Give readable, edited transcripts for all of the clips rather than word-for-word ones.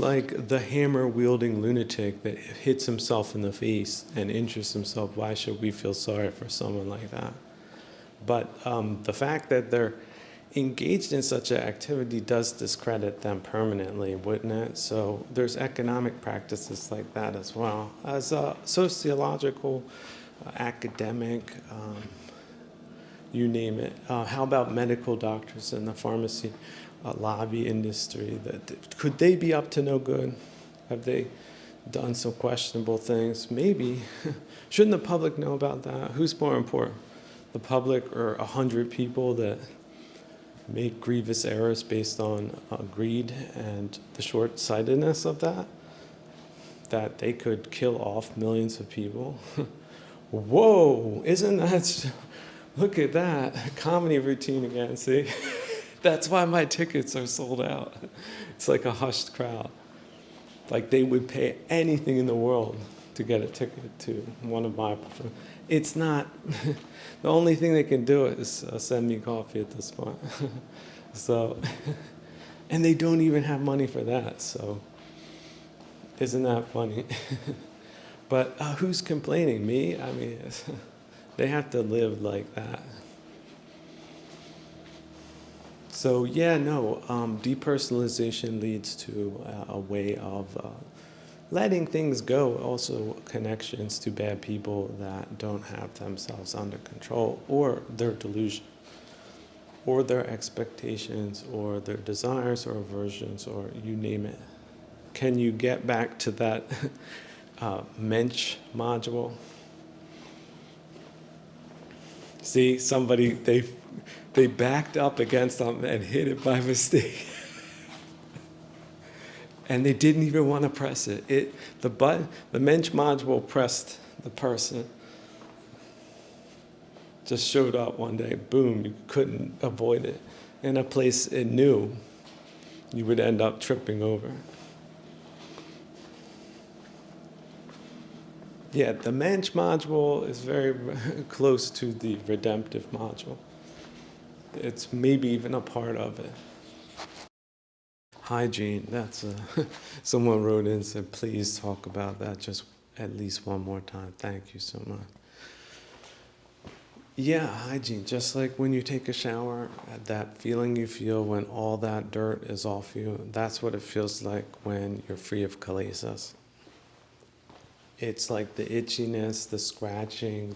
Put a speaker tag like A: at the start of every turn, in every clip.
A: like the hammer-wielding lunatic that hits himself in the face and injures himself? Why should we feel sorry for someone like that? But the fact that they're engaged in such an activity does discredit them permanently, wouldn't it? So there's economic practices like that as well. As a sociological, academic, you name it. How about medical doctors in the pharmacy lobby industry? Could they be up to no good? Have they done some questionable things? Maybe. Shouldn't the public know about that? Who's more important? The public or 100 people that make grievous errors based on greed and the short-sightedness of that they could kill off millions of people? Whoa, isn't that, look at that, comedy routine again, see? That's why my tickets are sold out. It's like a hushed crowd. Like they would pay anything in the world to get a ticket to one of my performances. It's not, the only thing they can do is send me coffee at this point. So, and they don't even have money for that, so isn't that funny? But who's complaining? Me? I mean, they have to live like that. So yeah, no, depersonalization leads to a way of letting things go, also connections to bad people that don't have themselves under control, or their delusion, or their expectations, or their desires, or aversions, or you name it. Can you get back to that mensch module? See, somebody, they backed up against something and hit it by mistake. And they didn't even want to press it. The mensch module pressed the person. Just showed up one day, boom, you couldn't avoid it. In a place it knew you would end up tripping over. Yeah, the mensch module is very close to the redemptive module. It's maybe even a part of it. Hygiene, that's someone wrote in and said, please talk about that just at least one more time. Thank you so much. Yeah, hygiene, just like when you take a shower, that feeling you feel when all that dirt is off you, that's what it feels like when you're free of kalesis. It's like the itchiness, the scratching,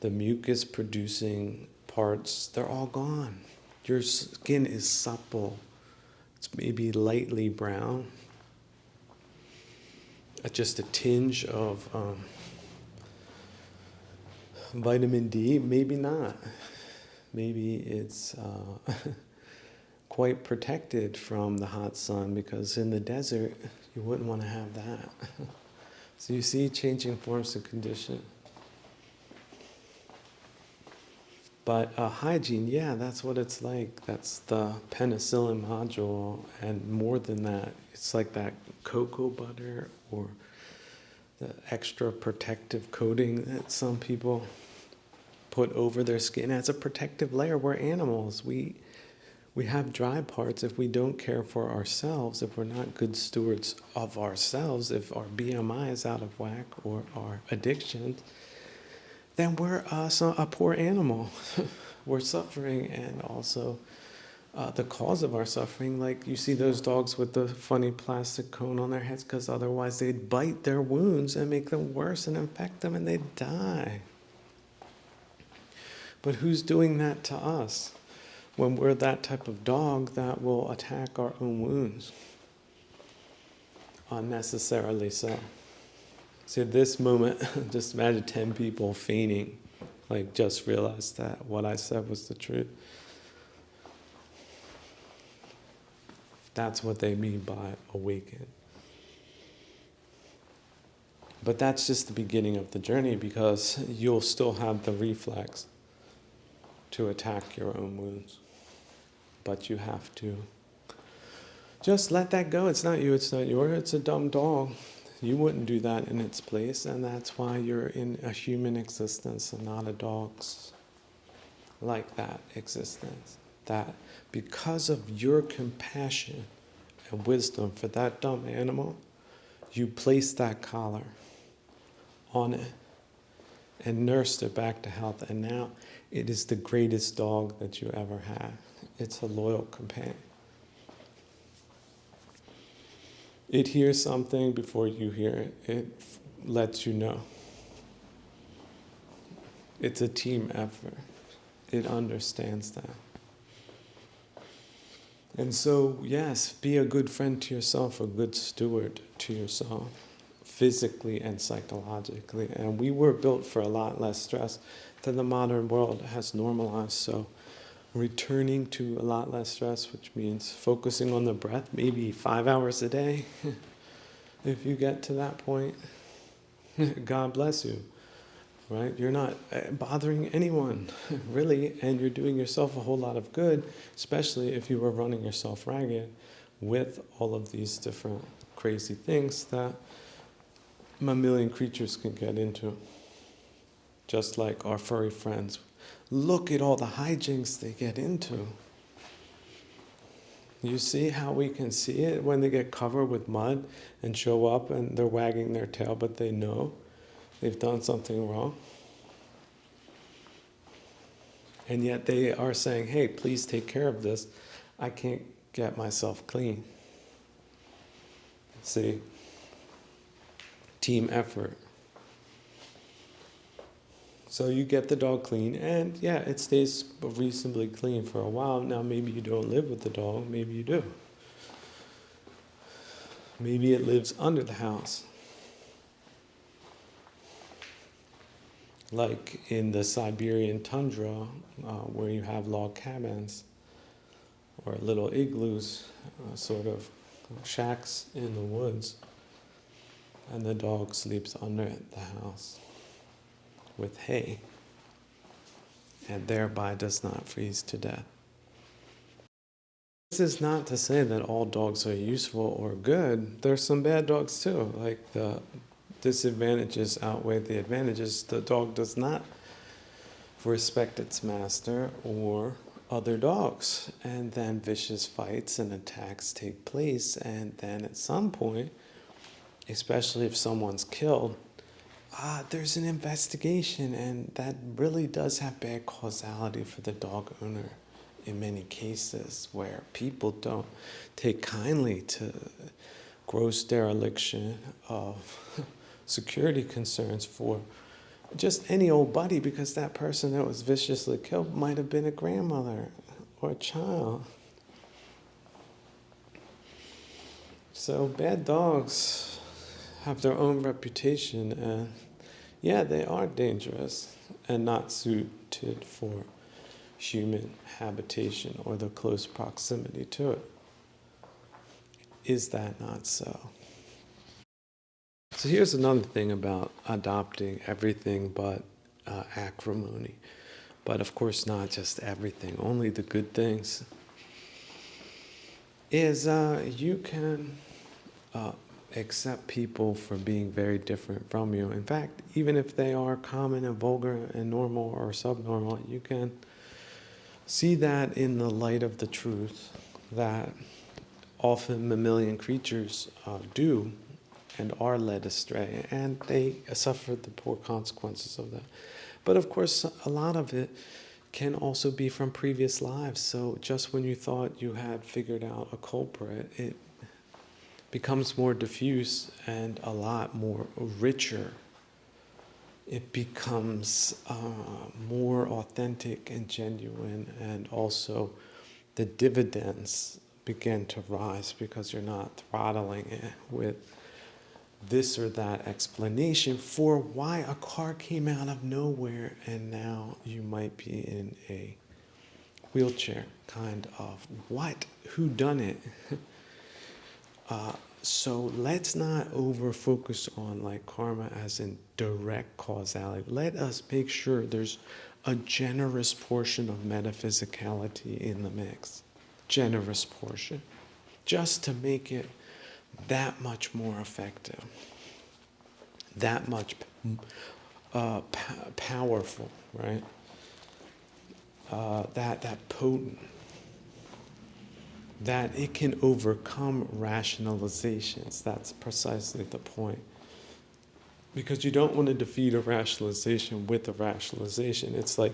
A: the mucus producing parts, they're all gone. Your skin is supple. It's maybe lightly brown. Just a tinge of vitamin D, maybe not. Maybe it's quite protected from the hot sun, because in the desert, you wouldn't want to have that. So you see changing forms of condition. But hygiene, yeah, that's what it's like. That's the penicillin module, and more than that, it's like that cocoa butter or the extra protective coating that some people put over their skin as a protective layer. We're animals. We have dry parts if we don't care for ourselves, if we're not good stewards of ourselves, if our BMI is out of whack or our addictions, then we're a poor animal. We're suffering, and also the cause of our suffering, like you see those dogs with the funny plastic cone on their heads, because otherwise they'd bite their wounds and make them worse and infect them, and they'd die. But who's doing that to us when we're that type of dog that will attack our own wounds? Unnecessarily so. See, at this moment, just imagine 10 people fainting, like just realized that what I said was the truth. That's what they mean by awaken. But that's just the beginning of the journey, because you'll still have the reflex to attack your own wounds. But you have to just let that go. It's not you, it's not yours, it's a dumb dog. You wouldn't do that in its place, and that's why you're in a human existence and not a dog's like that existence. That because of your compassion and wisdom for that dumb animal, you placed that collar on it and nursed it back to health. And now it is the greatest dog that you ever had. It's a loyal companion. It hears something before you hear it. It lets you know. It's a team effort. It understands that. And so, yes, be a good friend to yourself, a good steward to yourself, physically and psychologically. And we were built for a lot less stress than the modern world has normalized. So returning to a lot less stress, which means focusing on the breath, maybe 5 hours a day. If you get to that point, God bless you, right? You're not bothering anyone, really, and you're doing yourself a whole lot of good, especially if you were running yourself ragged with all of these different crazy things that mammalian creatures can get into, just like our furry friends. Look at all the hijinks they get into. You see how we can see it when they get covered with mud and show up and they're wagging their tail, but they know they've done something wrong. And yet they are saying, hey, please take care of this. I can't get myself clean. See? Team effort. So you get the dog clean, and yeah, it stays reasonably clean for a while. Now maybe you don't live with the dog, maybe you do. Maybe it lives under the house. Like in the Siberian tundra, where you have log cabins, or little igloos, sort of shacks in the woods, and the dog sleeps under the house with hay, and thereby does not freeze to death. This is not to say that all dogs are useful or good. There's some bad dogs too, like the disadvantages outweigh the advantages. The dog does not respect its master or other dogs, and then vicious fights and attacks take place, and then at some point, especially if someone's killed, there's an investigation, and that really does have bad causality for the dog owner in many cases, where people don't take kindly to gross dereliction of security concerns for just any old buddy, because that person that was viciously killed might have been a grandmother or a child. So bad dogs have their own reputation, and yeah, they are dangerous and not suited for human habitation or the close proximity to it. Is that not so? So here's another thing about adopting everything but acrimony. But of course not just everything, only the good things. Is you can accept people for being very different from you. In fact, even if they are common and vulgar and normal or subnormal, you can see that in the light of the truth that often mammalian creatures do and are led astray, and they suffer the poor consequences of that. But of course, a lot of it can also be from previous lives. So just when you thought you had figured out a culprit, it becomes more diffuse and a lot more richer. It becomes more authentic and genuine, and also the dividends begin to rise because you're not throttling it with this or that explanation for why a car came out of nowhere and now you might be in a wheelchair, kind of what? Who done it? So let's not over-focus on like karma as in direct causality. Let us make sure there's a generous portion of metaphysicality in the mix. Generous portion. Just to make it that much more effective. That much powerful, right? That potent. that it can overcome rationalizations. That's precisely the point. Because you don't want to defeat a rationalization with a rationalization. It's like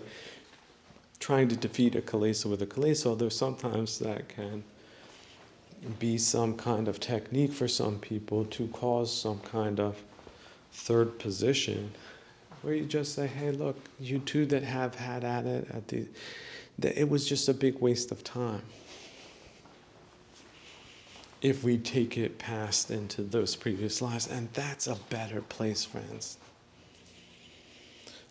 A: trying to defeat a kilesa with a kilesa, although sometimes that can be some kind of technique for some people to cause some kind of third position, where you just say, hey, look, you two that have had at it, it was just a big waste of time. If we take it past into those previous lives, and that's a better place, friends.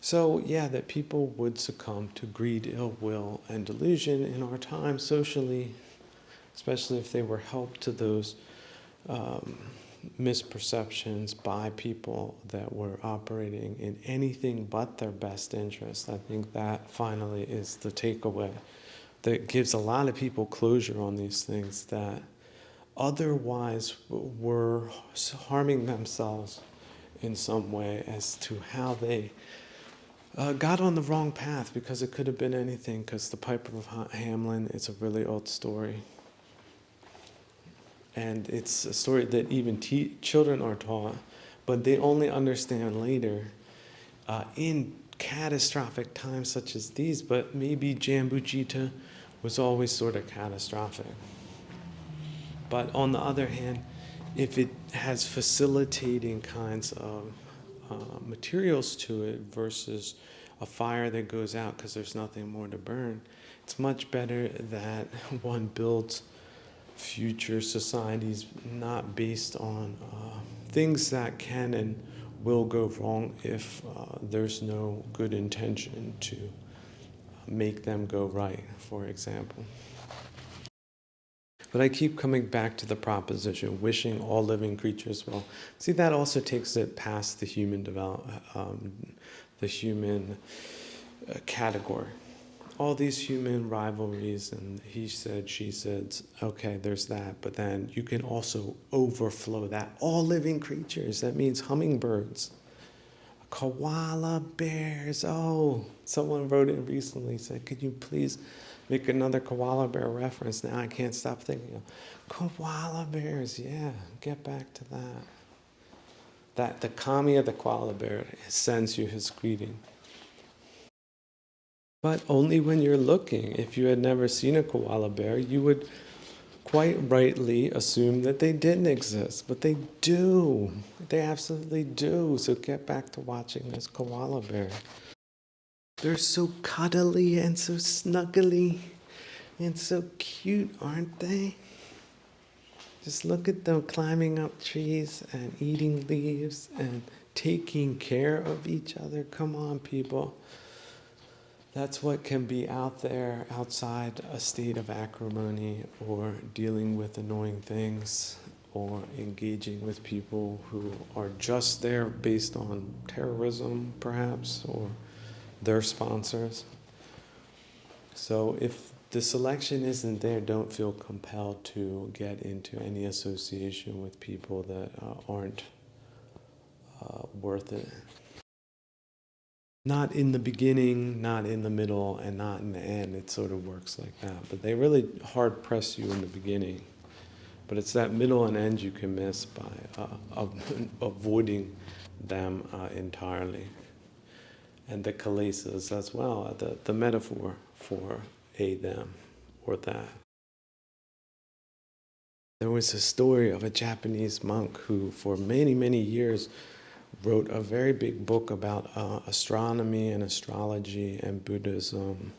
A: So, yeah, that people would succumb to greed, ill will, and delusion in our time socially, especially if they were helped to those misperceptions by people that were operating in anything but their best interest. I think that finally is the takeaway that gives a lot of people closure on these things that otherwise were harming themselves in some way as to how they got on the wrong path, because it could have been anything, because the Piper of Hamelin is a really old story. And it's a story that even children are taught, but they only understand later in catastrophic times such as these. But maybe Jambujita was always sort of catastrophic. But on the other hand, if it has facilitating kinds of materials to it versus a fire that goes out because there's nothing more to burn, it's much better that one builds future societies not based on things that can and will go wrong if there's no good intention to make them go right, for example. But I keep coming back to the proposition, wishing all living creatures well. See, that also takes it past the human category. All these human rivalries and he said, she said, okay, there's that. But then you can also overflow that. All living creatures, that means hummingbirds, koala bears. Oh, someone wrote it recently, said, could you please make another koala bear reference? Now I can't stop thinking of koala bears. Yeah, get back to that. That the kami of the koala bear sends you his greeting. But only when you're looking. If you had never seen a koala bear, you would quite rightly assume that they didn't exist. But they do. They absolutely do. So get back to watching this koala bear. They're so cuddly and so snuggly and so cute, aren't they? Just look at them climbing up trees and eating leaves and taking care of each other. Come on, people. That's what can be out there outside a state of acrimony or dealing with annoying things or engaging with people who are just there based on terrorism, perhaps, or their sponsors. So if the selection isn't there, don't feel compelled to get into any association with people that aren't worth it. Not in the beginning, not in the middle, and not in the end. It sort of works like that. But they really hard press you in the beginning. But it's that middle and end you can miss by avoiding them entirely. And the kilesas as well, the metaphor for a them or that. There was a story of a Japanese monk who for many, many years wrote a very big book about astronomy and astrology and Buddhism.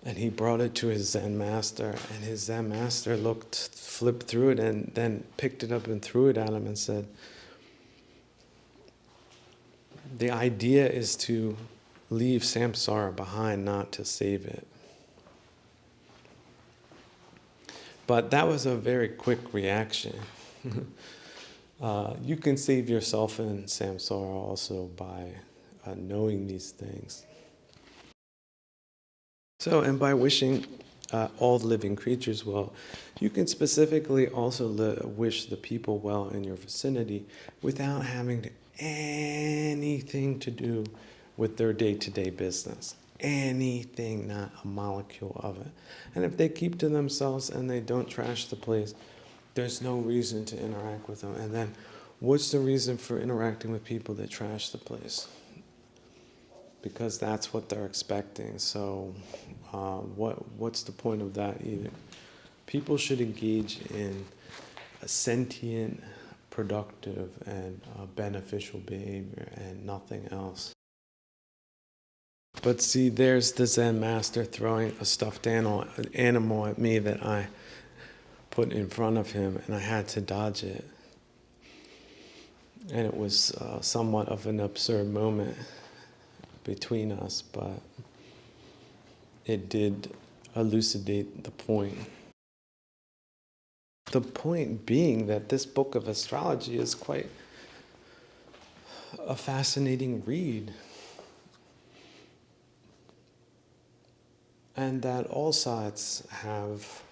A: And he brought it to his Zen master, and his Zen master flipped through it and then picked it up and threw it at him and said, the idea is to leave samsara behind, not to save it. But that was a very quick reaction. You can save yourself in samsara also by knowing these things. So, and by wishing all living creatures well, you can specifically also wish the people well in your vicinity without having anything to do with their day-to-day business. anything, not a molecule of it. And if they keep to themselves and they don't trash the place, there's no reason to interact with them. And then what's the reason for interacting with people that trash the place? Because that's what they're expecting. So what's the point of that either? People should engage in a sentient, productive, and beneficial behavior and nothing else. But see, there's the Zen master throwing a stuffed animal at me that I put in front of him, and I had to dodge it. And it was somewhat of an absurd moment between us, but it did elucidate the point. The point being that this book of astrology is quite a fascinating read. And that all sides have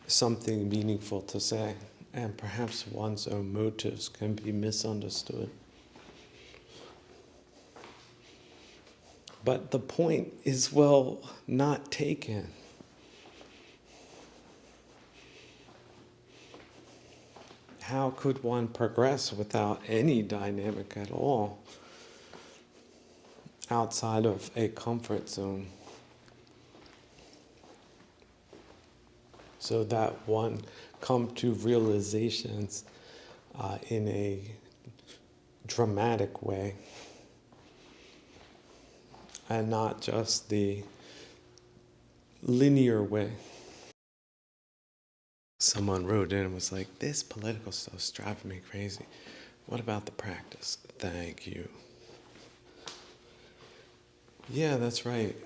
A: something meaningful to say, and perhaps one's own motives can be misunderstood. But the point is well not taken. How could one progress without any dynamic at all outside of a comfort zone? So that one come to realizations in a dramatic way, and not just the linear way. Someone wrote in and was like, this political stuff's driving me crazy. What about the practice? Thank you. Yeah, that's right.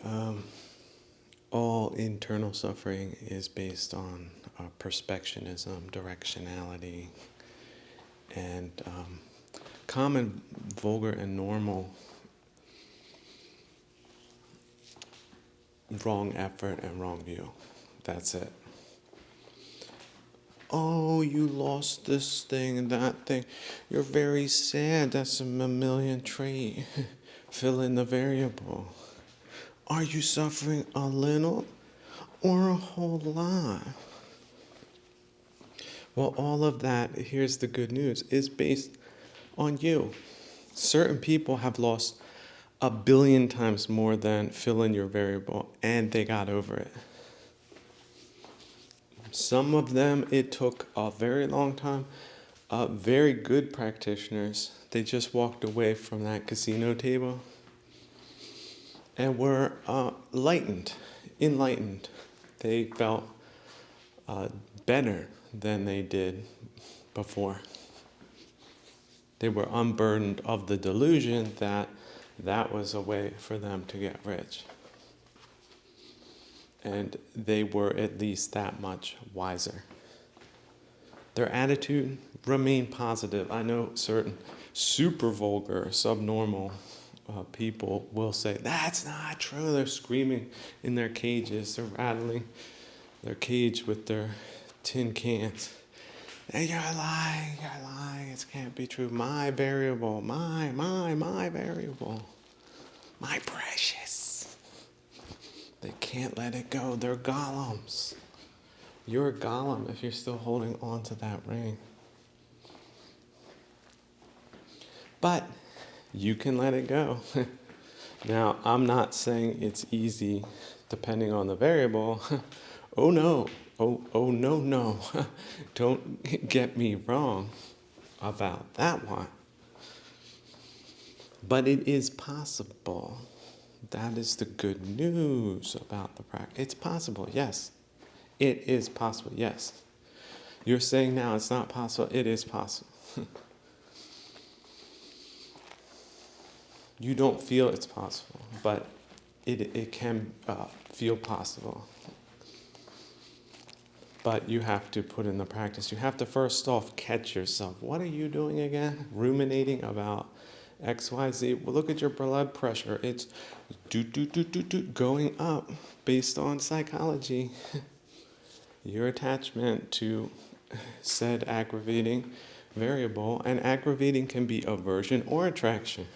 A: All internal suffering is based on perspectionism, directionality, and common, vulgar, and normal wrong effort and wrong view. That's it. Oh, you lost this thing and that thing. You're very sad. That's a mammalian trait. Fill in the variable. Are you suffering a little or a whole lot? Well, all of that, here's the good news, is based on you. Certain people have lost 1 billion times more than fill in your variable, and they got over it. Some of them, it took a very long time. Very good practitioners, they just walked away from that casino table and were enlightened. They felt better than they did before. They were unburdened of the delusion that that was a way for them to get rich. And they were at least that much wiser. Their attitude remained positive. I know certain super vulgar, subnormal people will say, that's not true. They're screaming in their cages. They're rattling their cage with their tin cans. And you're lying. It can't be true. My variable, my variable. My precious. They can't let it go. They're golems. You're a golem if you're still holding on to that ring. But you can let it go. Now, I'm not saying it's easy depending on the variable. Oh no. Oh no. Don't get me wrong about that one. But it is possible. That is the good news about the practice. It's possible, yes. It is possible, yes. You're saying now it's not possible. It is possible. You don't feel it's possible, but it can feel possible. But you have to put in the practice. You have to first off catch yourself. What are you doing again? Ruminating about X, Y, Z. Well, look at your blood pressure. It's going up based on psychology. Your attachment to said aggravating variable, and aggravating can be aversion or attraction.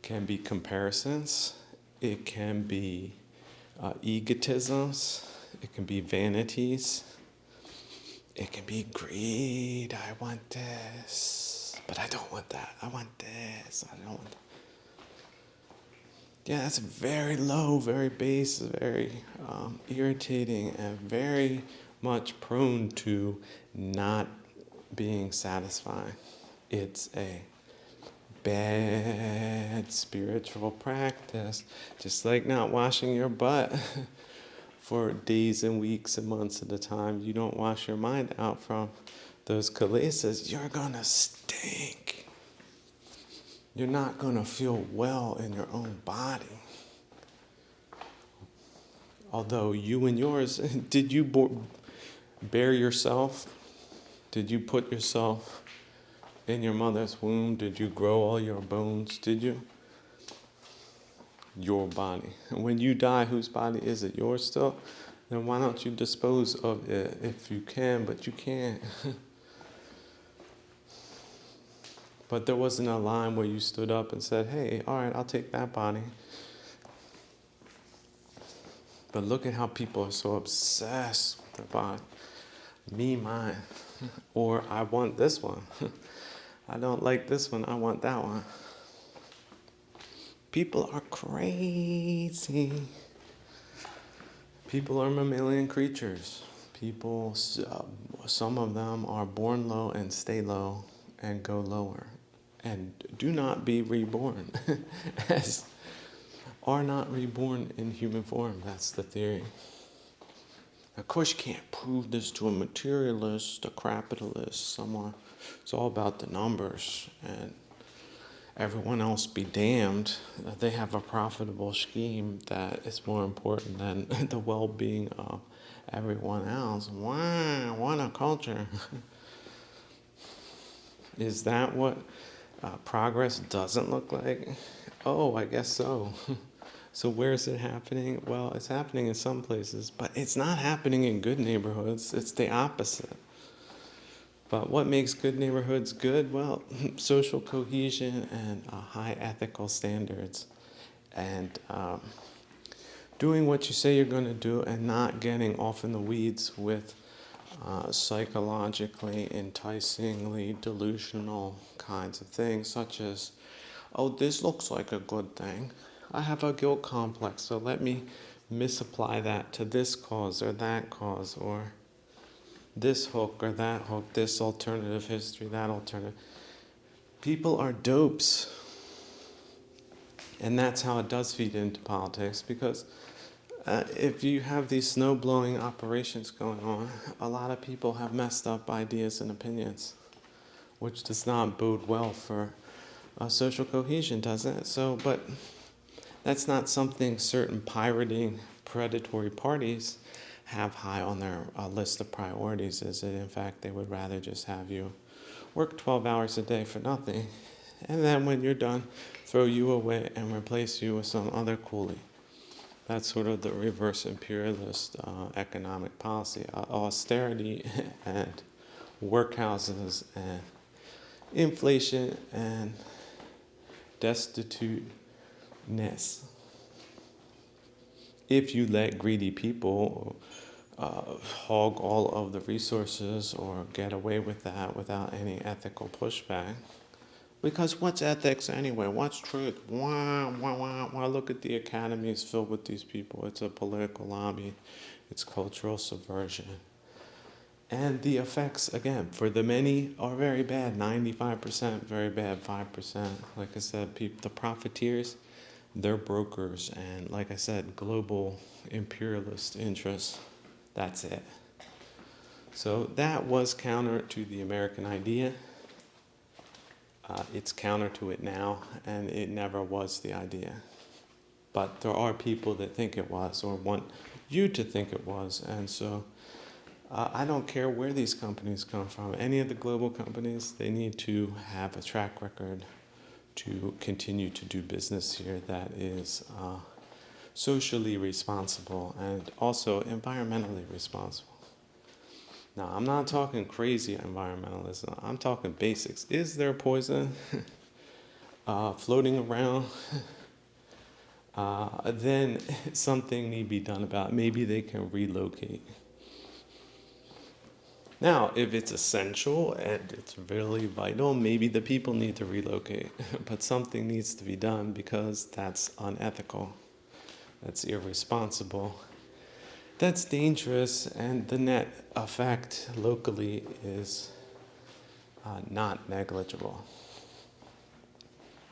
A: Can be comparisons It can be egotisms. It can be vanities. It can be greed. I want this, but I don't want that. I want this. I don't want that. Yeah, that's very low, very base, very irritating, and very much prone to not being satisfied. It's a bad spiritual practice, just like not washing your butt for days and weeks and months at a time. You don't wash your mind out from those kilesas, you're gonna stink. You're not gonna feel well in your own body. Although you and yours, did you bear yourself? Did you put yourself in your mother's womb? Did you grow all your bones? Did you? Your body. And when you die, whose body is it? Yours still? Then why don't you dispose of it if you can, but you can't? But there wasn't a line where you stood up and said, hey, all right, I'll take that body. But look at how people are so obsessed with their body. Me, mine. Or I want this one. I don't like this one, I want that one. People are crazy. People are mammalian creatures. People, some of them are born low and stay low and go lower. And do not be reborn. Are not reborn in human form. That's the theory. Of course, you can't prove this to a materialist, a capitalist, someone. It's all about the numbers, and everyone else be damned. They have a profitable scheme that is more important than the well-being of everyone else. Wow, what a culture. Is that what progress doesn't look like? Oh, I guess so. So where is it happening? Well, it's happening in some places, but it's not happening in good neighborhoods. It's the opposite. But what makes good neighborhoods good? Well, social cohesion and high ethical standards, and doing what you say you're going to do and not getting off in the weeds with psychologically, enticingly delusional kinds of things, such as, oh, this looks like a good thing. I have a guilt complex, so let me misapply that to this cause or that cause, or this hook or that hook, this alternative history, that alternative. People are dopes. And that's how it does feed into politics, because if you have these snow-blowing operations going on, a lot of people have messed up ideas and opinions, which does not bode well for social cohesion, does it? So, but that's not something certain pirating, predatory parties have high on their list of priorities, is it? In fact, they would rather just have you work 12 hours a day for nothing, and then when you're done, throw you away and replace you with some other coolie. That's sort of the reverse imperialist economic policy. Austerity and workhouses and inflation and destituteness. If you let greedy people hog all of the resources or get away with that without any ethical pushback. Because what's ethics anyway? What's truth? Wah, wah, wah, wah. Look at the academy, it's filled with these people. It's a political lobby. It's cultural subversion. And the effects, again, for the many are very bad. 95% very bad, 5%. Like I said, the profiteers, they're brokers. And like I said, global imperialist interests. That's it. So that was counter to the American idea. It's counter to it now, and it never was the idea. But there are people that think it was, or want you to think it was. And so I don't care where these companies come from. Any of the global companies, they need to have a track record to continue to do business here that is socially responsible and also environmentally responsible. Now, I'm not talking crazy environmentalism. I'm talking basics. Is there poison floating around then something need to be done about it. Maybe they can relocate. Now, if it's essential and it's really vital, maybe the people need to relocate. But something needs to be done because that's unethical. That's irresponsible. That's dangerous, and the net effect locally is not negligible.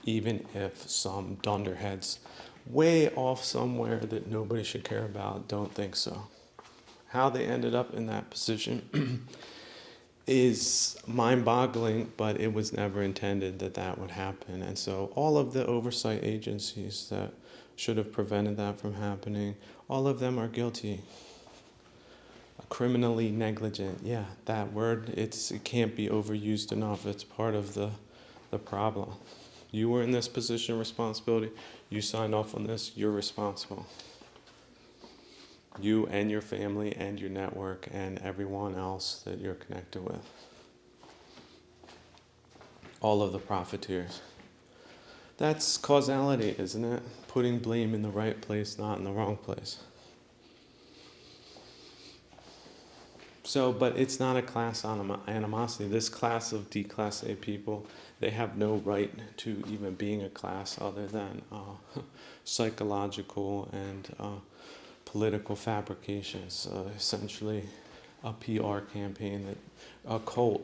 A: Even if some dunderheads way off somewhere that nobody should care about don't think so. How they ended up in that position is mind-boggling, but it was never intended that that would happen. And so all of the oversight agencies that should have prevented that from happening, all of them are guilty. Criminally negligent, yeah, that word, it can't be overused enough. It's part of the problem. You were in this position of responsibility, you signed off on this, you're responsible. You and your family and your network and everyone else that you're connected with. All of the profiteers. That's causality, isn't it? Putting blame in the right place, not in the wrong place. So, but it's not a class animosity. This class of D-Class A people, they have no right to even being a class other than psychological and political fabrications, essentially a PR campaign, a cult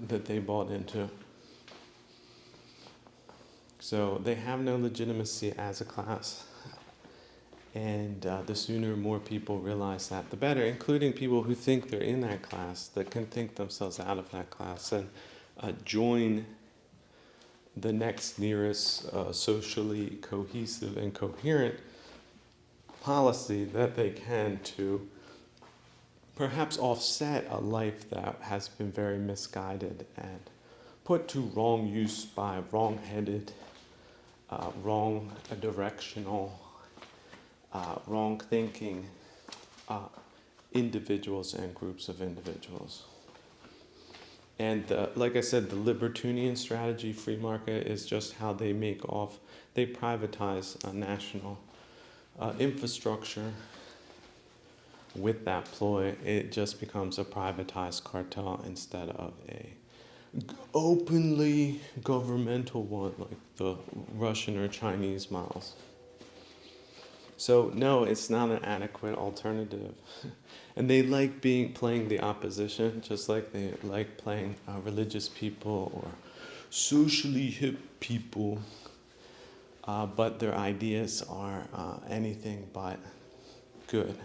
A: that they bought into. So they have no legitimacy as a class. And the sooner more people realize that, the better, including people who think they're in that class, that can think themselves out of that class and join the next nearest socially cohesive and coherent policy that they can to perhaps offset a life that has been very misguided and put to wrong use by wrong-headed, wrong directional, wrong thinking individuals and groups of individuals. And like I said, the libertarian strategy, free market, is just how they they privatize a national infrastructure. With that ploy, it just becomes a privatized cartel instead of a openly governmental one like the Russian or Chinese models. So no, it's not an adequate alternative. And they like playing the opposition, just like they like playing religious people or socially hip people. But their ideas are anything but good.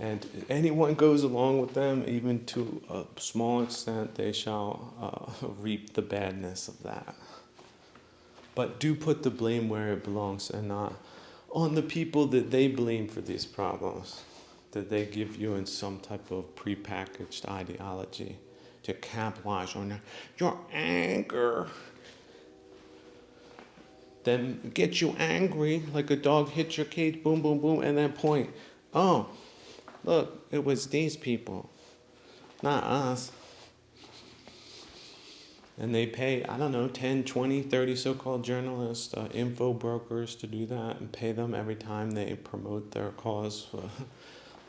A: And anyone goes along with them, even to a small extent, they shall reap the badness of that. But do put the blame where it belongs and not on the people that they blame for these problems, that they give you in some type of prepackaged ideology to capitalize on your anger. Then get you angry like a dog hits your cage, boom, boom, boom, and then point. Oh, look, it was these people, not us. And they pay, 10, 20, 30 so-called journalists, info brokers to do that and pay them every time they promote their cause.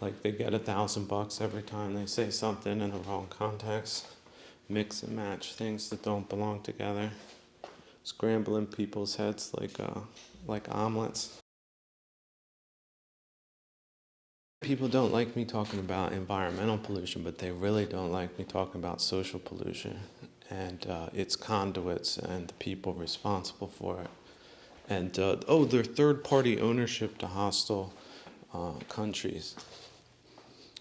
A: Like they get $1,000 every time they say something in the wrong context. Mix and match things that don't belong together. Scrambling people's heads like omelets. People don't like me talking about environmental pollution, but they really don't like me talking about social pollution and its conduits and the people responsible for it. And, their third-party ownership to hostile countries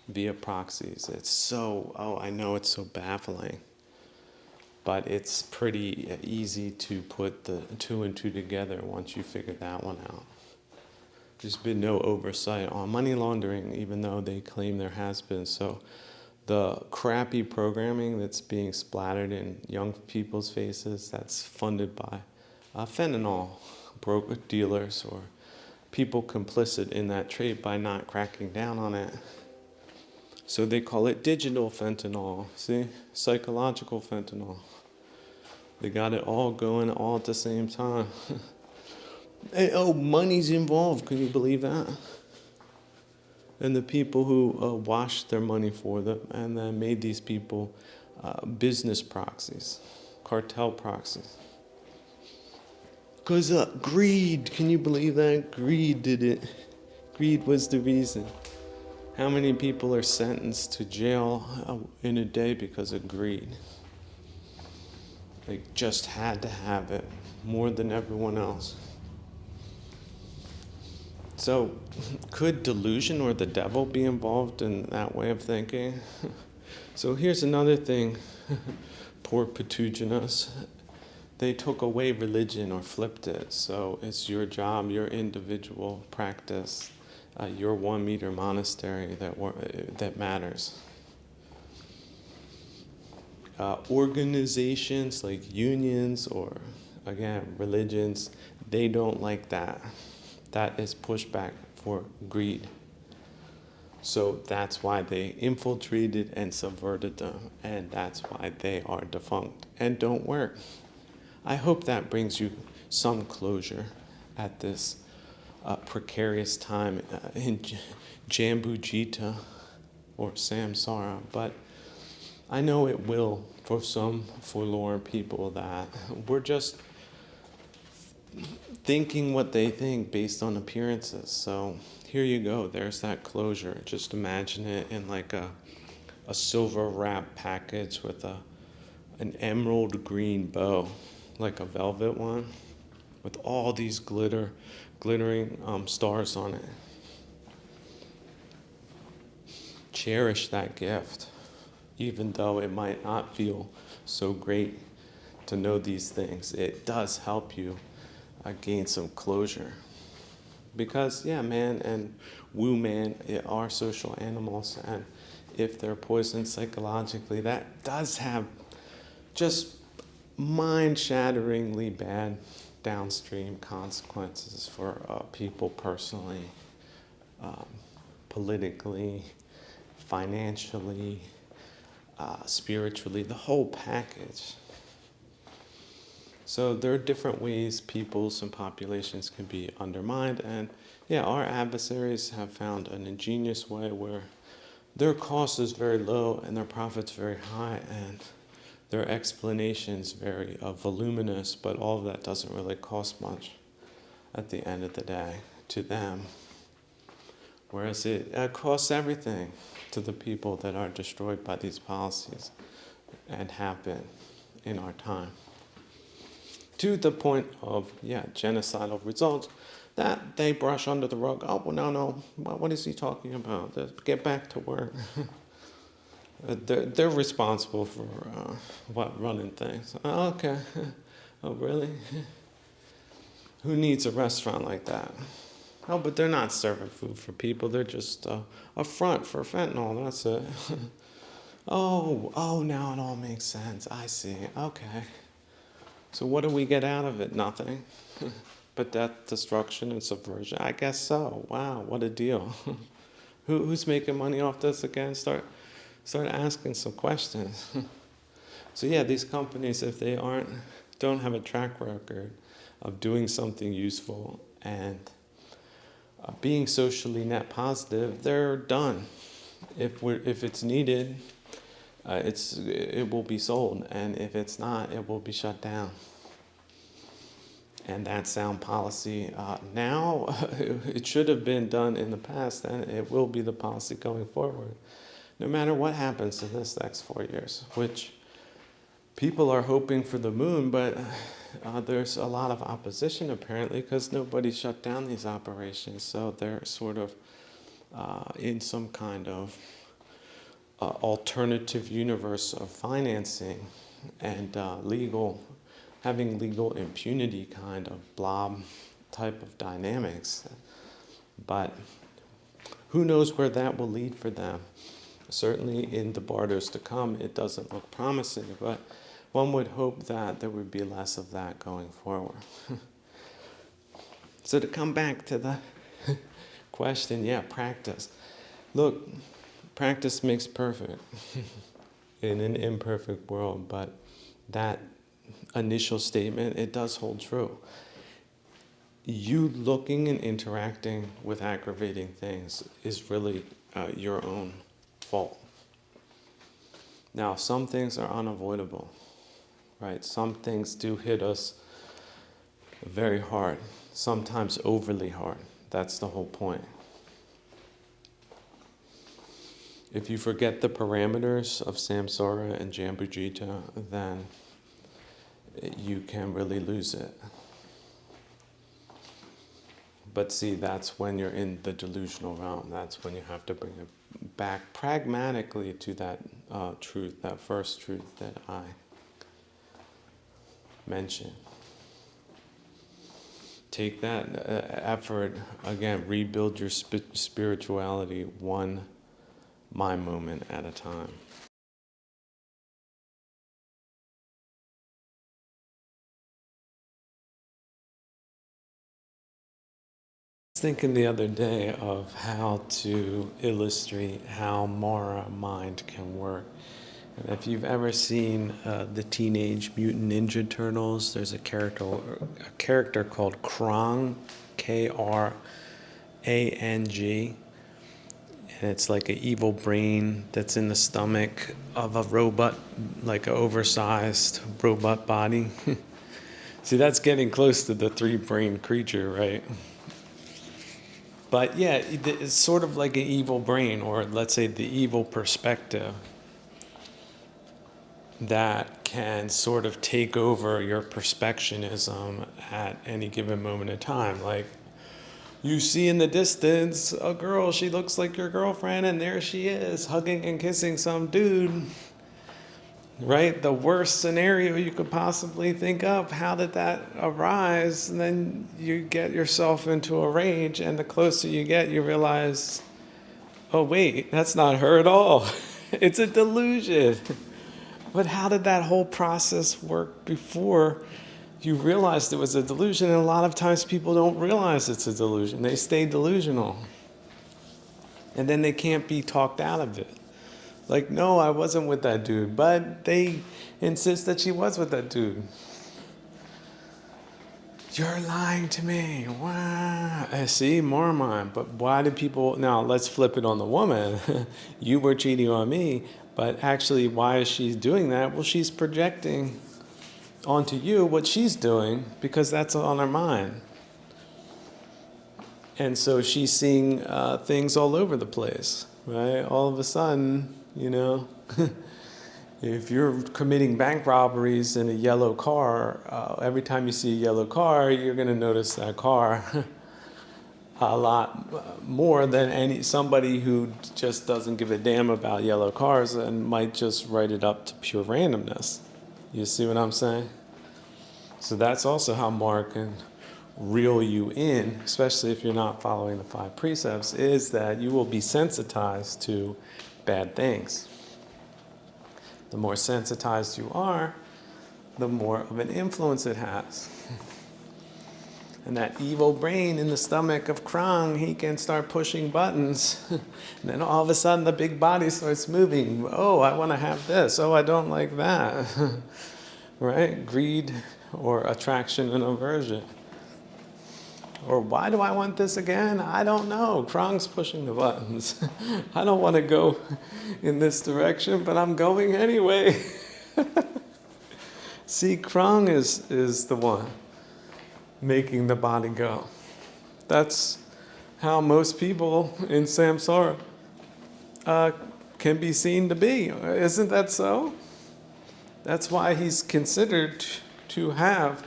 A: via proxies. It's so, I know it's so baffling, but it's pretty easy to put the two and two together once you figure that one out. There's been no oversight on money laundering, even though they claim there has been. So the crappy programming that's being splattered in young people's faces, that's funded by fentanyl broker dealers or people complicit in that trade by not cracking down on it. So they call it digital fentanyl, see? Psychological fentanyl. They got it all going all at the same time. And, oh, money's involved. Can you believe that? And the people who washed their money for them and then made these people business proxies, cartel proxies. Because greed, can you believe that? Greed did it. Greed was the reason. How many people are sentenced to jail in a day because of greed? They just had to have it more than everyone else. So, could delusion or the devil be involved in that way of thinking? So here's another thing, poor Patuginas. They took away religion or flipped it. So it's your job, your individual practice, your 1 meter monastery that matters. Organizations like unions or, again, religions, they don't like that. That is pushback for greed. So that's why they infiltrated and subverted them, and that's why they are defunct and don't work. I hope that brings you some closure at this precarious time in Jambujita or Samsara, but I know it will for some forlorn people that we're just thinking what they think based on appearances. So here you go, there's that closure. Just imagine it in like a silver wrap package with an emerald green bow, like a velvet one, with all these glittering stars on it. Cherish that gift, even though it might not feel so great to know these things. It does help you gain some closure. Because, yeah, man and woman are social animals, and if they're poisoned psychologically, that does have just mind-shatteringly bad downstream consequences for people personally, politically, financially, spiritually, the whole package. So there are different ways peoples and populations can be undermined, and yeah, our adversaries have found an ingenious way where their cost is very low and their profits very high, and their explanations very voluminous, but all of that doesn't really cost much at the end of the day to them. Whereas it costs everything to the people that are destroyed by these policies and have been in our time. To the point of, genocidal results that they brush under the rug. Oh, well, no, what is he talking about? Get back to work. They're responsible for running things. Oh, okay. Oh, really? Who needs a restaurant like that? Oh, but they're not serving food for people. They're just a front for fentanyl. That's it. Oh, now it all makes sense. I see. Okay. So what do we get out of it? Nothing. But death, destruction, and subversion? I guess so. Wow, what a deal. Who's making money off this again? Start asking some questions. So yeah, these companies, if they don't have a track record of doing something useful and being socially net positive, they're done. If it's needed, it will be sold, and if it's not, it will be shut down. And that's sound policy now. It should have been done in the past, and it will be the policy going forward, no matter what happens to this next 4 years, which people are hoping for the moon, but there's a lot of opposition apparently because nobody shut down these operations, so they're sort of in some kind of alternative universe of financing and having legal impunity kind of blob type of dynamics. But who knows where that will lead for them? Certainly in the barters to come, it doesn't look promising, but one would hope that there would be less of that going forward. So to come back to the question, practice. Look, practice makes perfect in an imperfect world, but that initial statement, it does hold true. you looking and interacting with aggravating things is really your own fault. Now, some things are unavoidable, right? Some things do hit us very hard, sometimes overly hard. That's the whole point. If you forget the parameters of samsara and jambujita, then you can really lose it. But see, that's when you're in the delusional realm. That's when you have to bring it back pragmatically to that truth, that first truth that I mentioned. Take that effort, again, rebuild your spirituality one mind moment at a time. I was thinking the other day of how to illustrate how Mara mind can work. And if you've ever seen the Teenage Mutant Ninja Turtles, there's a character called Krang, Krang, and it's like an evil brain that's in the stomach of a robot, like an oversized robot body. See, that's getting close to the three-brain creature, right? But yeah, it's sort of like an evil brain, or let's say the evil perspective that can sort of take over your perfectionism at any given moment in time. Like, you see in the distance a girl, she looks like your girlfriend, and there she is, hugging and kissing some dude. Right? The worst scenario you could possibly think of. How did that arise? And then you get yourself into a rage, and the closer you get, you realize, oh wait, that's not her at all. It's a delusion. But how did that whole process work before you realized it was a delusion? And a lot of times people don't realize it's a delusion. They stay delusional. And then they can't be talked out of it. Like, no, I wasn't with that dude. But they insist that she was with that dude. You're lying to me. Wow. I see, more mine. But why did people... Now, let's flip it on the woman. You were cheating on me. But actually, why is she doing that? Well, she's projecting onto you what she's doing because that's on her mind. And so she's seeing things all over the place, right? All of a sudden, you know, if you're committing bank robberies in a yellow car, every time you see a yellow car, you're going to notice that car a lot more than somebody who just doesn't give a damn about yellow cars and might just write it up to pure randomness. You see what I'm saying? So that's also how Mark can reel you in, especially if you're not following the 5 precepts, is that you will be sensitized to bad things. The more sensitized you are, the more of an influence it has. And that evil brain in the stomach of Krang, he can start pushing buttons. And then all of a sudden the big body starts moving. Oh, I want to have this. Oh, I don't like that. Right? Greed or attraction and aversion. Or why do I want this again? I don't know. Krang's pushing the buttons. I don't want to go in this direction, but I'm going anyway. See, Krang is the one making the body go. That's how most people in samsara can be seen to be. Isn't that so? That's why he's considered to have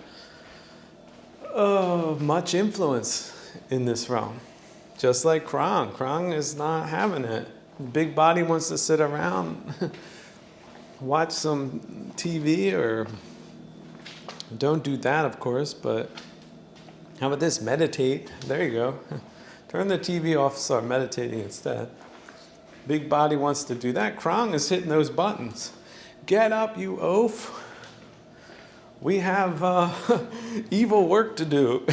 A: much influence in this realm. Just like Krang. Krang is not having it. Big body wants to sit around, watch some TV, or don't do that, of course, but how about this? Meditate. There you go. Turn the TV off, start meditating instead. Big body wants to do that. Krang is hitting those buttons. Get up, you oaf. We have evil work to do.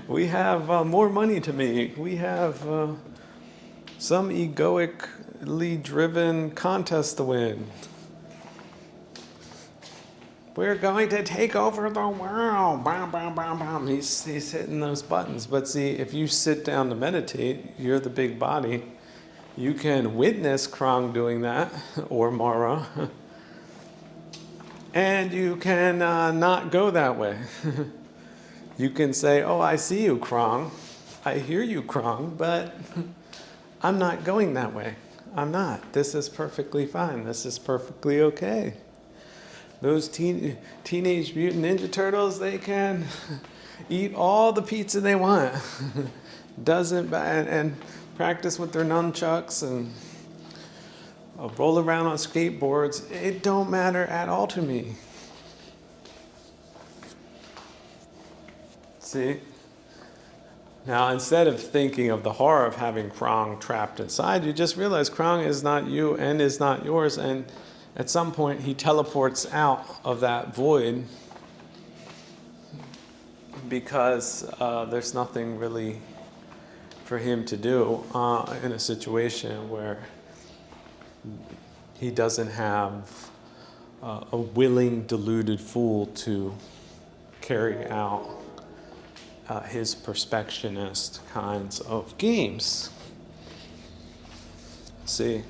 A: We have more money to make. We have some egoically driven contest to win. we're going to take over the world. Bam, bam, bam, bam. He's hitting those buttons. But see, if you sit down to meditate, you're the big body. You can witness Krang doing that, or Mara, and you can not go that way. You can say, oh, I see you, Krang. I hear you, Krang, but I'm not going that way. I'm not. This is perfectly fine. This is perfectly okay. Those Teenage Mutant Ninja Turtles, they can eat all the pizza they want. And practice with their nunchucks and roll around on skateboards. It don't matter at all to me. See? Now, instead of thinking of the horror of having Krang trapped inside, you just realize Krang is not you and is not yours, and at some point he teleports out of that void because there's nothing really for him to do in a situation where he doesn't have a willing, deluded fool to carry out his perfectionist kinds of games. See?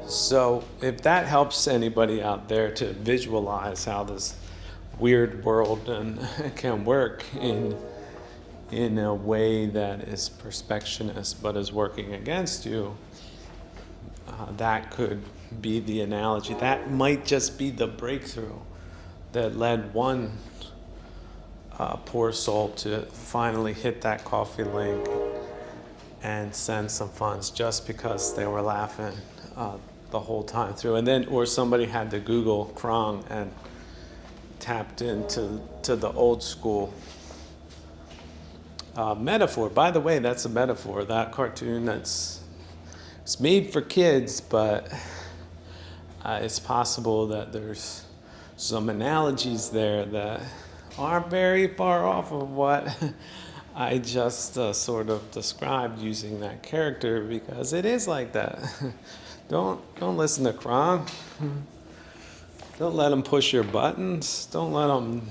A: So if that helps anybody out there to visualize how this weird world can work in a way that is perfectionist but is working against you, that could be the analogy. That might just be the breakthrough that led one poor soul to finally hit that coffee link and send some funds just because they were laughing the whole time through. And then, or somebody had to Google Krang and tapped into the old school metaphor. By the way, that's a metaphor. That cartoon, it's made for kids, but it's possible that there's some analogies there that aren't very far off of what I just sort of described using that character, because it is like that. Don't listen to Krang. Don't let him push your buttons. Don't let him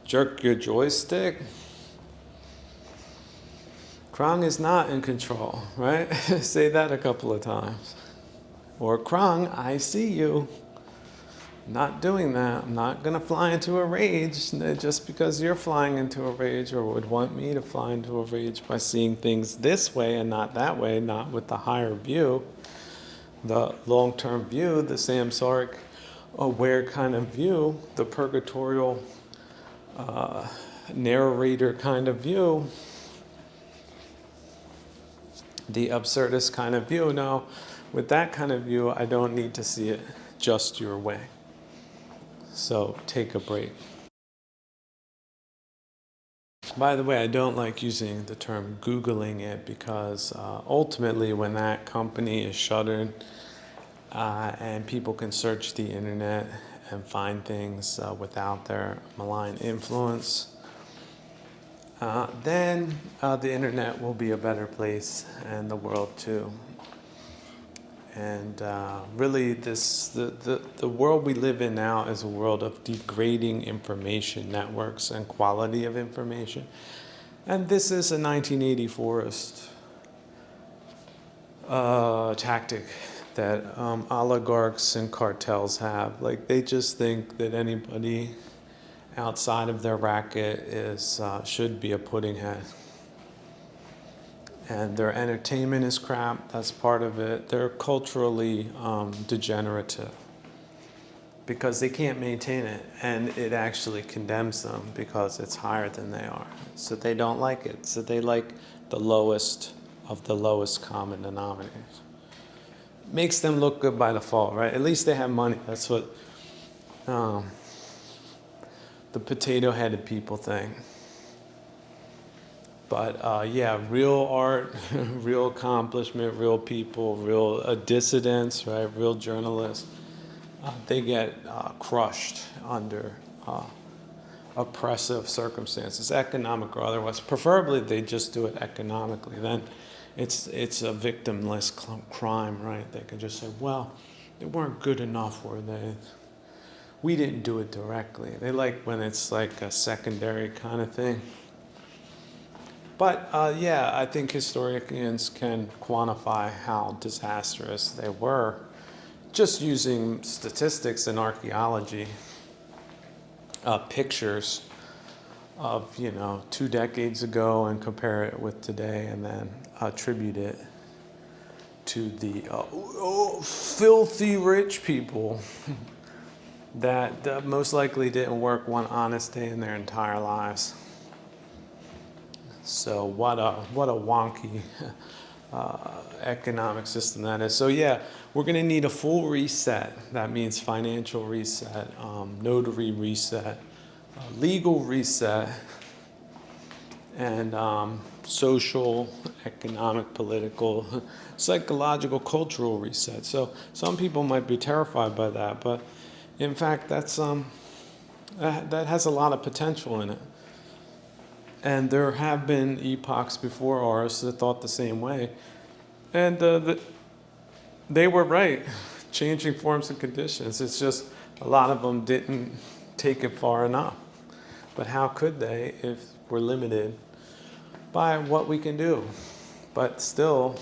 A: jerk your joystick. Krang is not in control, right? Say that a couple of times. Or, Krang, I see you. Not doing that. I'm not going to fly into a rage just because you're flying into a rage, or would want me to fly into a rage by seeing things this way and not that way, not with the higher view, the long-term view, the samsaric aware kind of view, the purgatorial narrator kind of view, the absurdist kind of view. Now, with that kind of view, I don't need to see it just your way. So take a break. By the way, I don't like using the term Googling it, because ultimately when that company is shuttered and people can search the internet and find things without their malign influence, then the internet will be a better place, and the world too. And really, the world we live in now is a world of degrading information networks and quality of information. And this is a 1984ist tactic that oligarchs and cartels have. Like, they just think that anybody outside of their racket should be a pudding head. And their entertainment is crap, that's part of it. They're culturally degenerative because they can't maintain it, and it actually condemns them because it's higher than they are. So they don't like it. So they like the lowest of the lowest common denominators. Makes them look good by default, right? At least they have money. That's what the potato-headed people think. But yeah, real art, real accomplishment, real people, real dissidents, right? Real journalists, they get crushed under oppressive circumstances, economic or otherwise. Preferably, they just do it economically. Then it's a victimless crime, right? They can just say, well, they weren't good enough, were they? we didn't do it directly. They like when it's like a secondary kind of thing. But yeah, I think historians can quantify how disastrous they were just using statistics and archaeology, pictures of 2 decades ago and compare it with today, and then attribute it to the filthy rich people that most likely didn't work one honest day in their entire lives. So what a wonky economic system that is. So yeah, we're going to need a full reset. That means financial reset, notary reset, legal reset, and social, economic, political, psychological, cultural reset. So some people might be terrified by that, but in fact, that's that has a lot of potential in it. And there have been epochs before ours that thought the same way, and they were right, changing forms and conditions. It's just a lot of them didn't take it far enough. But how could they if we're limited by what we can do? But still,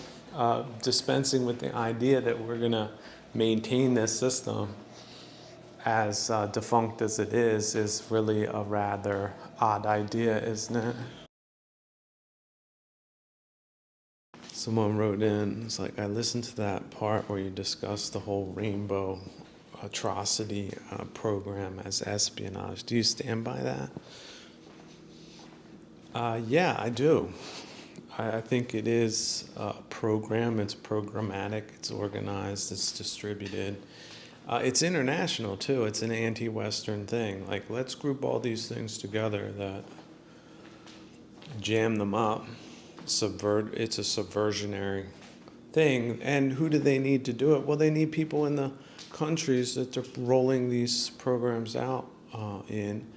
A: dispensing with the idea that we're going to maintain this system as defunct as it is really a rather odd idea, isn't it? Someone wrote in, it's like, I listened to that part where you discussed the whole rainbow atrocity program as espionage. Do you stand by that? Yeah, I do. I think it is a program. It's programmatic. It's organized. It's distributed. It's international, too. It's an anti-Western thing. Like, let's group all these things together that jam them up. It's a subversionary thing. And who do they need to do it? Well, they need people in the countries that they're rolling these programs out in.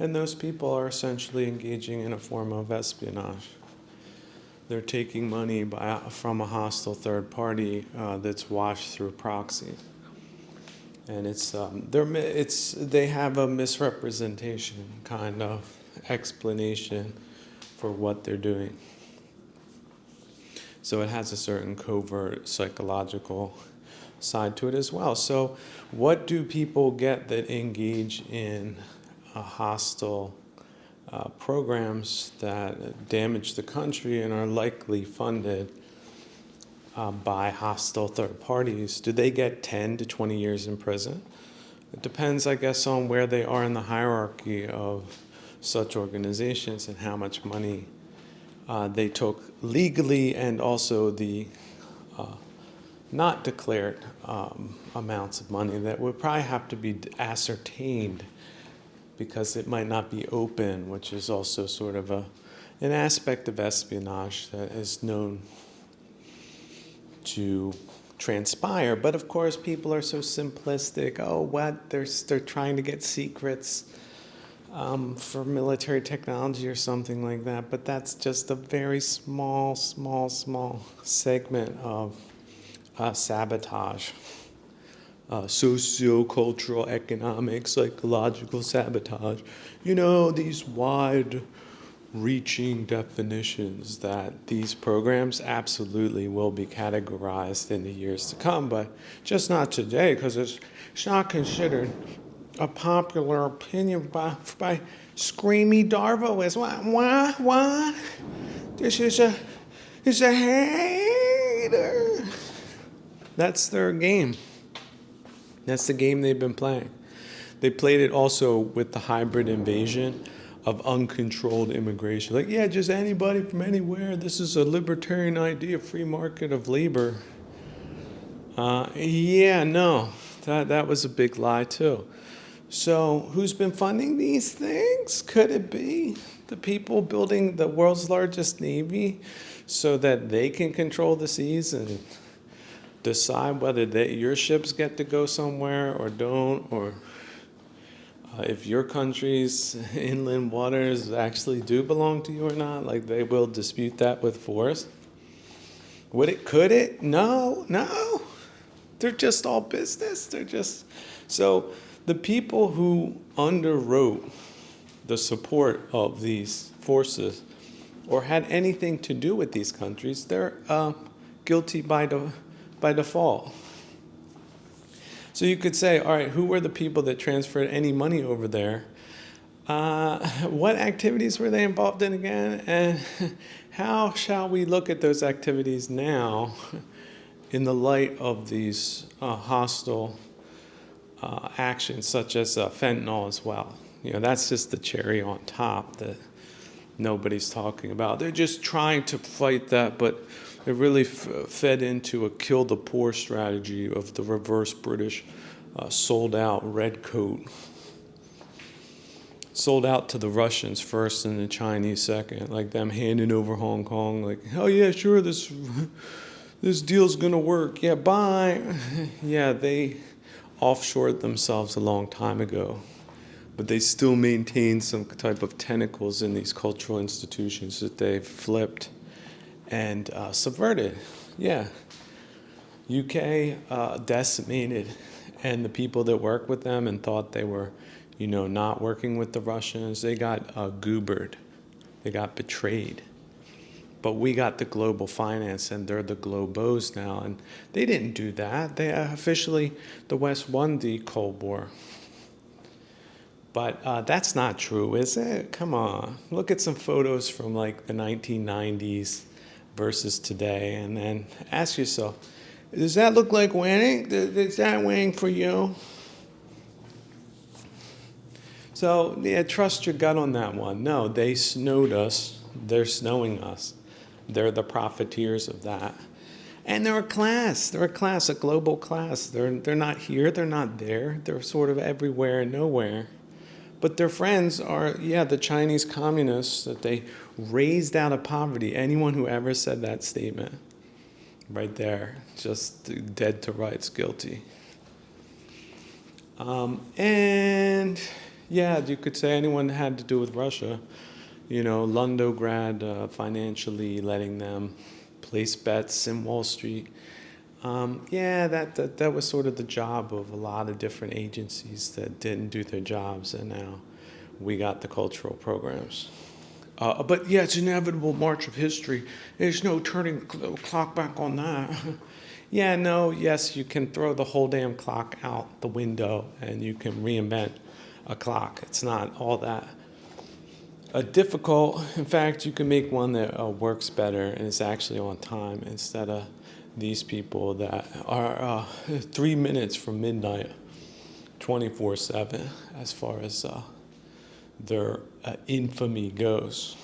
A: And those people are essentially engaging in a form of espionage. They're taking money from a hostile third party that's washed through proxy. And they have a misrepresentation kind of explanation for what they're doing. So it has a certain covert psychological side to it as well. So what do people get that engage in hostile programs that damage the country and are likely funded by hostile third parties? Do they get 10 to 20 years in prison? It depends, I guess, on where they are in the hierarchy of such organizations and how much money they took legally, and also the not declared amounts of money that would probably have to be ascertained, because it might not be open, which is also sort of an aspect of espionage that is known to transpire. But of course, people are so simplistic. Oh, what? They're trying to get secrets for military technology or something like that. But that's just a very small segment of sabotage. Socio-cultural, economic, psychological sabotage. These wide-reaching definitions that these programs absolutely will be categorized in the years to come, but just not today, because it's not considered a popular opinion by Screamy Darvo as what? This is a hater. That's their game. That's the game they've been playing. They played it also with the hybrid invasion of uncontrolled immigration. Like, yeah, just anybody from anywhere. This is a libertarian idea, free market of labor. That was a big lie too. So who's been funding these things? Could it be the people building the world's largest navy so that they can control the seas and decide whether your ships get to go somewhere or don't, or if your country's inland waters actually do belong to you or not? Like, they will dispute that with force. Could it? No. They're just all business. So The people who underwrote the support of these forces or had anything to do with these countries, they're guilty by default. So you could say, all right, who were the people that transferred any money over there? What activities were they involved in again? And how shall we look at those activities now in the light of these hostile actions, such as fentanyl as well? That's just the cherry on top that nobody's talking about. They're just trying to fight that, but it really fed into a kill the poor strategy of the reverse British sold out red coat. Sold out to the Russians first and the Chinese second, like them handing over Hong Kong, like, oh yeah, sure, this deal's gonna work, yeah, bye. Yeah, they offshored themselves a long time ago, but they still maintain some type of tentacles in these cultural institutions that they've flipped and subverted. Yeah, UK decimated, and the people that work with them and thought they were not working with the Russians, they got goobered. They got betrayed. But we got the global finance, and they're the globos now. And they didn't do that. They officially, the West won the Cold War. But that's not true, is it? Come on. Look at some photos from like the 1990s versus today, and then ask yourself, does that look like winning? Is that winning for you? So, yeah, trust your gut on that one. No, they snowed us. They're snowing us. They're the profiteers of that. And they're a class. They're a global class. They're not here. They're not there. They're sort of everywhere and nowhere. But their friends are, the Chinese communists that they raised out of poverty. Anyone who ever said that statement, right there, just dead to rights, guilty. And... yeah, you could say anyone that had to do with Russia, Londograd financially letting them place bets in Wall Street. That was sort of the job of a lot of different agencies that didn't do their jobs, and now we got the cultural programs. But yeah, it's inevitable march of history. There's no turning the clock back on that. Yes, you can throw the whole damn clock out the window and you can reinvent a clock. It's not all that difficult. In fact, you can make one that works better and is actually on time instead of these people that are 3 minutes from midnight, 24/7, as far as their infamy goes.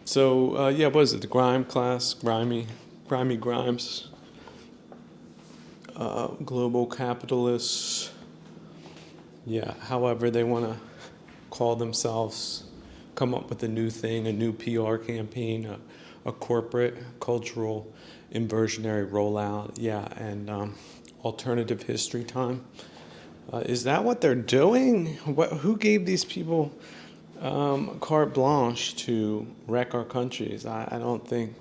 A: So, what is it? The grime class, grimy grimes, global capitalists. Yeah, however they want to call themselves, come up with a new thing, a new PR campaign, a corporate cultural inversionary rollout, and alternative history time. Is that what they're doing? Who gave these people carte blanche to wreck our countries? I don't think.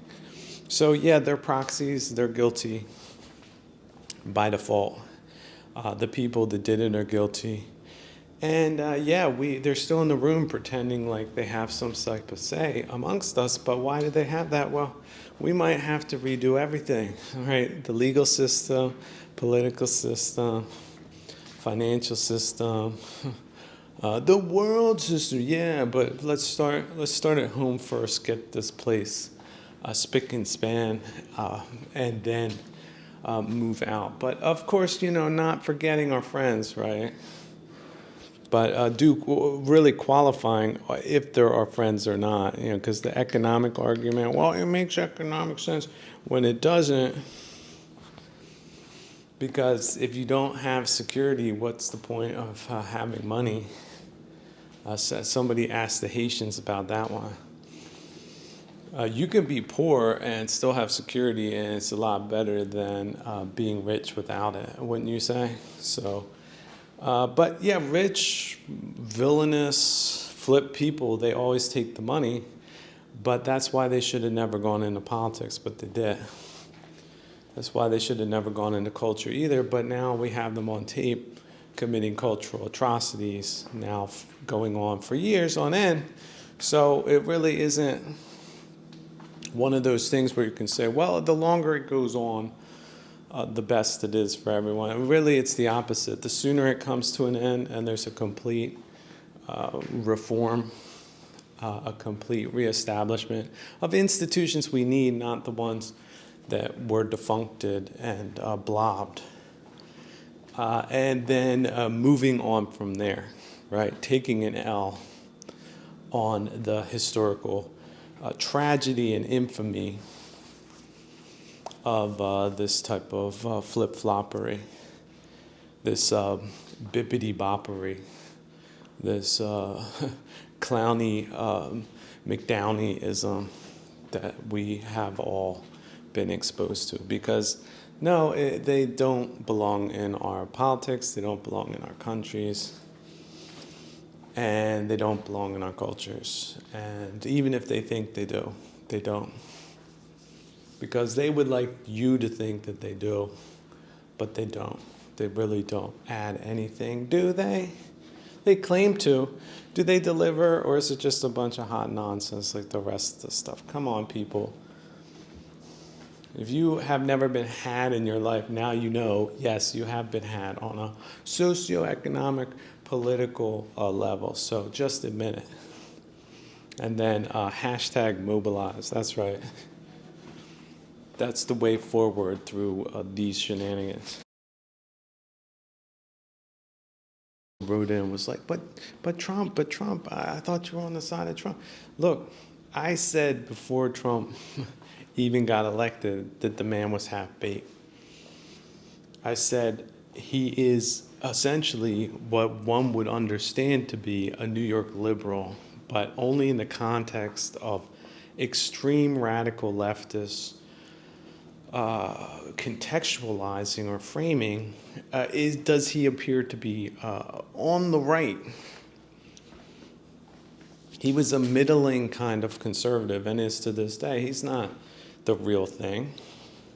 A: So they're proxies, they're guilty by default. The people that did it are guilty. And they're still in the room pretending like they have some type of say amongst us, but why do they have that? Well, we might have to redo everything, right? The legal system, political system, financial system, the world system, but let's start at home first, get this place spick and span, and then move out. But of course, not forgetting our friends, right? But really qualifying if there are friends or not, because the economic argument, well, it makes economic sense when it doesn't. Because if you don't have security, what's the point of having money? Somebody asked the Haitians about that one. You can be poor and still have security, and it's a lot better than being rich without it, wouldn't you say? So, rich, villainous, flip people, they always take the money, but that's why they should have never gone into politics, but they did. That's why they should have never gone into culture either, but now we have them on tape committing cultural atrocities now going on for years on end. So it really isn't one of those things where you can say, well, the longer it goes on, the best it is for everyone. And really, it's the opposite. The sooner it comes to an end and there's a complete reform, a complete reestablishment of institutions we need, not the ones that were defuncted and blobbed. And then moving on from there, right? Taking an L on the historical tragedy and infamy of this type of flip-floppery, this bippity-boppery, this clowny McDownie-ism that we have all been exposed to. Because, no, they don't belong in our politics, they don't belong in our countries, and they don't belong in our cultures. And even if they think they do, they don't. Because they would like you to think that they do, but they don't. They really don't add anything, do they? They claim to. Do they deliver, or is it just a bunch of hot nonsense like the rest of the stuff? Come on, people. If you have never been had in your life, now you know, yes, you have been had on a socioeconomic, political level. So just admit it. And then hashtag mobilize. That's right. That's the way forward through these shenanigans. Wrote in was like, but Trump, I thought you were on the side of Trump. Look, I said before Trump even got elected that the man was half-baked. I said he is essentially what one would understand to be a New York liberal, but only in the context of extreme radical leftists contextualizing or framing, does he appear to be on the right? He was a middling kind of conservative and is to this day. He's not the real thing.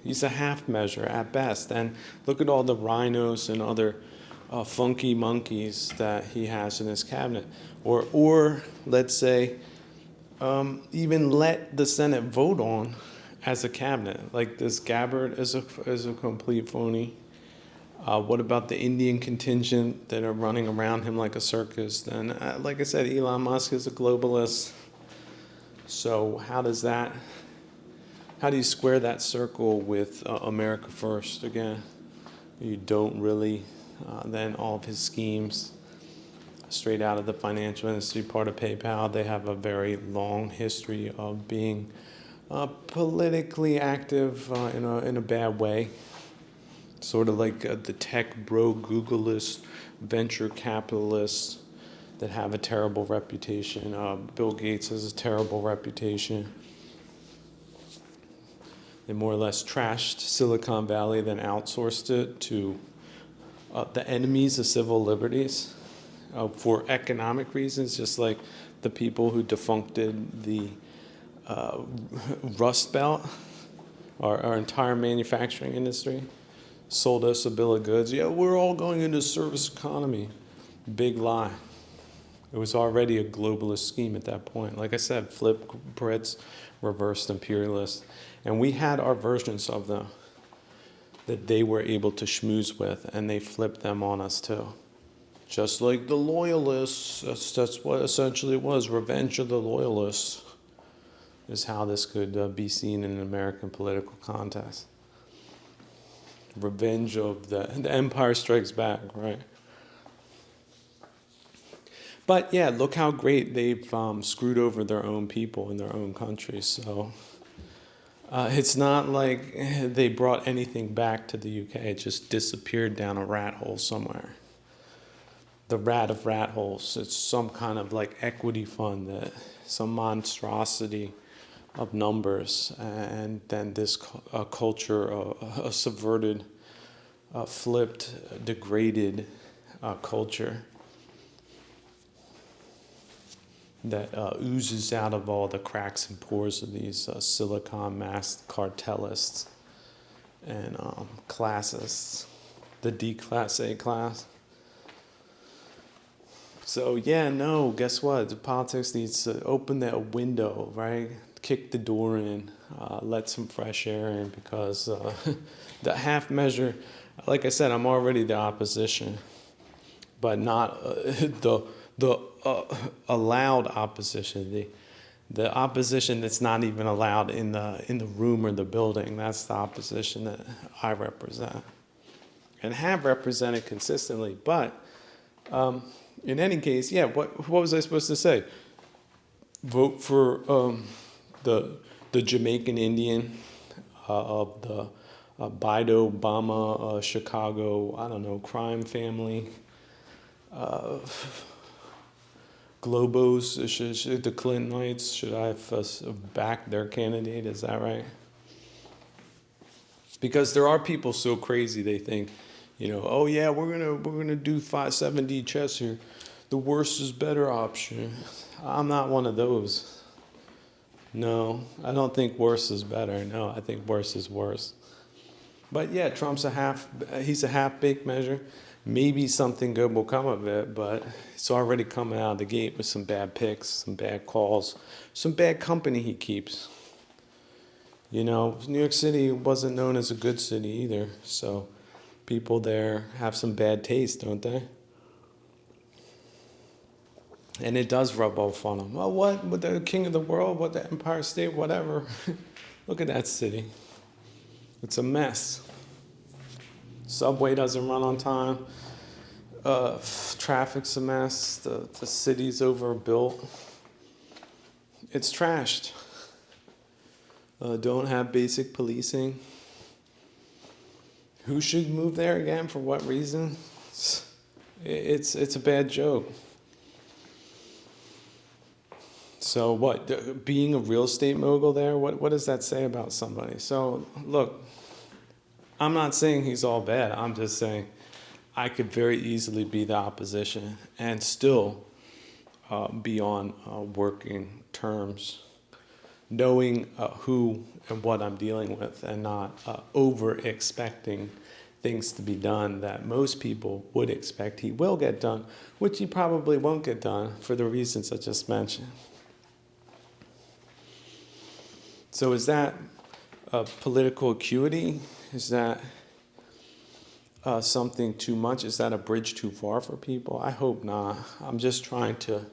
A: He's a half measure at best. And look at all the rhinos and other funky monkeys that he has in his cabinet. Or let's say, even let the Senate vote on as a cabinet. Like this Gabbard is a complete phony. What about the Indian contingent that are running around him like a circus? Then, like I said, Elon Musk is a globalist. So how do you square that circle with America First again? You don't really. Then all of his schemes, straight out of the financial industry, part of PayPal, they have a very long history of being politically active in a bad way, sort of like the tech bro Googleist venture capitalists that have a terrible reputation. Bill Gates has a terrible reputation. They more or less trashed Silicon Valley, then outsourced it to the enemies of civil liberties for economic reasons, just like the people who defuncted the Rust Belt, our entire manufacturing industry, sold us a bill of goods. Yeah, we're all going into service economy. Big lie. It was already a globalist scheme at that point. Like I said, flip Brits, reversed imperialists. And we had our versions of them that they were able to schmooze with, and they flipped them on us too. Just like the loyalists, that's what essentially it was, revenge of the loyalists, is how this could be seen in an American political context. Revenge of the Empire Strikes Back, right? But yeah, look how great they've screwed over their own people in their own country. So it's not like they brought anything back to the UK. It just disappeared down a rat hole somewhere. The rat of rat holes. It's some kind of like equity fund, that some monstrosity of numbers, and then this culture, a subverted, flipped, degraded culture that oozes out of all the cracks and pores of these silicon-masked cartelists and classists, the D class, A class. So yeah, no, guess what? The politics needs to open that window, right? Kick the door in, let some fresh air in, because the half measure, like I said, I'm already the opposition, but not the allowed opposition, the opposition that's not even allowed in the room or the building. That's the opposition that I represent and have represented consistently. But in any case, yeah, what was I supposed to say? Vote for the Jamaican Indian of the Biden Obama Chicago, I don't know, crime family. Globos, the Clintonites, should I have backed their candidate? Is that right? Because there are people so crazy they think, oh yeah, we're gonna do 570 chess here. The worse is better option. I'm not one of those. No, I don't think worse is better. No, I think worse is worse. But yeah, he's a half-baked measure. Maybe something good will come of it, but it's already coming out of the gate with some bad picks, some bad calls, some bad company he keeps. New York City wasn't known as a good city either, so people there have some bad taste, don't they? And it does rub off on them. Well, what? With the king of the world? What, the Empire State? Whatever. Look at that city. It's a mess. Subway doesn't run on time. Traffic's a mess. The city's overbuilt. It's trashed. Don't have basic policing. Who should move there again? For what reason? It's a bad joke. So what? Being a real estate mogul there, what does that say about somebody? So look, I'm not saying he's all bad. I'm just saying I could very easily be the opposition and still be on working terms, knowing who and what I'm dealing with, and not over expecting things to be done that most people would expect he will get done, which he probably won't get done for the reasons I just mentioned. So is that political acuity? Is that something too much? Is that a bridge too far for people? I hope not. I'm just trying to,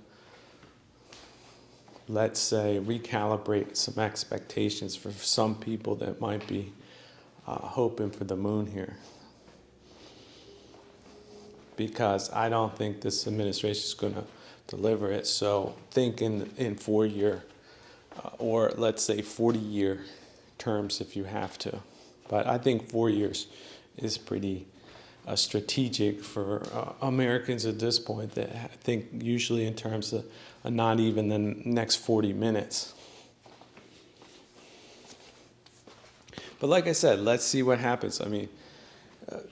A: let's say, recalibrate some expectations for some people that might be hoping for the moon here. Because I don't think this administration is going to deliver it. So think in 4-year or let's say 40-year terms if you have to. But I think 4 years is pretty strategic for Americans at this point. That I think usually in terms of not even the next 40 minutes. But like I said, let's see what happens. I mean,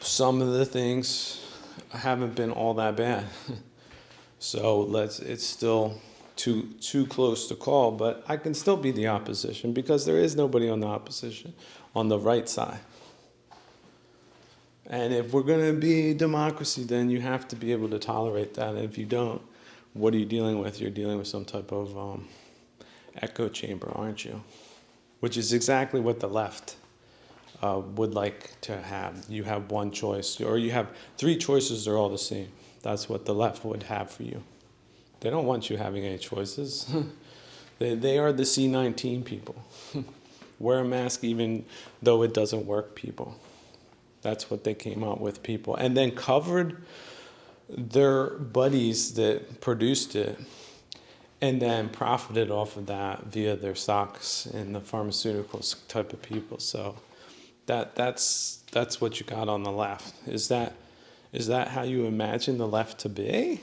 A: some of the things haven't been all that bad. So it's still too close to call, but I can still be the opposition because there is nobody on the opposition on the right side. And if we're going to be democracy, then you have to be able to tolerate that. And if you don't, what are you dealing with? You're dealing with some type of echo chamber, aren't you? Which is exactly what the left would like to have. You have one choice, or you have 3 choices, they're all the same. That's what the left would have for you. They don't want you having any choices. They are the C-19 people. Wear a mask even though it doesn't work people. That's what they came out with, people. And then covered their buddies that produced it and then profited off of that via their stocks in the pharmaceuticals type of people. So that's what you got on the left. Is that how you imagine the left to be?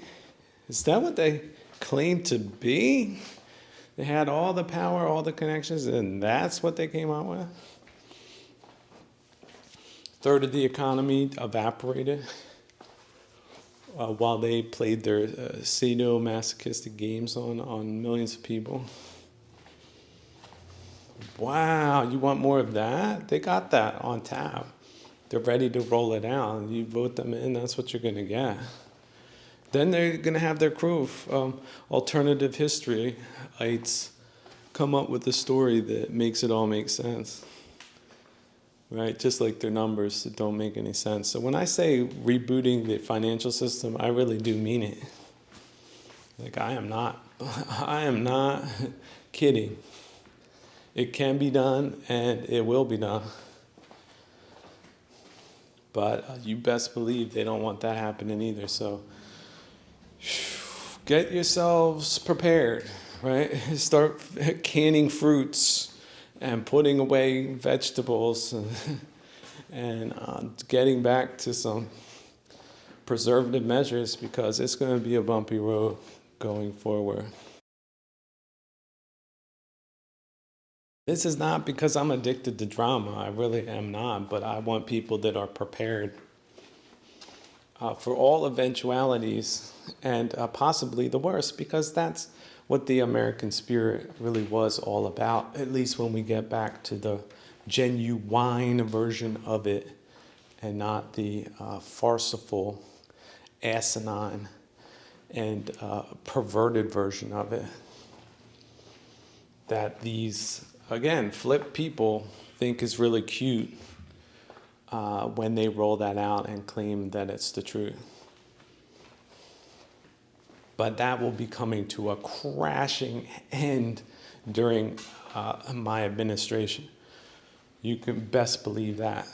A: Is that what they claim to be? They had all the power, all the connections, and that's what they came out with? A third of the economy evaporated while they played their sadomasochistic games on millions of people. Wow, you want more of that? They got that on tap. They're ready to roll it out. You vote them in, that's what you're going to get. Then they're going to have their crew of alternative historyites come up with a story that makes it all make sense. Right? Just like their numbers that don't make any sense. So when I say rebooting the financial system, I really do mean it. Like I am not kidding. It can be done and it will be done. But you best believe they don't want that happening either. So get yourselves prepared, right? Start canning fruits and putting away vegetables and getting back to some preservative measures, because it's going to be a bumpy road going forward. This is not because I'm addicted to drama. I really am not, but I want people that are prepared for all eventualities and possibly the worst, because that's what the American spirit really was all about, at least when we get back to the genuine version of it and not the farcical, asinine, and perverted version of it. That these, again, flip people think is really cute when they roll that out and claim that it's the truth. But that will be coming to a crashing end during my administration. You can best believe that.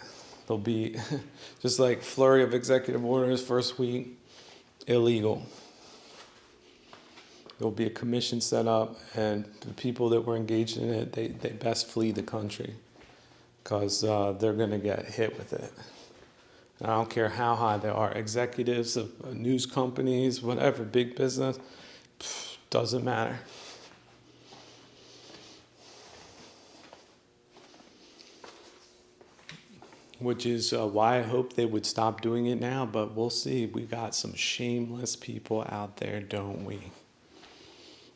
A: There'll be, just like flurry of executive orders first week, illegal. There'll be a commission set up, and the people that were engaged in it, they best flee the country, because they're going to get hit with it. I don't care how high they are, executives of news companies, whatever, big business, doesn't matter. Which is why I hope they would stop doing it now, but we'll see. We got some shameless people out there, don't we?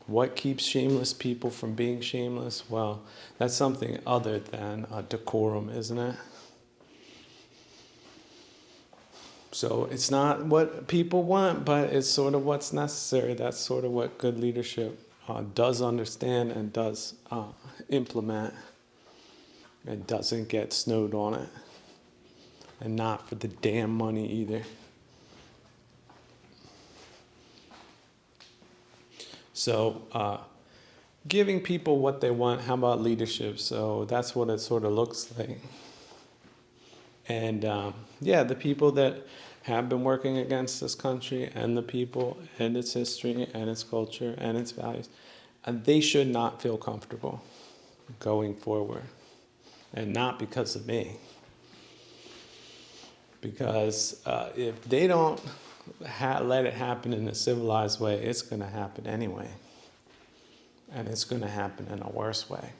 A: What keeps shameless people from being shameless? Well, that's something other than decorum, isn't it? So it's not what people want, but it's sort of what's necessary. That's sort of what good leadership does understand and does implement. It doesn't get snowed on it. And not for the damn money either. So giving people what they want, how about leadership? So that's what it sort of looks like. And the people that have been working against this country and the people and its history and its culture and its values, they should not feel comfortable going forward. And not because of me. Because if they don't let it happen in a civilized way, it's going to happen anyway. And it's going to happen in a worse way.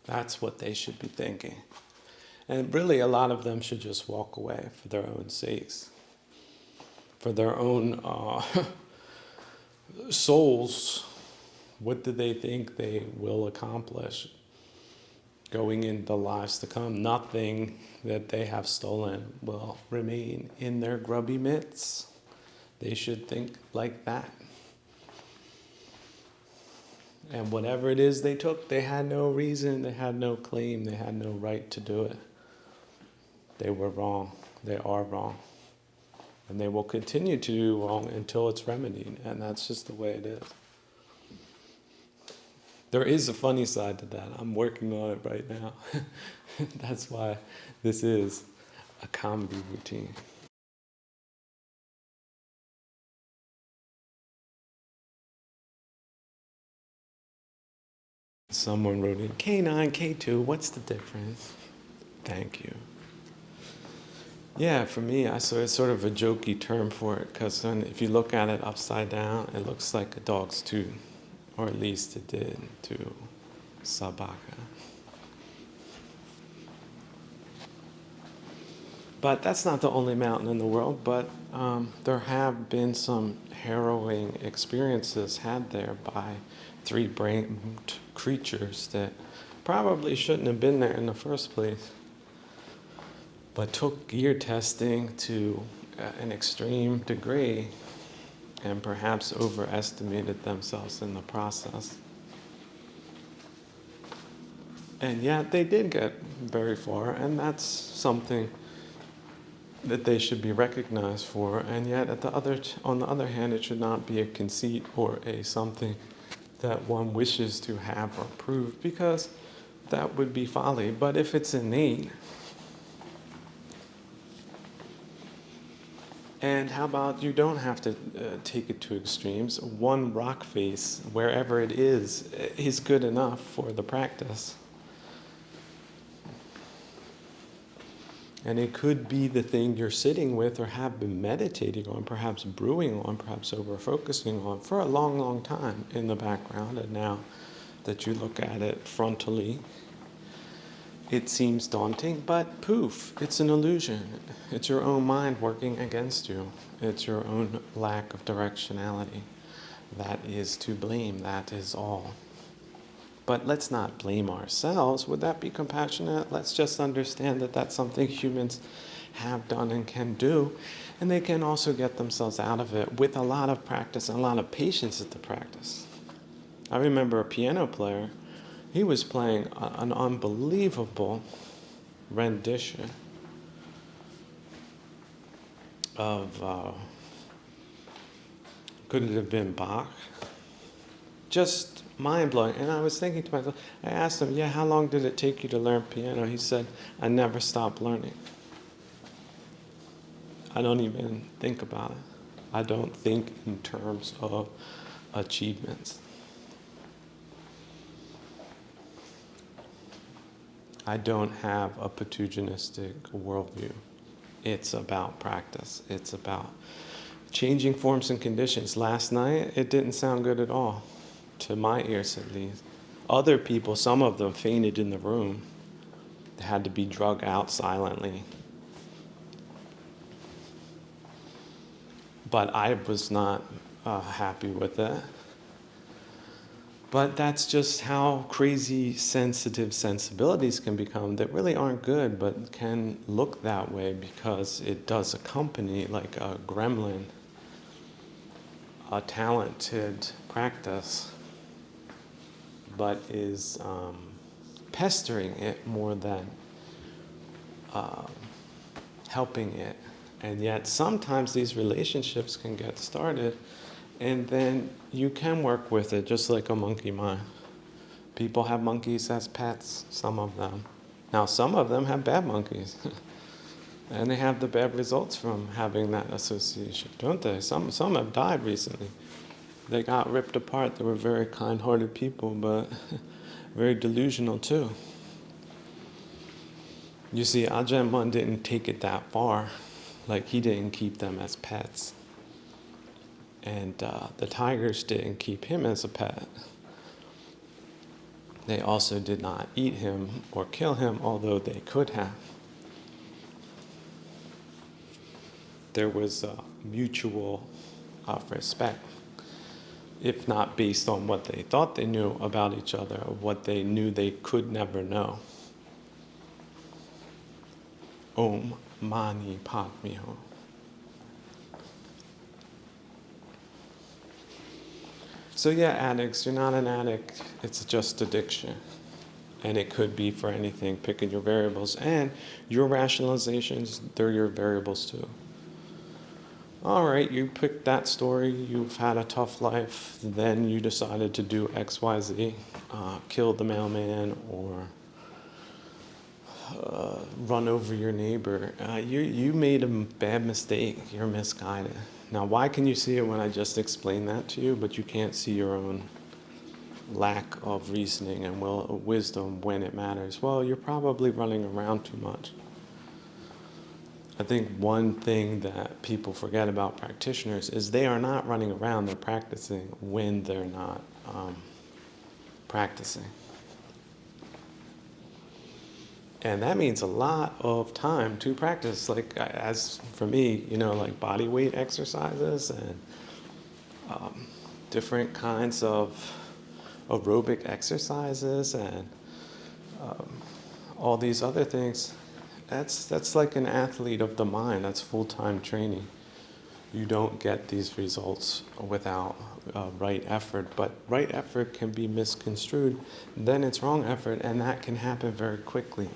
A: That's what they should be thinking. And really, a lot of them should just walk away for their own sakes. For their own souls. What do they think they will accomplish going into the lives to come? Nothing that they have stolen will remain in their grubby mitts. They should think like that. And whatever it is they took, they had no reason, they had no claim, they had no right to do it. They were wrong. They are wrong. And they will continue to do wrong until it's remedied. And that's just the way it is. There is a funny side to that. I'm working on it right now. That's why this is a comedy routine. Someone wrote in, K9, K2, what's the difference? Thank you. Yeah, for me, I saw it's sort of a jokey term for it, because if you look at it upside down, it looks like a dog's tooth. Or at least it did to Sabaka. But that's not the only mountain in the world, but there have been some harrowing experiences had there by three-brained creatures that probably shouldn't have been there in the first place. but took gear testing to an extreme degree and perhaps overestimated themselves in the process. And yet they did get very far, and that's something that they should be recognized for. And yet, on the other hand, it should not be a conceit or a something that one wishes to have or prove, because that would be folly. But if it's innate, and how about you don't have to take it to extremes? One rock face, wherever it is good enough for the practice. And it could be the thing you're sitting with or have been meditating on, perhaps brewing on, perhaps over-focusing on for a long, long time in the background. And now that you look at it frontally, it seems daunting, but poof, it's an illusion. It's your own mind working against you. It's your own lack of directionality. That is to blame, that is all. But let's not blame ourselves. Would that be compassionate? Let's just understand that that's something humans have done and can do. And they can also get themselves out of it with a lot of practice and a lot of patience at the practice. I remember a piano player, he was playing an unbelievable rendition of, could it have been Bach? Just mind-blowing. And I was thinking to myself, I asked him, how long did it take you to learn piano? He said, I never stopped learning. I don't even think about it. I don't think in terms of achievements. I don't have a pituginistic worldview. It's about practice. It's about changing forms and conditions. Last night, it didn't sound good at all. To my ears at least. Other people, some of them fainted in the room. They had to be drugged out silently. But I was not happy with it. But that's just how crazy sensitive sensibilities can become that really aren't good, but can look that way because it does accompany, like a gremlin, a talented practice, but is pestering it more than helping it. And yet sometimes these relationships can get started, and then you can work with it just like a monkey mind. People have monkeys as pets, some of them. Now some of them have bad monkeys. And they have the bad results from having that association, don't they? Some have died recently. They got ripped apart. They were very kind-hearted people, but very delusional too. You see, Ajahn Mun didn't take it that far. Like, he didn't keep them as pets. And the tigers didn't keep him as a pet. They also did not eat him or kill him, although they could have. There was mutual respect, if not based on what they thought they knew about each other, or what they knew they could never know. Om Mani Padme Hum. So addicts, you're not an addict, it's just addiction. And it could be for anything, picking your variables. And your rationalizations, they're your variables too. All right, you picked that story, you've had a tough life, then you decided to do X, Y, Z, kill the mailman or run over your neighbor. You made a bad mistake, you're misguided. Now, why can you see it when I just explained that to you, but you can't see your own lack of reasoning and wisdom when it matters? Well, you're probably running around too much. I think one thing that people forget about practitioners is they are not running around, they're practicing when they're not practicing. And that means a lot of time to practice. Like, as for me, like body weight exercises and different kinds of aerobic exercises and all these other things. That's like an athlete of the mind. That's full-time training. You don't get these results without right effort, but right effort can be misconstrued. Then it's wrong effort, and that can happen very quickly.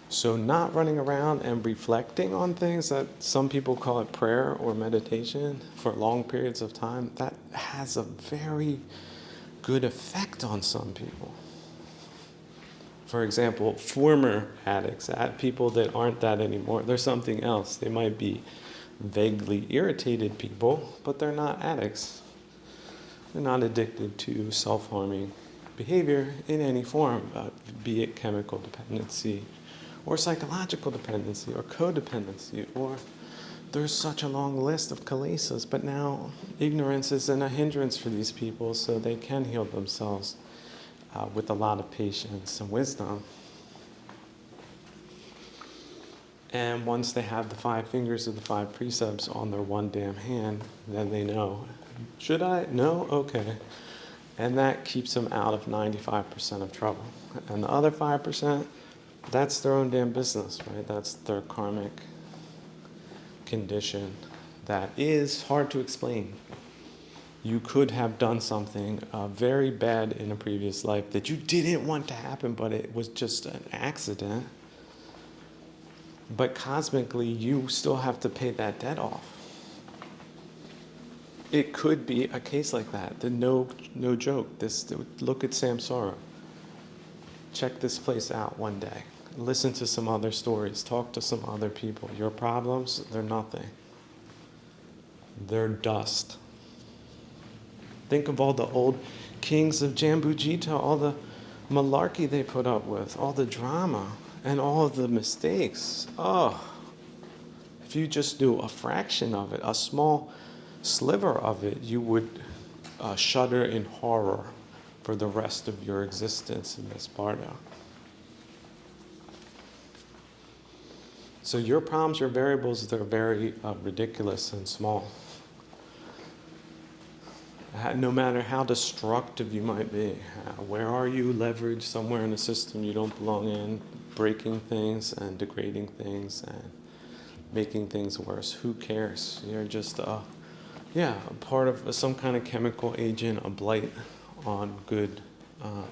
A: So not running around and reflecting on things, that some people call it prayer or meditation, for long periods of time, that has a very good effect on some people. For example, former addicts, people that aren't that anymore, they're something else. They might be vaguely irritated people, but they're not addicts. They're not addicted to self-harming behavior in any form, be it chemical dependency or psychological dependency or codependency, or there's such a long list of kilesas, but now ignorance isn't a hindrance for these people, so they can heal themselves with a lot of patience and wisdom. And once they have the 5 fingers of the 5 precepts on their one damn hand, then they know. Should I? No? Okay. And that keeps them out of 95% of trouble. And the other 5%, that's their own damn business, right? That's their karmic condition that is hard to explain. You could have done something very bad in a previous life that you didn't want to happen, but it was just an accident. But cosmically, you still have to pay that debt off. It could be a case like that. No joke. Look at Samsara. Check this place out one day. Listen to some other stories. Talk to some other people. Your problems, they're nothing. They're dust. Think of all the old kings of Jambujita, all the malarkey they put up with, all the drama, and all of the mistakes. Oh, if you just do a fraction of it, a small sliver of it, you would shudder in horror for the rest of your existence in this bardo. So your problems, your variables, they're very ridiculous and small. No matter how destructive you might be, where are you leveraged somewhere in a system you don't belong in, breaking things and degrading things and making things worse? Who cares? You're just a part of some kind of chemical agent, a blight on good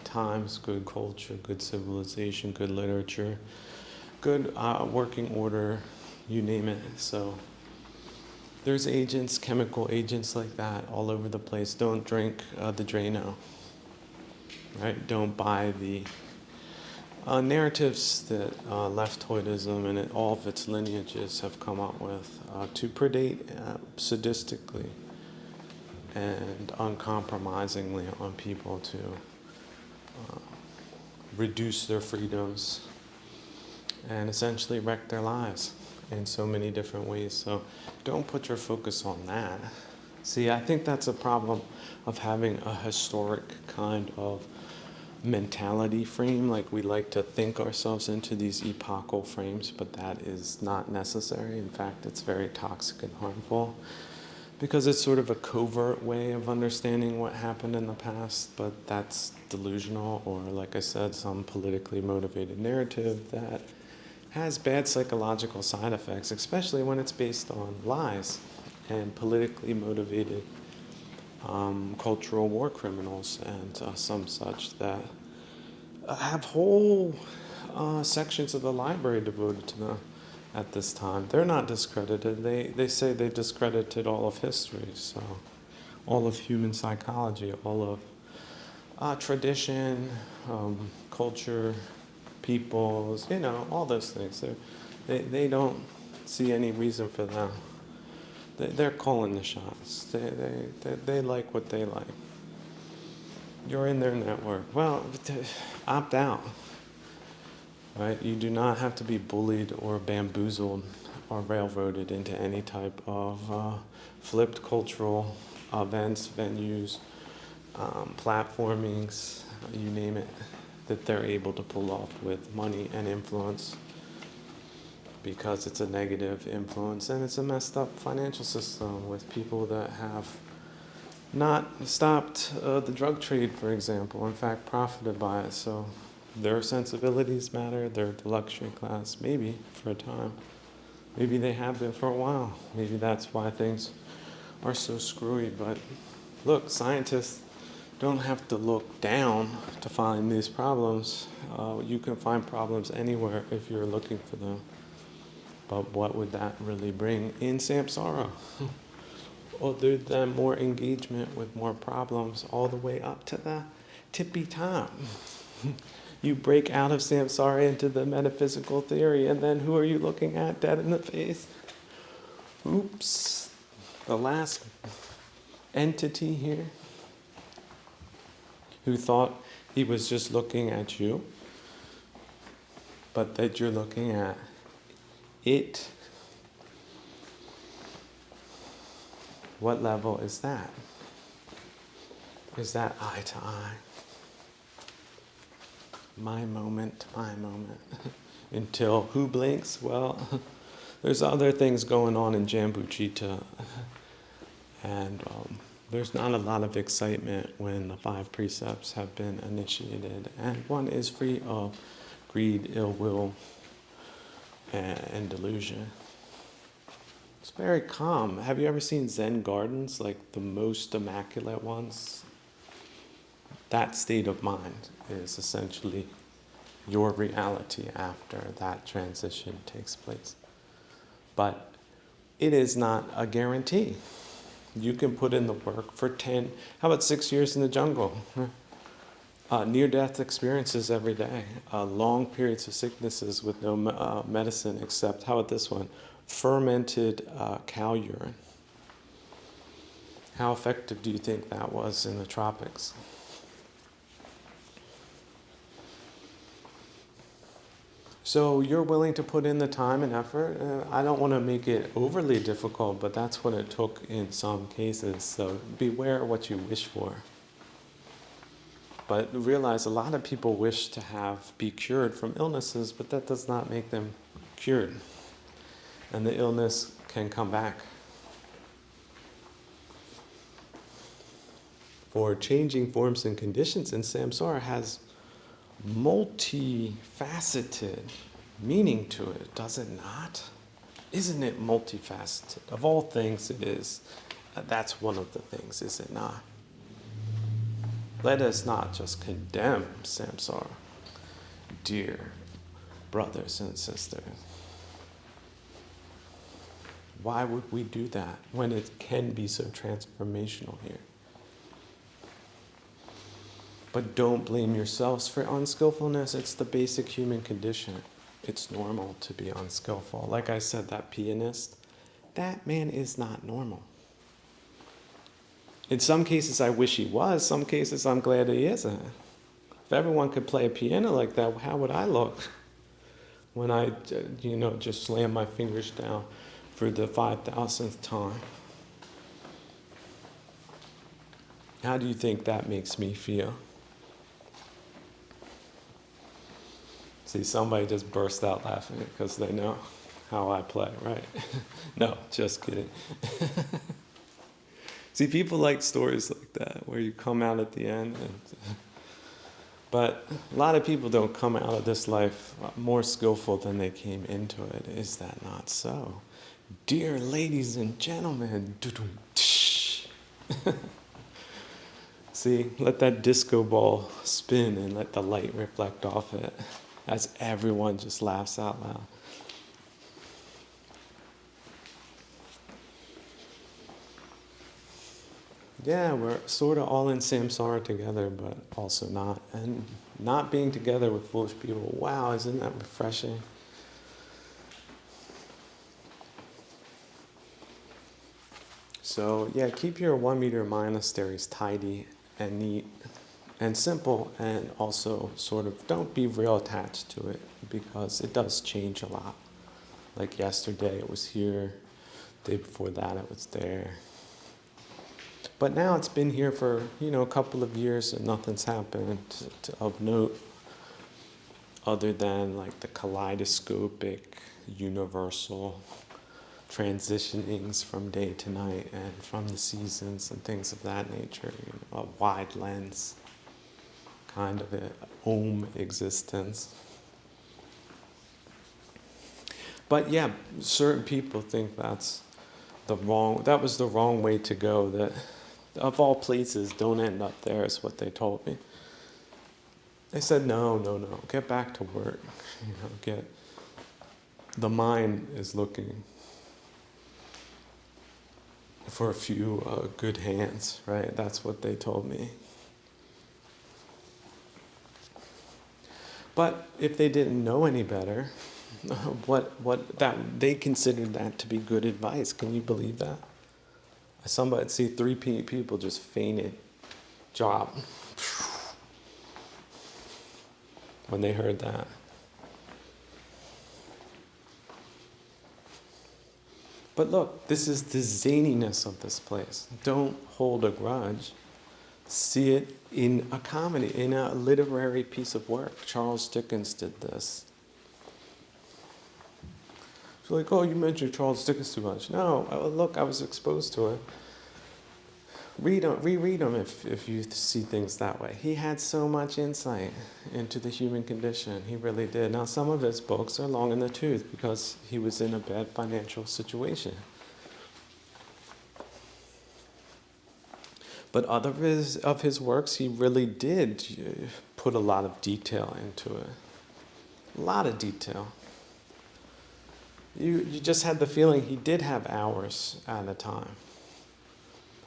A: times, good culture, good civilization, good literature, good working order, you name it. So there's agents, chemical agents like that all over the place. Don't drink the Drano, right? Don't buy the narratives that leftoidism and all of its lineages have come up with to predate sadistically and uncompromisingly on people to reduce their freedoms and essentially wreck their lives in so many different ways. So don't put your focus on that. See, I think that's a problem of having a historic kind of mentality frame. Like, we like to think ourselves into these epochal frames, but that is not necessary. In fact, it's very toxic and harmful because it's sort of a covert way of understanding what happened in the past, but that's delusional, or like I said, some politically motivated narrative that has bad psychological side effects, especially when it's based on lies and politically motivated cultural war criminals and some such that have whole sections of the library devoted to them at this time. They're not discredited. They say they've discredited all of history, so all of human psychology, all of tradition, culture, peoples, all those things. They don't see any reason for them. They're calling the shots. They like what they like. You're in their network. Well, opt out. Right? You do not have to be bullied or bamboozled or railroaded into any type of flipped cultural events, venues, platformings, you name it, that they're able to pull off with money and influence, because it's a negative influence and it's a messed up financial system with people that have not stopped the drug trade, for example, in fact profited by it. So Their sensibilities matter, they're the luxury class, maybe for a time. Maybe they have been for a while. Maybe that's why things are so screwy. But look, scientists don't have to look down to find these problems. You can find problems anywhere if you're looking for them. But what would that really bring in samsara? Other than more engagement with more problems all the way up to the tippy top. You break out of samsara into the metaphysical theory, and then who are you looking at dead in the face? Oops. The last entity here who thought he was just looking at you, but that you're looking at it. What level is that? Is that eye to eye? My moment, my moment. Until who blinks? Well, there's other things going on in Jambuchita. And there's not a lot of excitement when the 5 precepts have been initiated. And one is free of greed, ill will, and delusion. It's very calm. Have you ever seen Zen gardens, like the most immaculate ones? That state of mind is essentially your reality after that transition takes place. But it is not a guarantee. You can put in the work for 10, how about 6 years in the jungle? Near-death experiences every day. Long periods of sicknesses with no medicine except, how about this one? Fermented cow urine. How effective do you think that was in the tropics? So you're willing to put in the time and effort. I don't want to make it overly difficult, but that's what it took in some cases. So beware what you wish for. But realize a lot of people wish to be cured from illnesses, but that does not make them cured. And the illness can come back. For changing forms and conditions in samsara has multifaceted meaning to it, does it not? Isn't it multifaceted? Of all things it is. That's one of the things, is it not? Let us not just condemn samsara, dear brothers and sisters. Why would we do that when it can be so transformational here? But don't blame yourselves for unskillfulness. It's the basic human condition. It's normal to be unskillful. Like I said, that pianist, that man is not normal. In some cases, I wish he was. Some cases, I'm glad he isn't. If everyone could play a piano like that, how would I look when I, just slam my fingers down for the 5,000th time? How do you think that makes me feel? See, somebody just burst out laughing because they know how I play, right? No, just kidding. See, people like stories like that, where you come out at the end. But a lot of people don't come out of this life more skillful than they came into it. Is that not so? Dear ladies and gentlemen. See, let that disco ball spin and let the light reflect off it as everyone just laughs out loud. Yeah, we're sort of all in samsara together, but also not. And not being together with foolish people, wow, isn't that refreshing? So yeah, keep your 1 meter monasteries tidy and neat and simple, and also sort of don't be real attached to it, because it does change a lot. Like yesterday it was here, the day before that it was there. But now it's been here for, a couple of years and nothing's happened of note other than like the kaleidoscopic, universal transitionings from day to night and from the seasons and things of that nature, a wide lens kind of an Om existence. But yeah, certain people think that was the wrong way to go. That of all places, don't end up there is what they told me. They said, no, get back to work. The mind is looking for a few good hands, right? That's what they told me. But if they didn't know any better, they considered that to be good advice. Can you believe that? See 3 people just fainted, job, when they heard that. But look, this is the zaniness of this place. Don't hold a grudge. See it in a comedy, in a literary piece of work. Charles Dickens did this. It's like, oh, you mentioned Charles Dickens too much. No, look, I was exposed to it. Reread them if you see things that way. He had so much insight into the human condition. He really did. Now, some of his books are long in the tooth because he was in a bad financial situation. But other of his works, he really did put a lot of detail into it. A lot of detail. You just had the feeling he did have hours at a time.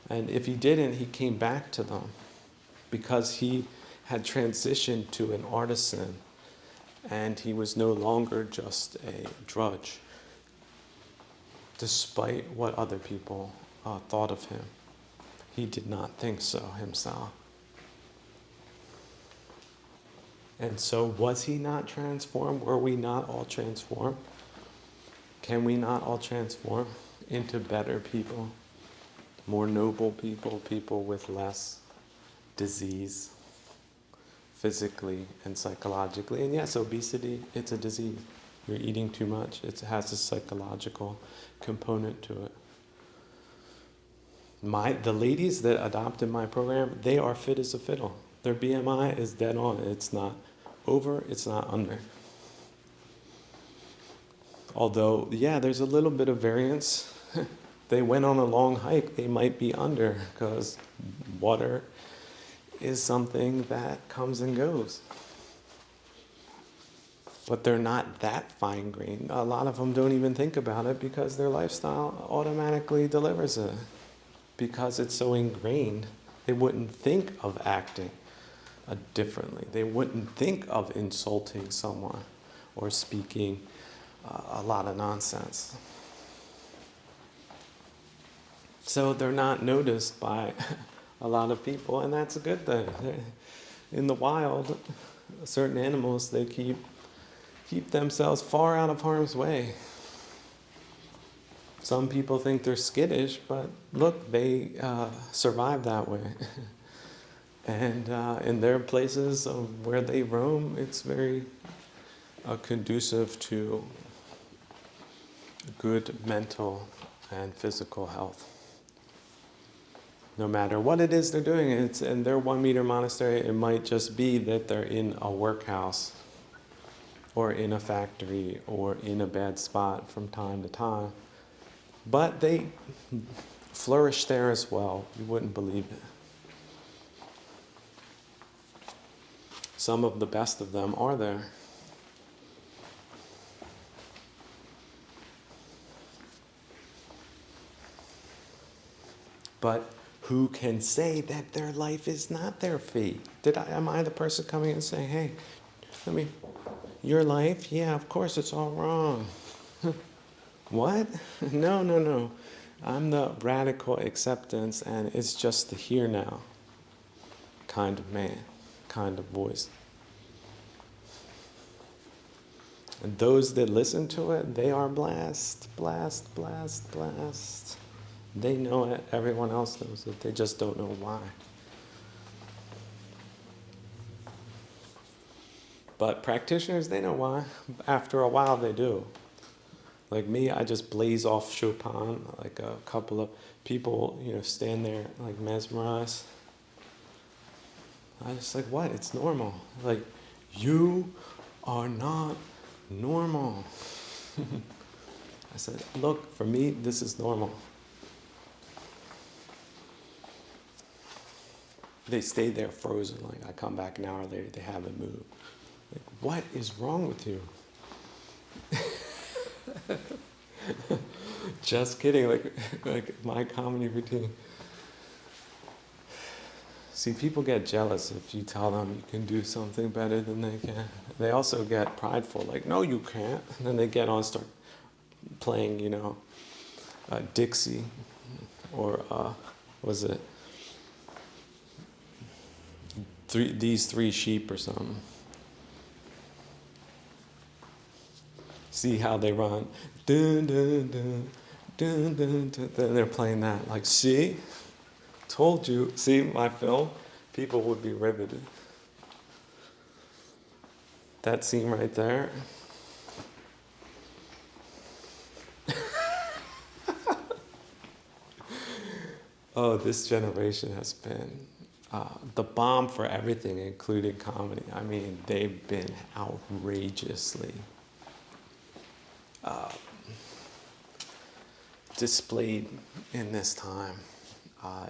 A: And if he didn't, he came back to them because he had transitioned to an artisan and he was no longer just a drudge, despite what other people thought of him. He did not think so himself. And so was he not transformed? Were we not all transformed? Can we not all transform into better people? More noble people, people with less disease, physically and psychologically. And yes, obesity, it's a disease. You're eating too much. It has a psychological component to it. The ladies that adopted my program, they are fit as a fiddle. Their BMI is dead on. It's not over, it's not under. Although, yeah, there's a little bit of variance. They went on a long hike, they might be under because water is something that comes and goes. But they're not that fine-grained. A lot of them don't even think about it because their lifestyle automatically delivers it. Because it's so ingrained, they wouldn't think of acting differently. They wouldn't think of insulting someone or speaking a lot of nonsense. So they're not noticed by a lot of people, and that's a good thing. In the wild, certain animals, they keep themselves far out of harm's way. Some people think they're skittish, but look, they survive that way. And in their places where they roam, it's very conducive to good mental and physical health. No matter what it is they're doing, it's in their 1 meter monastery, it might just be that they're in a workhouse or in a factory or in a bad spot from time to time. But they flourish there as well. You wouldn't believe it. Some of the best of them are there. But who can say that their life is not their fate? Am I the person coming in and saying, hey, your life? Yeah, of course it's all wrong. What? No. I'm the radical acceptance, and it's just the here now kind of man, kind of voice. And those that listen to it, they are blessed. They know it, everyone else knows it, they just don't know why. But practitioners, they know why. After a while, they do. Like me, I just blaze off Chopin, like a couple of people, stand there like mesmerized. I was like, what? It's normal. Like, you are not normal. I said, look, for me, this is normal. They stayed there frozen. Like, I come back an hour later, they haven't moved. Like, what is wrong with you? Just kidding, like my comedy routine. See, people get jealous if you tell them you can do something better than they can. They also get prideful, like, no, you can't. And then they get on, start playing, Dixie, or was it these three sheep or something. See how they run. Dun, dun, dun, dun, dun, dun. Then they're playing that. Like, see? Told you. See my film? People would be riveted. That scene right there. Oh, this generation has been the bomb for everything, including comedy. I mean, they've been outrageously displayed in this time.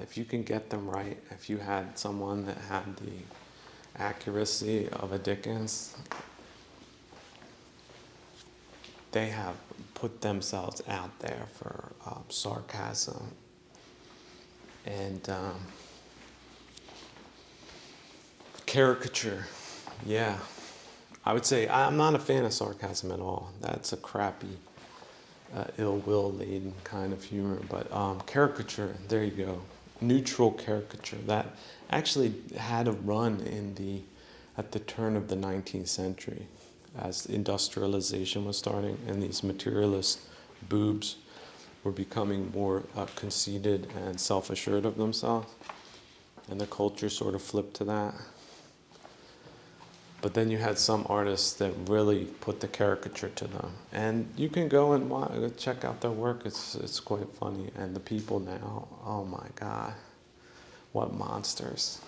A: If you can get them right, if you had someone that had the accuracy of a Dickens, they have put themselves out there for sarcasm and caricature. Yeah, I would say I'm not a fan of sarcasm at all. That's a crappy, ill will laden kind of humor. But caricature, there you go. Neutral caricature that actually had a run at the turn of the 19th century, as industrialization was starting and these materialist boobs were becoming more conceited and self-assured of themselves, and the culture sort of flipped to that. But then you had some artists that really put the caricature to them, and you can go and check out their work. It's quite funny. And the people now, oh my God, what monsters!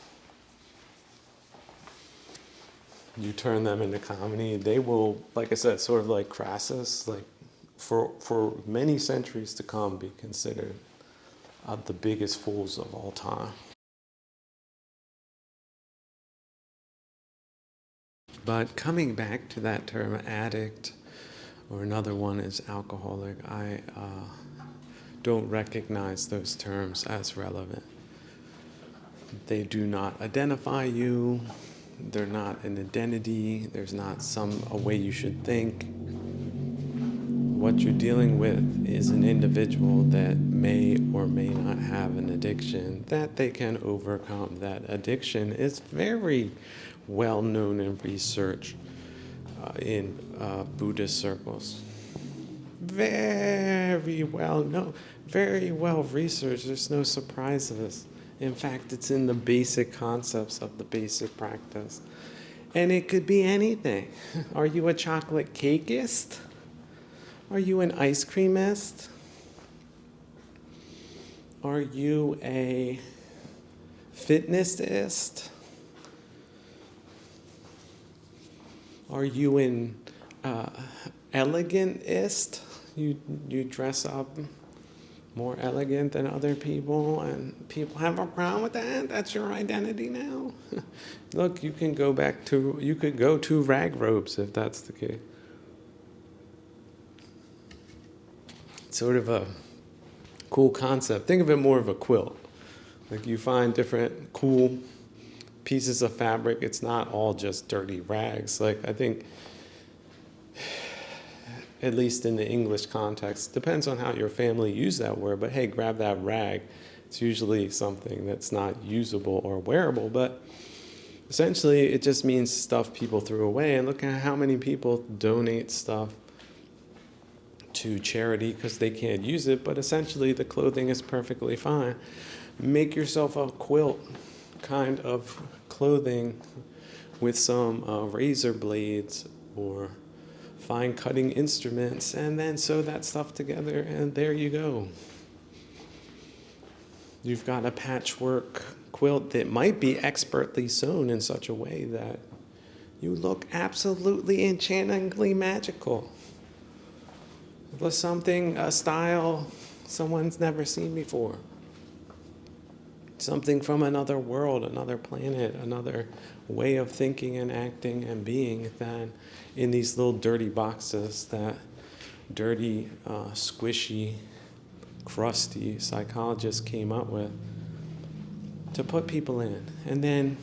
A: You turn them into comedy, they will, like I said, sort of like Crassus, like for many centuries to come, be considered the biggest fools of all time. But coming back to that term addict, or another one is alcoholic, I don't recognize those terms as relevant. They do not identify you. They're not an identity. There's not a way you should think. What you're dealing with is an individual that may or may not have an addiction that they can overcome. That addiction is very well known in research in Buddhist circles. Very well known, very well researched. There's no surprises. In fact, it's in the basic concepts of the basic practice. And it could be anything. Are you a chocolate cakeist? Are you an ice creamist? Are you a fitnessist? Are you an elegantist? You dress up more elegant than other people, and people have a problem with that? That's your identity now? Look, you could go to rag robes if that's the case. It's sort of a cool concept. Think of it more of a quilt. Like, you find different cool pieces of fabric. It's not all just dirty rags. Like, I think, at least in the English context, depends on how your family use that word, but hey, grab that rag. It's usually something that's not usable or wearable, but essentially it just means stuff people threw away. And look at how many people donate stuff to charity because they can't use it, but essentially the clothing is perfectly fine. Make yourself a quilt kind of clothing with some razor blades or fine cutting instruments, and then sew that stuff together, and there you go. You've got a patchwork quilt that might be expertly sewn in such a way that you look absolutely enchantingly magical with something, a style someone's never seen before. Something from another world, another planet, another way of thinking and acting and being than in these little dirty boxes that dirty, squishy, crusty psychologists came up with to put people in. And then,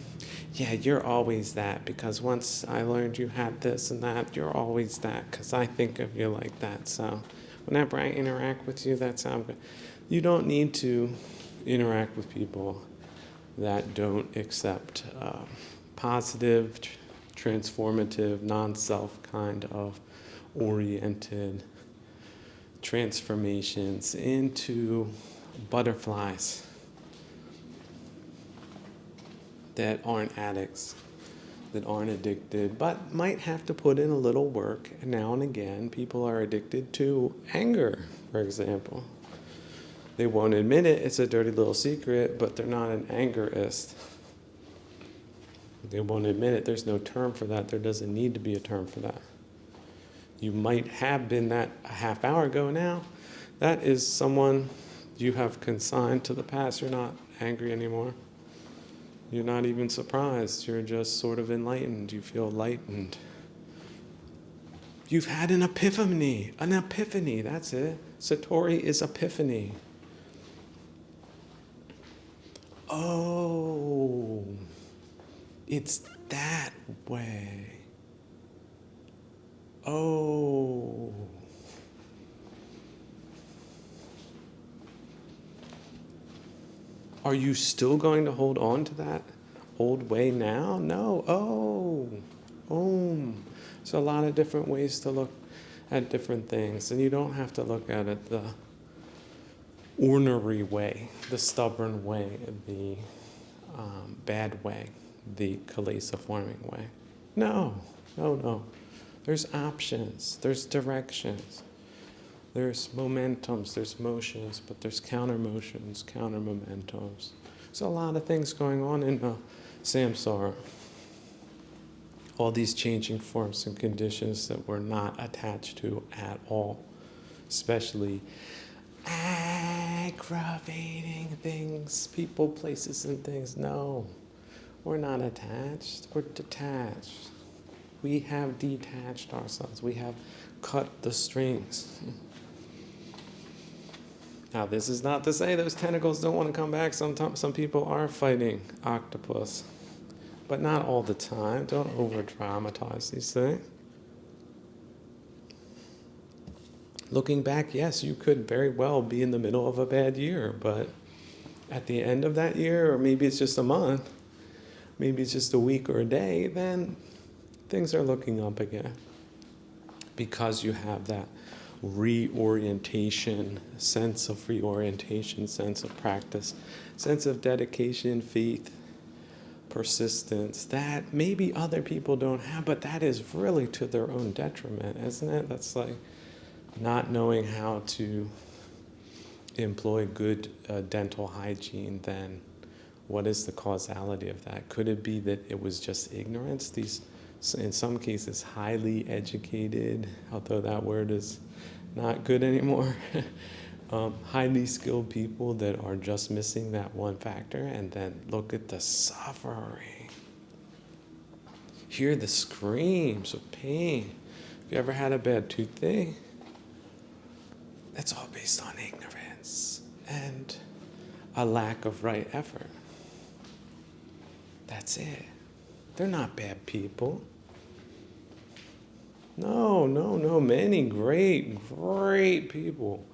A: yeah, you're always that because once I learned you had this and that, you're always that because I think of you like that. So whenever I interact with you, that's how I'm good. You don't need to interact with people that don't accept positive, transformative, non-self kind of oriented transformations into butterflies that aren't addicts, that aren't addicted, but might have to put in a little work now and again. People are addicted to anger, for example. They won't admit it, it's a dirty little secret, but they're not an angerist. They won't admit it, there's no term for that, there doesn't need to be a term for that. You might have been that a half hour ago now. That is someone you have consigned to the past. You're not angry anymore. You're not even surprised, you're just sort of enlightened, you feel lightened. You've had an epiphany, that's it. Satori is epiphany. Oh, it's that way. Oh. Are you still going to hold on to that old way now? No. There's a lot of different ways to look at different things, and you don't have to look at it the ornery way, the stubborn way, the bad way, the calesa-forming way. No. There's options, there's directions, there's momentums, there's motions, but there's counter motions, counter momentums. There's a lot of things going on in samsara. All these changing forms and conditions that we're not attached to at all, especially aggravating things, people, places, and things. No, we're not attached, we're detached. We have detached ourselves. We have cut the strings. Now, this is not to say those tentacles don't want to come back. Some people are fighting octopus, but not all the time. Don't over-dramatize these things. Looking back, yes, you could very well be in the middle of a bad year, but at the end of that year, or maybe it's just a month, maybe it's just a week or a day, then things are looking up again because you have that reorientation, sense of practice, sense of dedication, faith, persistence that maybe other people don't have, but that is really to their own detriment, isn't it? That's like not knowing how to employ good dental hygiene. Then what is the causality of that? Could it be that it was just ignorance? These, in some cases, highly educated, although that word is not good anymore, highly skilled people that are just missing that one factor, and then look at the suffering. Hear the screams of pain. Have you ever had a bad toothache? That's all based on ignorance and a lack of right effort. That's it. They're not bad people. No. Many great people,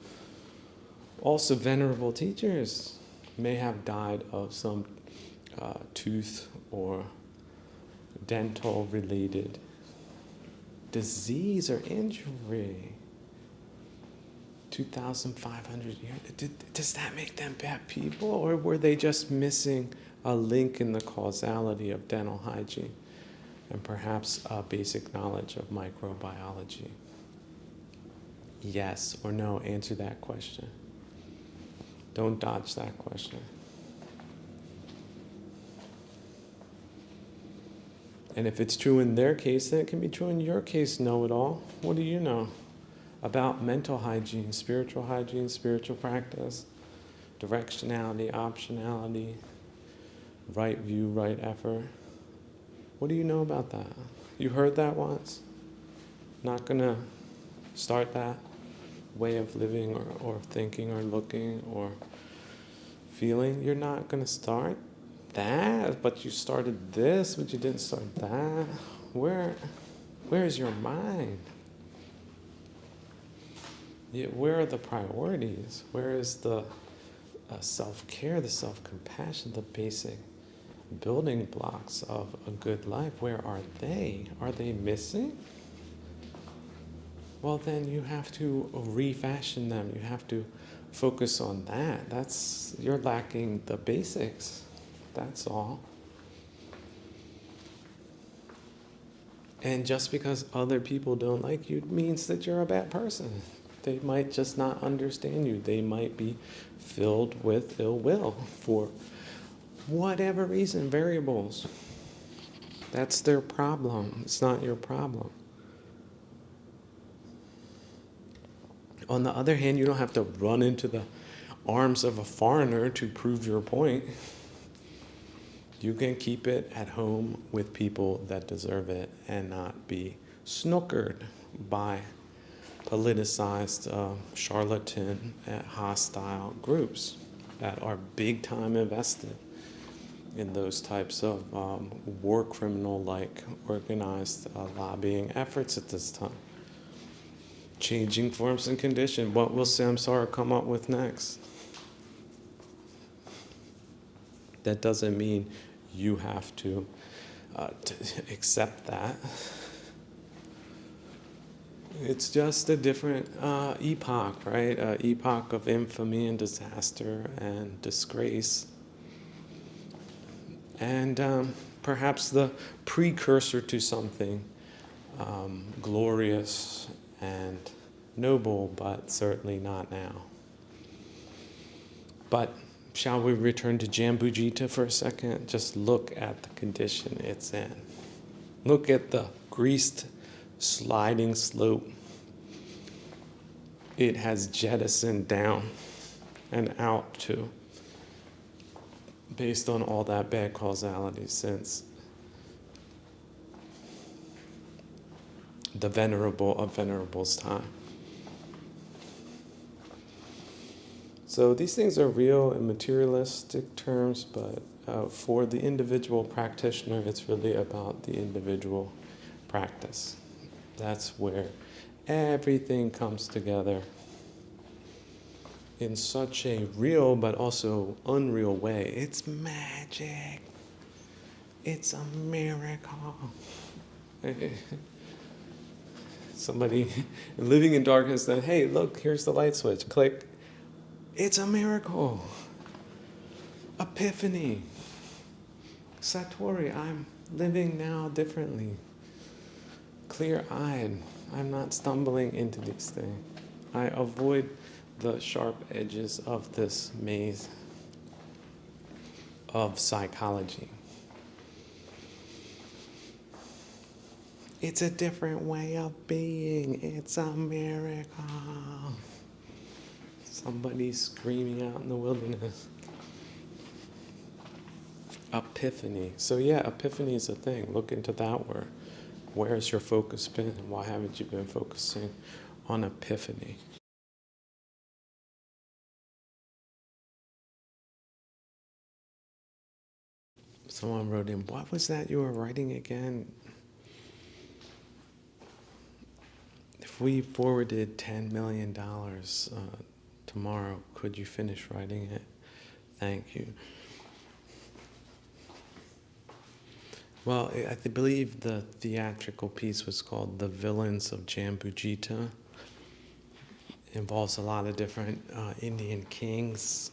A: also venerable teachers, may have died of some tooth or dental-related disease or injury. 2,500 years. Does that make them bad people, or were they just missing a link in the causality of dental hygiene and perhaps a basic knowledge of microbiology? Yes or no, answer that question. Don't dodge that question. And if it's true in their case, then it can be true in your case, know-it-all. What do you know about mental hygiene, spiritual practice, directionality, optionality, right view, right effort? What do you know about that? You heard that once? Not gonna start that way of living or thinking or looking or feeling? You're not gonna start that, but you started this, but you didn't start that. Where is your mind? Where are the priorities? Where is the self-care, the self-compassion, the basic building blocks of a good life? Where are they? Are they missing? Well, then you have to refashion them. You have to focus on that. You're lacking the basics. That's all. And just because other people don't like you means that you're a bad person. They might just not understand you. They might be filled with ill will for whatever reason, variables. That's their problem. It's not your problem. On the other hand, you don't have to run into the arms of a foreigner to prove your point. You can keep it at home with people that deserve it and not be snookered by politicized, charlatan, hostile groups that are big time invested in those types of war criminal-like organized lobbying efforts at this time. Changing forms and conditions. What will samsara come up with next? That doesn't mean you have to accept that. It's just a different epoch, right? Epoch of infamy and disaster and disgrace. And perhaps the precursor to something glorious and noble, but certainly not now. But shall we return to Jambujita for a second? Just look at the condition it's in. Look at the greased sliding slope it has jettisoned down and out to, based on all that bad causality since the venerable of venerable's time. So these things are real in materialistic terms, but for the individual practitioner, it's really about the individual practice. That's where everything comes together in such a real but also unreal way. It's magic. It's a miracle. Somebody living in darkness said, hey, look, here's the light switch. Click. It's a miracle. Epiphany. Satori, I'm living now differently. Clear-eyed. I'm not stumbling into these things. I avoid the sharp edges of this maze of psychology. It's a different way of being. It's a miracle. Somebody's screaming out in the wilderness. Epiphany. So yeah, epiphany is a thing. Look into that word. Where has your focus been? Why haven't you been focusing on epiphany? Someone wrote in, what was that you were writing again? If we forwarded $10 million tomorrow, could you finish writing it? Thank you. Well, I believe the theatrical piece was called The Villains of Jambujita. It involves a lot of different Indian kings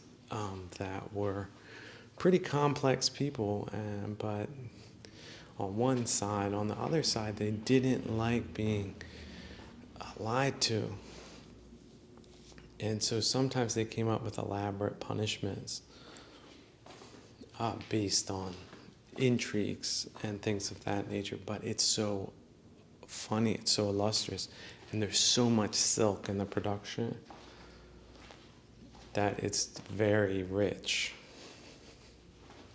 A: that were pretty complex people, but on one side, on the other side, they didn't like being lied to. And so sometimes they came up with elaborate punishments based on intrigues and things of that nature, but it's so funny, it's so illustrious, and there's so much silk in the production that it's very rich.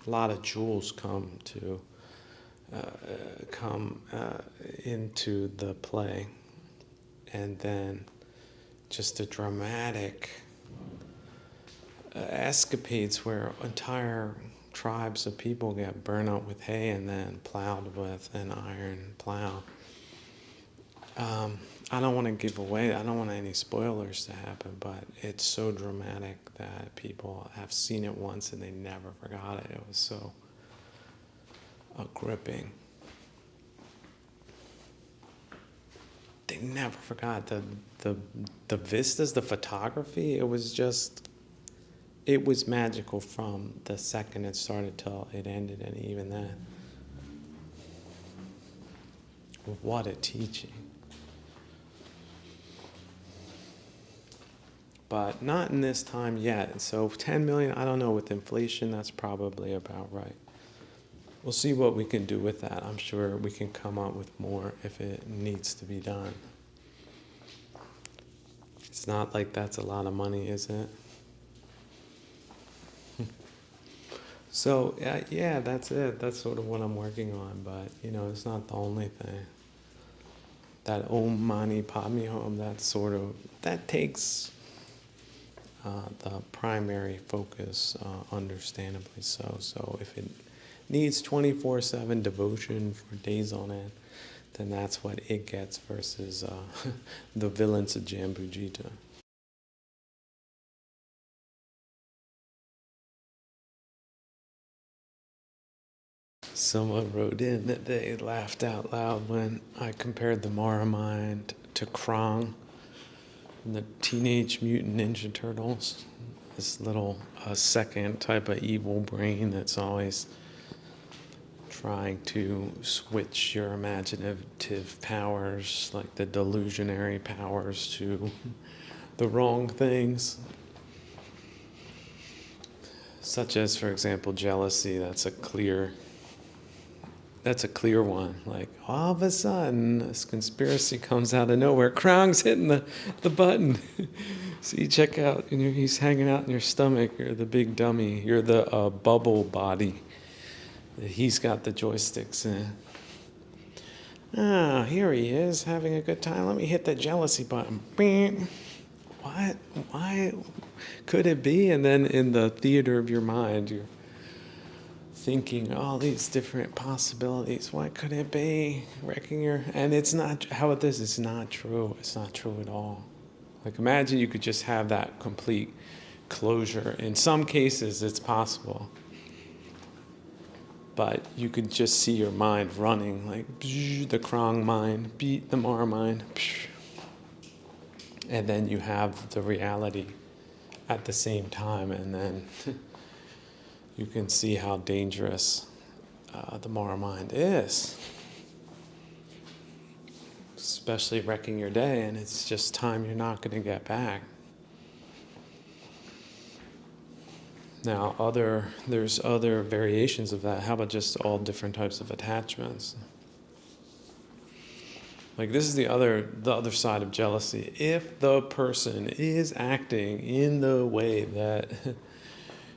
A: A lot of jewels come into the play, and then just the dramatic escapades where entire tribes of people get burned up with hay and then plowed with an iron plow. I don't want to give away, I don't want any spoilers to happen, but it's so dramatic that people have seen it once and they never forgot it. It was so gripping. They never forgot the vistas, the photography. It was magical from the second it started till it ended, and even then. What a teaching. But not in this time yet. So 10 million, I don't know, with inflation, that's probably about right. We'll see what we can do with that. I'm sure we can come up with more if it needs to be done. It's not like that's a lot of money, is it? So, yeah, that's it. That's sort of what I'm working on. But, it's not the only thing. That Om Mani Padme Hum, that takes the primary focus, understandably so. So if it needs 24/7 devotion for days on end, then that's what it gets versus the villains of Jambujita. Someone wrote in that they laughed out loud when I compared the Mara mind to Krang and the Teenage Mutant Ninja Turtles. This little second type of evil brain that's always trying to switch your imaginative powers, like the delusionary powers, to the wrong things. Such as, for example, jealousy. That's a clear one. Like, all of a sudden, this conspiracy comes out of nowhere. Krong's hitting the button. See, check out, he's hanging out in your stomach. You're the big dummy. You're the bubble body. He's got the joysticks in. Ah, here he is, having a good time. Let me hit the jealousy button. Bing. What? Why could it be? And then in the theater of your mind, you're thinking all these different possibilities. What could it be? And it's not, how about this? It's not true. It's not true at all. Like, imagine you could just have that complete closure. In some cases, it's possible. But you could just see your mind running, like, the Krong mind, beat the Mara mind. And then you have the reality at the same time, and then you can see how dangerous the Mara mind is. Especially wrecking your day, and it's just time you're not going to get back. Now, there's other variations of that. How about just all different types of attachments? Like, this is the other side of jealousy. If the person is acting in the way that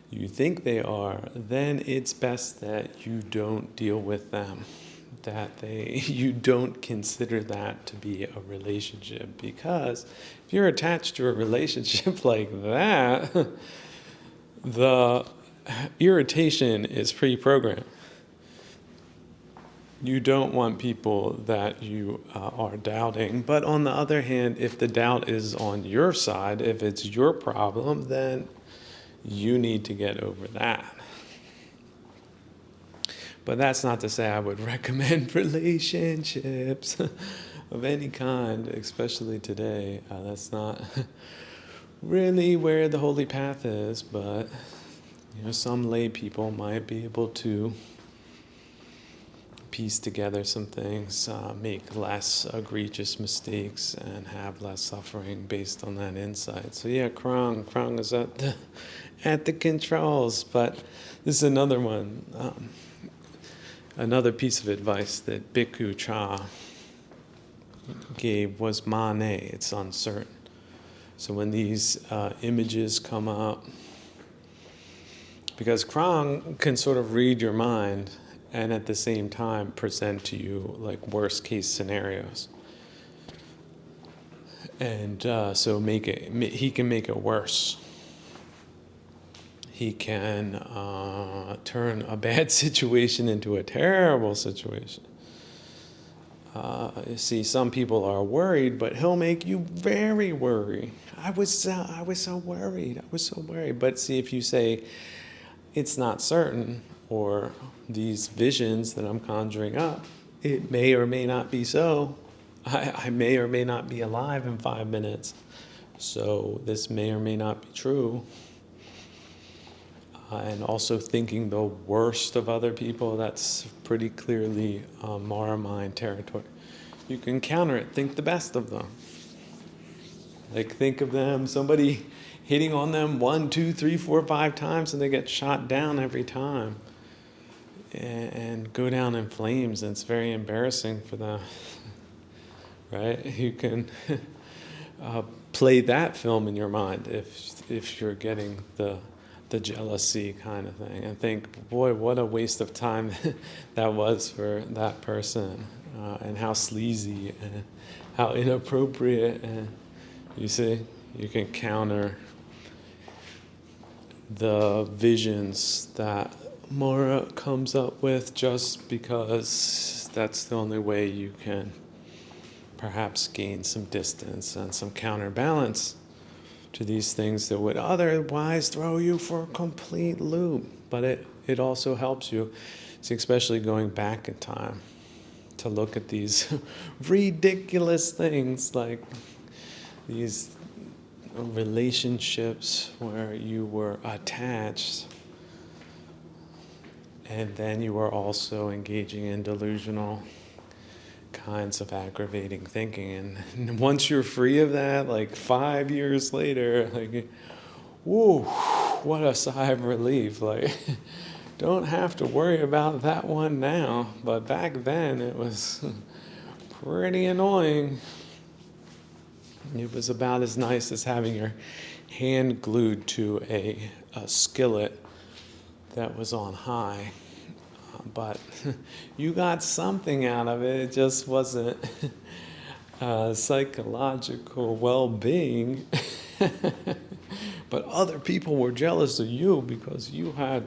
A: you think they are, then it's best that you don't deal with them. You don't consider that to be a relationship, because if you're attached to a relationship like that, the irritation is pre-programmed. You don't want people that you are doubting. But on the other hand, if the doubt is on your side, if it's your problem, then you need to get over that. But that's not to say I would recommend relationships of any kind, especially today. That's not really where the holy path is, but some lay people might be able to piece together some things, make less egregious mistakes, and have less suffering based on that insight. So yeah, Krong is at the controls, but this is another one. Another piece of advice that Bhikkhu Cha gave was mane, it's uncertain. So when these images come up, because Krang can sort of read your mind and at the same time present to you like worst case scenarios. And so he can make it worse. He can turn a bad situation into a terrible situation. You see, some people are worried, but he'll make you very worried. I was so worried. But see, if you say it's not certain, or these visions that I'm conjuring up, it may or may not be so. I may or may not be alive in 5 minutes, so this may or may not be true. And also thinking the worst of other people, that's pretty clearly Mara mind territory. You can counter it, think the best of them. Like think of them, somebody hitting on them 1, 2, 3, 4, 5 times and they get shot down every time. And go down in flames, and it's very embarrassing for them. Right? You can play that film in your mind if you're getting the jealousy kind of thing, and think, boy, what a waste of time that was for that person, and how sleazy and how inappropriate. And you see, you can counter the visions that Mara comes up with just because that's the only way you can perhaps gain some distance and some counterbalance to these things that would otherwise throw you for a complete loop. But it also helps you, see, especially going back in time, to look at these ridiculous things like these relationships where you were attached and then you were also engaging in delusional kinds of aggravating thinking. And once you're free of that, like 5 years later, like, whoa, what a sigh of relief. Like, don't have to worry about that one now. But back then, it was pretty annoying. It was about as nice as having your hand glued to a skillet that was on high. But you got something out of it. It just wasn't psychological well-being. But other people were jealous of you because you had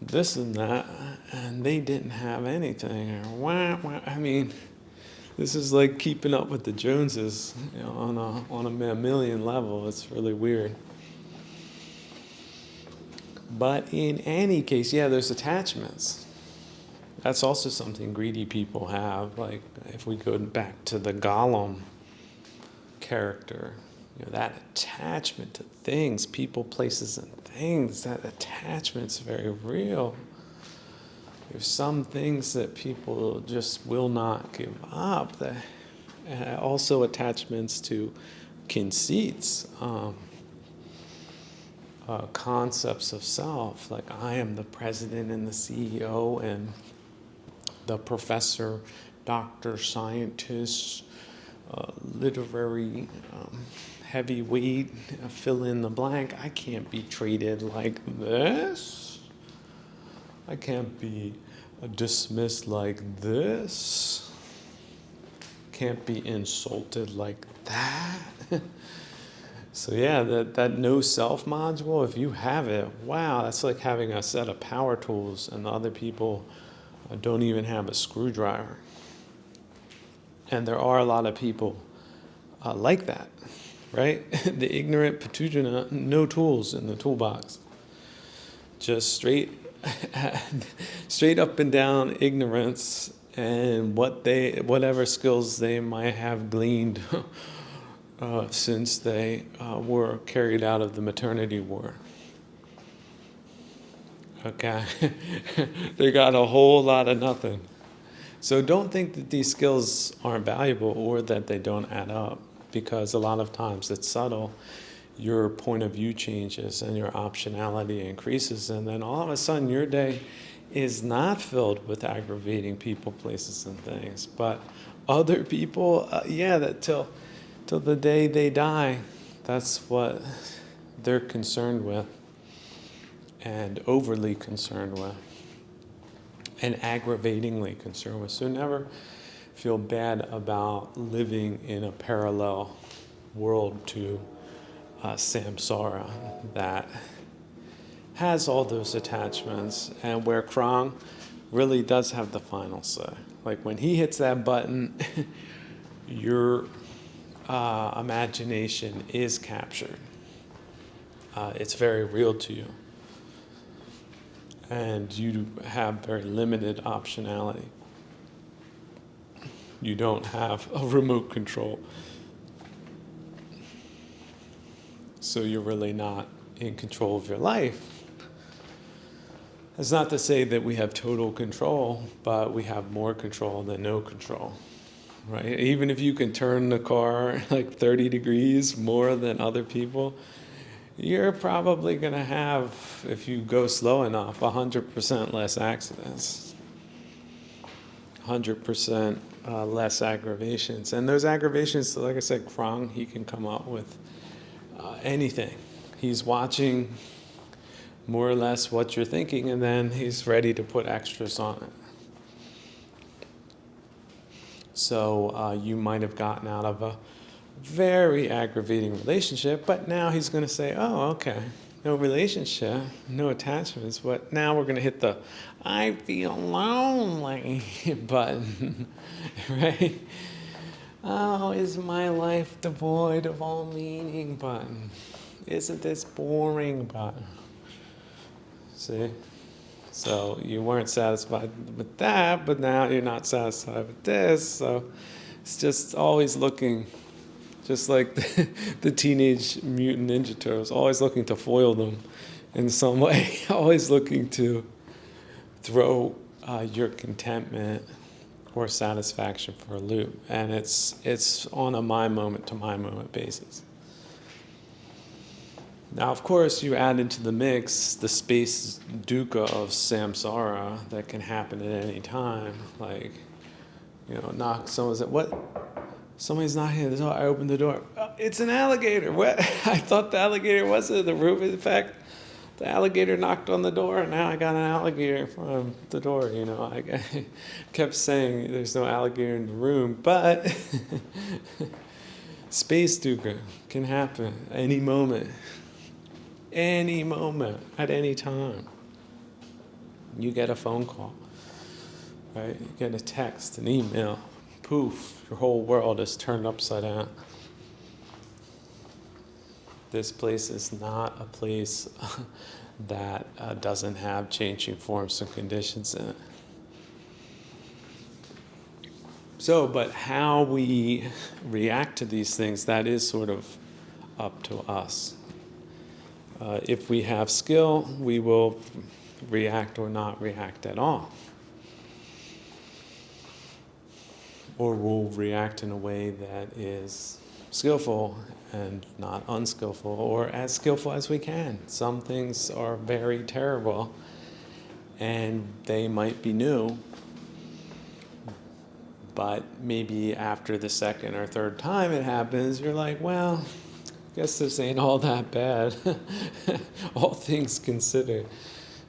A: this and that, and they didn't have anything. I mean, this is like keeping up with the Joneses, you know, on a mammalian level. It's really weird. But in any case, yeah, there's attachments. That's also something greedy people have. Like if we go back to the Gollum character, you know, that attachment to things, people, places, and things, that attachment's very real. There's some things that people just will not give up. Also attachments to conceits, concepts of self, like I am the president and the CEO and the professor, doctor, scientist, literary heavyweight, fill in the blank. I can't be treated like this. I can't be dismissed like this. Can't be insulted like that. So yeah, that no self module, if you have it, wow, that's like having a set of power tools and the other people don't even have a screwdriver. And there are a lot of people like that, right? The ignorant Patujana, no tools in the toolbox. Just straight up and down ignorance and whatever skills they might have gleaned since they were carried out of the maternity ward. Okay, they got a whole lot of nothing. So don't think that these skills aren't valuable or that they don't add up, because a lot of times it's subtle. Your point of view changes and your optionality increases, and then all of a sudden your day is not filled with aggravating people, places, and things. But other people, that till the day they die, that's what they're concerned with, and overly concerned with, and aggravatingly concerned with. So never feel bad about living in a parallel world to samsara that has all those attachments, and where Krang really does have the final say. Like when he hits that button, your imagination is captured. It's very real to you. And you have very limited optionality. You don't have a remote control. So you're really not in control of your life. It's not to say that we have total control, but we have more control than no control, right? Even if you can turn the car like 30 degrees more than other people, you're probably going to have, if you go slow enough, 100% less accidents, 100% less aggravations. And those aggravations, like I said, Krang, he can come up with anything. He's watching more or less what you're thinking, and then he's ready to put extras on it. So you might have gotten out of a very aggravating relationship, but now he's going to say, oh, okay, no relationship, no attachments, but now we're going to hit the I feel lonely button, right? Oh, is my life devoid of all meaning button? Isn't this boring button? See? So you weren't satisfied with that, but now you're not satisfied with this. So it's just always looking, just like the Teenage Mutant Ninja Turtles, always looking to foil them in some way, always looking to throw your contentment or satisfaction for a loop. And it's on a my moment to my moment basis. Now, of course, you add into the mix the space dukkha of samsara that can happen at any time. Like, someone's at what? Somebody's knocking at the door. I open the door. Oh, it's an alligator. What? I thought the alligator wasn't in the room. In fact, the alligator knocked on the door, and now I got an alligator from the door. I kept saying there's no alligator in the room, but space dukkha can happen any moment. Any moment, at any time. You get a phone call, right? You get a text, an email, poof, your whole world is turned upside down. This place is not a place that doesn't have changing forms and conditions in it. So, but how we react to these things, that is sort of up to us. If we have skill, we will react or not react at all. Or we'll react in a way that is skillful and not unskillful, or as skillful as we can. Some things are very terrible, and they might be new, but maybe after the second or third time it happens, you're like, well, guess this ain't all that bad. All things considered.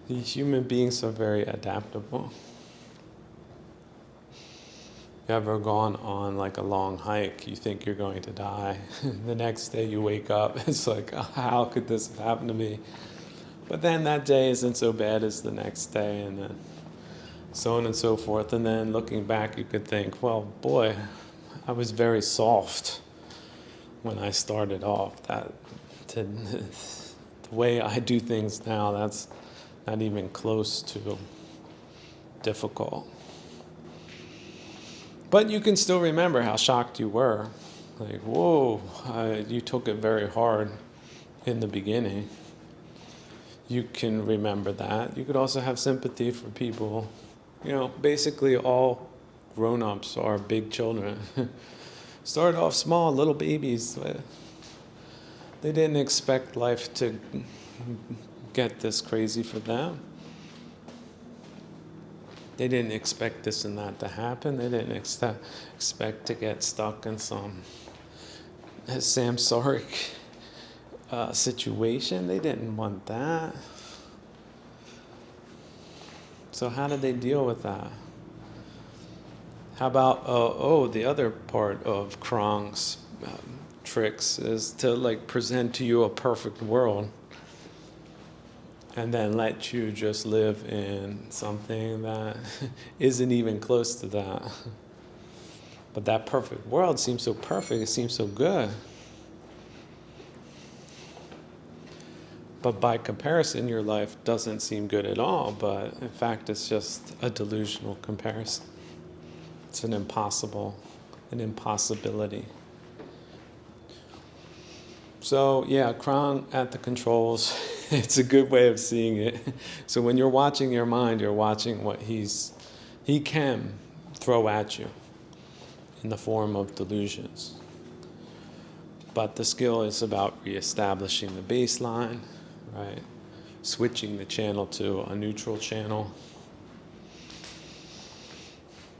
A: These human beings are very adaptable. You ever gone on like a long hike, you think you're going to die. The next day you wake up, it's like, oh, how could this have happened to me? But then that day isn't so bad as the next day, and then so on and so forth. And then looking back, you could think, well, boy, I was very soft when I started off. The way I do things now, that's not even close to difficult. But you can still remember how shocked you were. Like, whoa, you took it very hard in the beginning. You can remember that. You could also have sympathy for people. Basically all grown-ups are big children. Started off small, little babies. They didn't expect life to get this crazy for them. They didn't expect this and that to happen. They didn't expect to get stuck in some samsaric situation. They didn't want that. So how did they deal with that? How about, the other part of Krong's tricks is to like present to you a perfect world and then let you just live in something that isn't even close to that. But that perfect world seems so perfect, it seems so good. But by comparison, your life doesn't seem good at all, but in fact, it's just a delusional comparison. It's an impossibility. So yeah, Krong at the controls, it's a good way of seeing it. So when you're watching your mind, you're watching what he can throw at you in the form of delusions. But the skill is about reestablishing the baseline, right? Switching the channel to a neutral channel.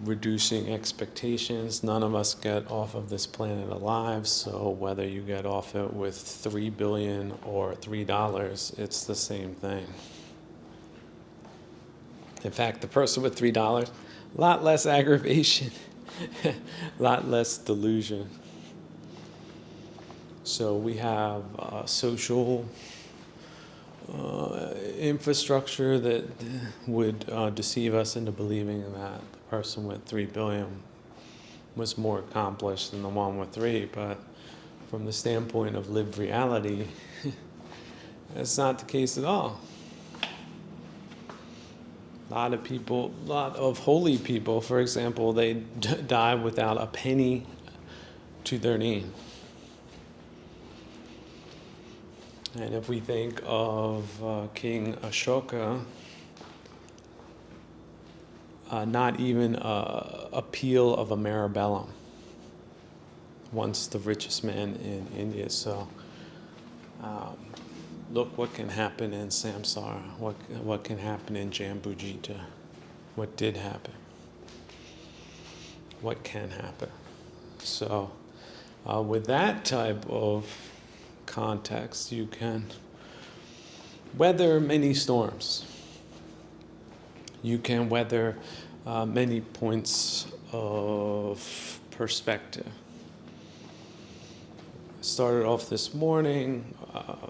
A: Reducing expectations. None of us get off of this planet alive, so whether you get off it with $3 billion or $3, it's the same thing. In fact, the person with $3, a lot less aggravation, a lot less delusion. So we have social infrastructure that would deceive us into believing that the person with 3 billion was more accomplished than the one with 3, but from the standpoint of lived reality, that's not the case at all. A lot of holy people, for example, they die without a penny to their name. And if we think of King Ashoka, not even a peel of a Marabellum, once the richest man in India. So look what can happen in samsara, what can happen in Jambujita, what did happen, what can happen. So with that type of context, you can weather many storms. You can weather many points of perspective. I started off this morning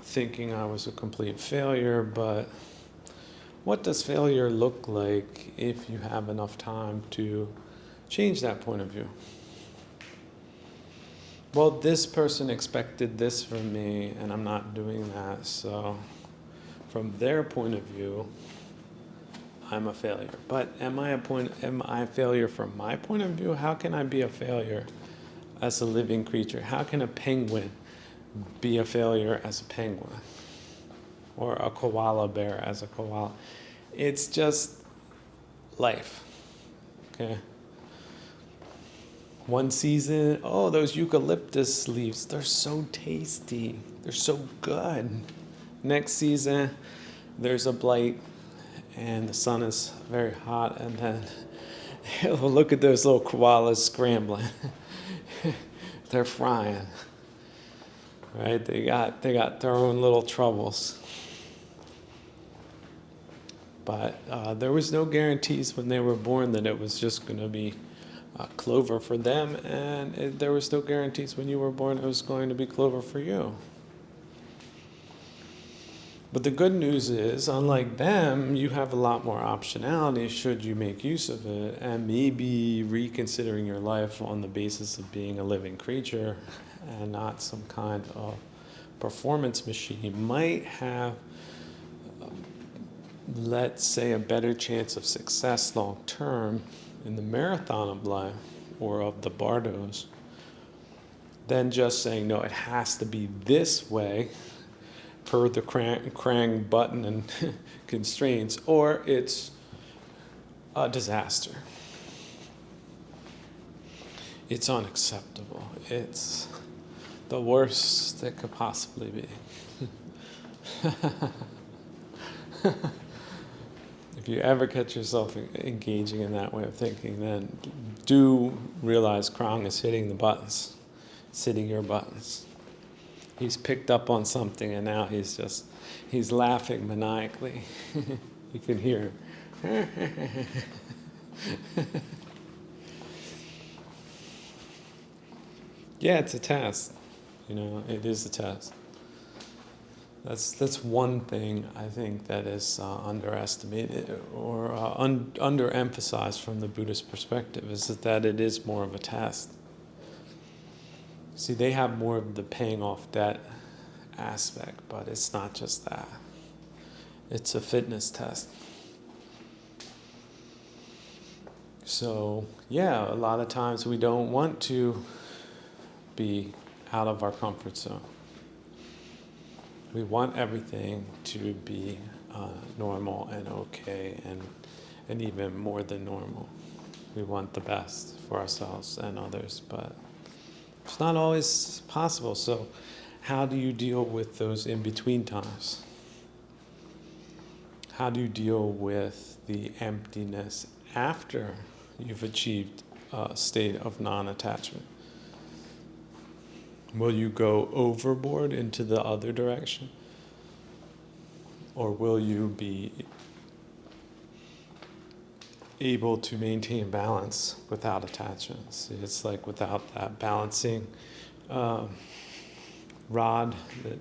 A: thinking I was a complete failure, but what does failure look like if you have enough time to change that point of view? Well, this person expected this from me, and I'm not doing that, so from their point of view, I'm a failure. But am I a failure from my point of view? How can I be a failure as a living creature? How can a penguin be a failure as a penguin? Or a koala bear as a koala? It's just life, okay? One season, those eucalyptus leaves, they're so tasty. They're so good. Next season, there's a blight and the sun is very hot, and then look at those little koalas scrambling. They're frying, right? They got their own little troubles. But there was no guarantees when they were born that it was just going to be clover for them, and there was no guarantees when you were born it was going to be clover for you. But the good news is, unlike them, you have a lot more optionality should you make use of it, and maybe reconsidering your life on the basis of being a living creature and not some kind of performance machine might have, let's say, a better chance of success long term in the marathon of life or of the bardos than just saying, no, it has to be this way per the Krang button and constraints, or it's a disaster. It's unacceptable. It's the worst that could possibly be. If If you ever catch yourself engaging in that way of thinking, then do realize Krang is hitting the buttons. It's hitting your buttons. He's picked up on something and now he's laughing maniacally. You can hear him. Yeah, it's a test. It is a test. That's one thing I think that is underestimated or underemphasized from the Buddhist perspective, is that it is more of a test. See, they have more of the paying off debt aspect, but it's not just that. It's a fitness test. So, yeah, a lot of times we don't want to be out of our comfort zone. We want everything to be normal and okay and even more than normal. We want the best for ourselves and others, but it's not always possible. So how do you deal with those in-between times? How do you deal with the emptiness after you've achieved a state of non-attachment? Will you go overboard into the other direction? Or will you be able to maintain balance without attachments? It's like without that balancing rod that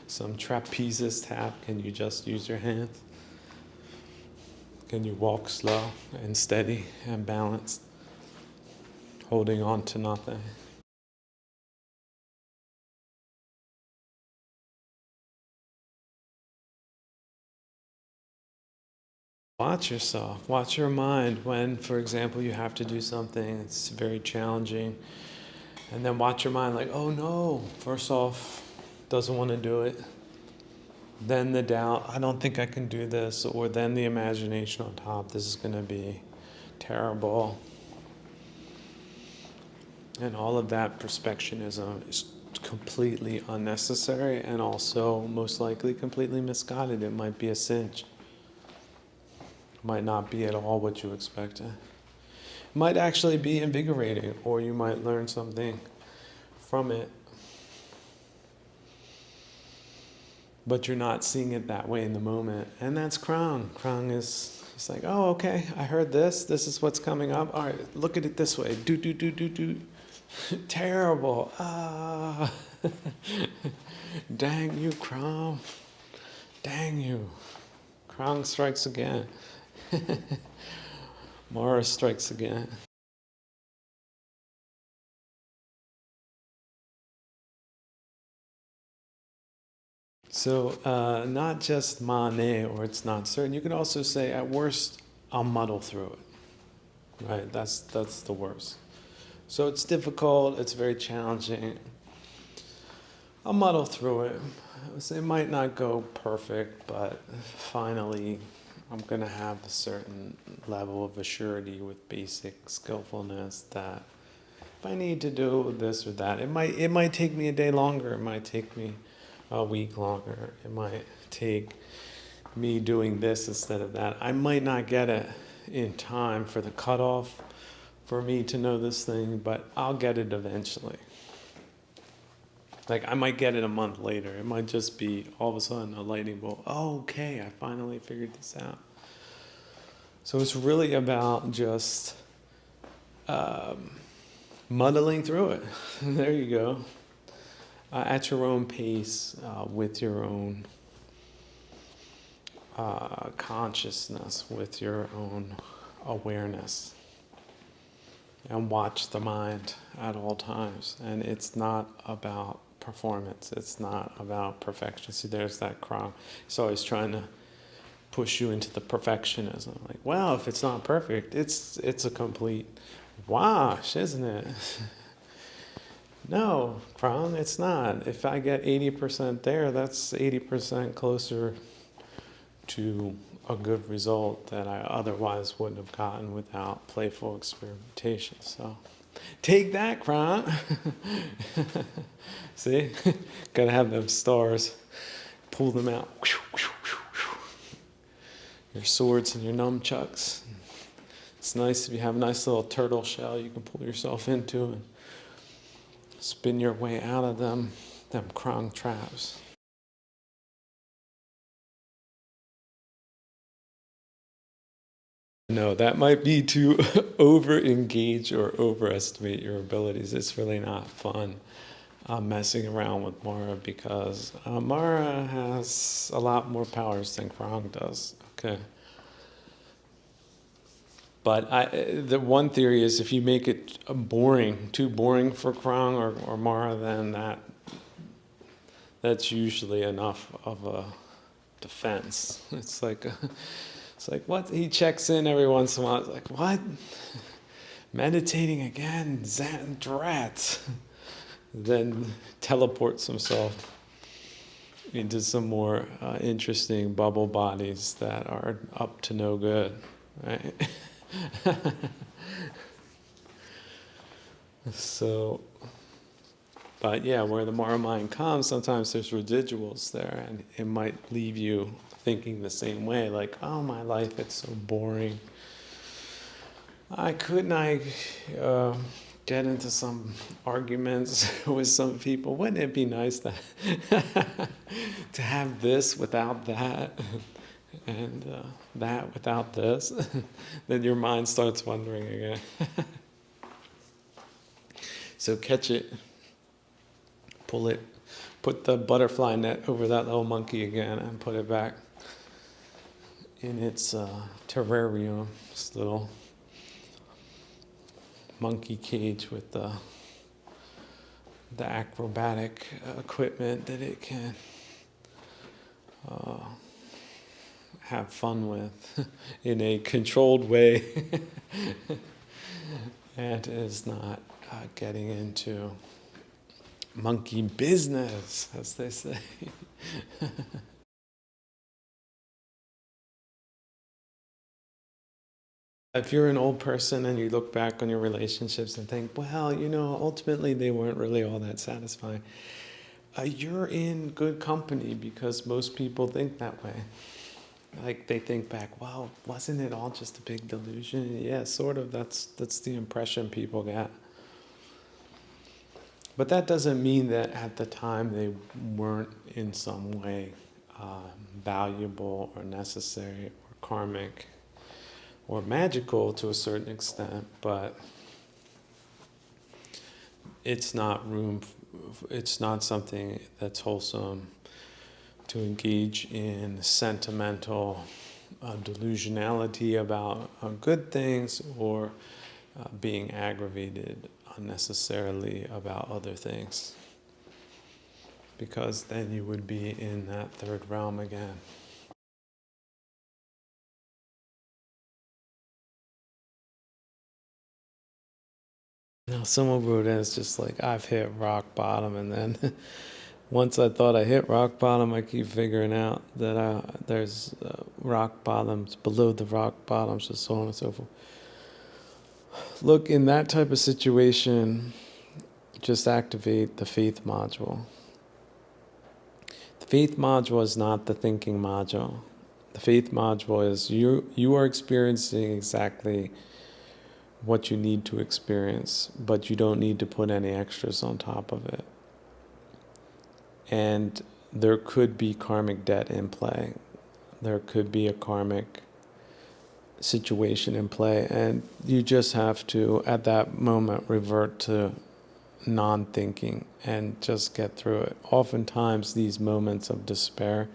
A: some trapezist have, can you just use your hands? Can you walk slow and steady and balanced, holding on to nothing? Watch yourself, watch your mind when, for example, you have to do something that's very challenging, and then watch your mind like, oh no, first off, doesn't want to do it. Then the doubt, I don't think I can do this, or then the imagination on top, this is going to be terrible. And all of that perfectionism is completely unnecessary and also most likely completely misguided. It might be a cinch. Might not be at all what you expected. It might actually be invigorating, or you might learn something from it. But you're not seeing it that way in the moment. And that's Krang. Krang is, he's like, oh, okay, I heard this. This is what's coming up. All right, look at it this way. Do. Terrible. Ah. Dang you, Krang. Dang you. Krang strikes again. Mara strikes again. So not just mane, or it's not certain. You can also say, at worst, I'll muddle through it. Right? That's the worst. So it's difficult. It's very challenging. I'll muddle through it. It might not go perfect, but finally, I'm going to have a certain level of assurity with basic skillfulness that if I need to do this or that, it might take me a day longer. It might take me a week longer. It might take me doing this instead of that. I might not get it in time for the cutoff for me to know this thing, but I'll get it eventually. Like, I might get it a month later. It might just be all of a sudden a lightning bolt. Oh, okay, I finally figured this out. So it's really about just muddling through it. There you go. At your own pace, with your own consciousness, with your own awareness. And watch the mind at all times. And it's not about performance. It's not about perfection. See, there's that Krang. He's always trying to push you into the perfectionism. Like, well, if it's not perfect, it's a complete wash, isn't it? No, Krang, it's not. If I get 80% there, that's 80% closer to a good result that I otherwise wouldn't have gotten without playful experimentation. So take that, Krang. See? Gotta have them stars. Pull them out. your swords and your nunchucks. It's nice if you have a nice little turtle shell you can pull yourself into and spin your way out of them Krong traps. No, that might be to over-engage or overestimate your abilities. It's really not fun messing around with Mara because Mara has a lot more powers than Krong does. Okay. But the one theory is if you make it too boring for Krong or Mara, then that's usually enough of a defense. It's like what? He checks in every once in a while. It's like, what? Meditating again? Zen drats. Then teleports himself into some more interesting bubble bodies that are up to no good, right? So, but yeah, where the Mara mind comes, sometimes there's residuals there, and it might leave you thinking the same way, like, oh, my life, it's so boring. Couldn't I get into some arguments with some people? Wouldn't it be nice to have this without that, and that without this? Then your mind starts wondering again. So catch it, pull it, put the butterfly net over that little monkey again, and put it back in its terrarium, this little monkey cage with the acrobatic equipment that it can have fun with in a controlled way and is not getting into monkey business, as they say. If you're an old person and you look back on your relationships and think, well, ultimately they weren't really all that satisfying, you're in good company because most people think that way. Like they think back, well, wasn't it all just a big delusion? Yeah, sort of. That's the impression people get. But that doesn't mean that at the time they weren't in some way valuable or necessary or karmic or magical to a certain extent, but it's not something that's wholesome to engage in sentimental delusionality about good things or being aggravated unnecessarily about other things, because then you would be in that third realm again. Now, someone wrote in, it's just like, I've hit rock bottom, and then once I thought I hit rock bottom, I keep figuring out that there's rock bottoms below the rock bottoms, and so on and so forth. Look, in that type of situation, just activate the faith module. The faith module is not the thinking module. The faith module is you are experiencing exactly what you need to experience, but you don't need to put any extras on top of it. And there could be karmic debt in play. There could be a karmic situation in play, and you just have to, at that moment, revert to non-thinking and just get through it. Oftentimes, these moments of despair,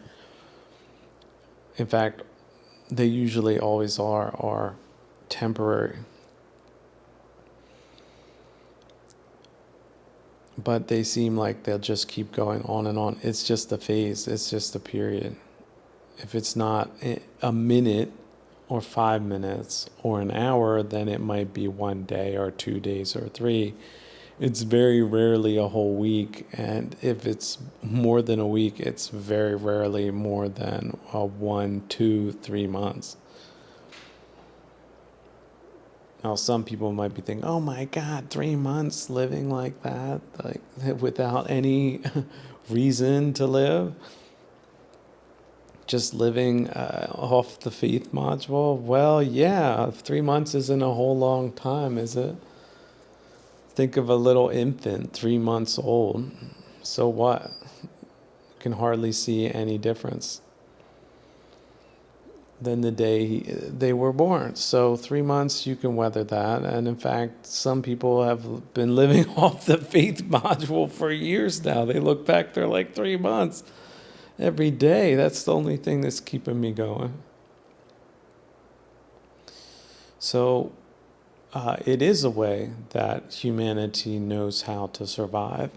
A: in fact, they usually always are temporary. But they seem like they'll just keep going on and on. It's just a phase. It's just a period. If it's not a minute or 5 minutes or an hour, then it might be 1 day or 2 days or 3. It's very rarely a whole week. And if it's more than a week, it's very rarely more than 1, 2, 3 months. Now, some people might be thinking, oh my God, 3 months living like that, like without any reason to live. just living off the faith module? Well, yeah, 3 months isn't a whole long time, is it? Think of a little infant, 3 months old. So what? You can hardly see any difference than the day they were born. So 3 months, you can weather that. And in fact, some people have been living off the faith module for years now. They look back, they're like 3 months every day. That's the only thing that's keeping me going. So it is a way that humanity knows how to survive.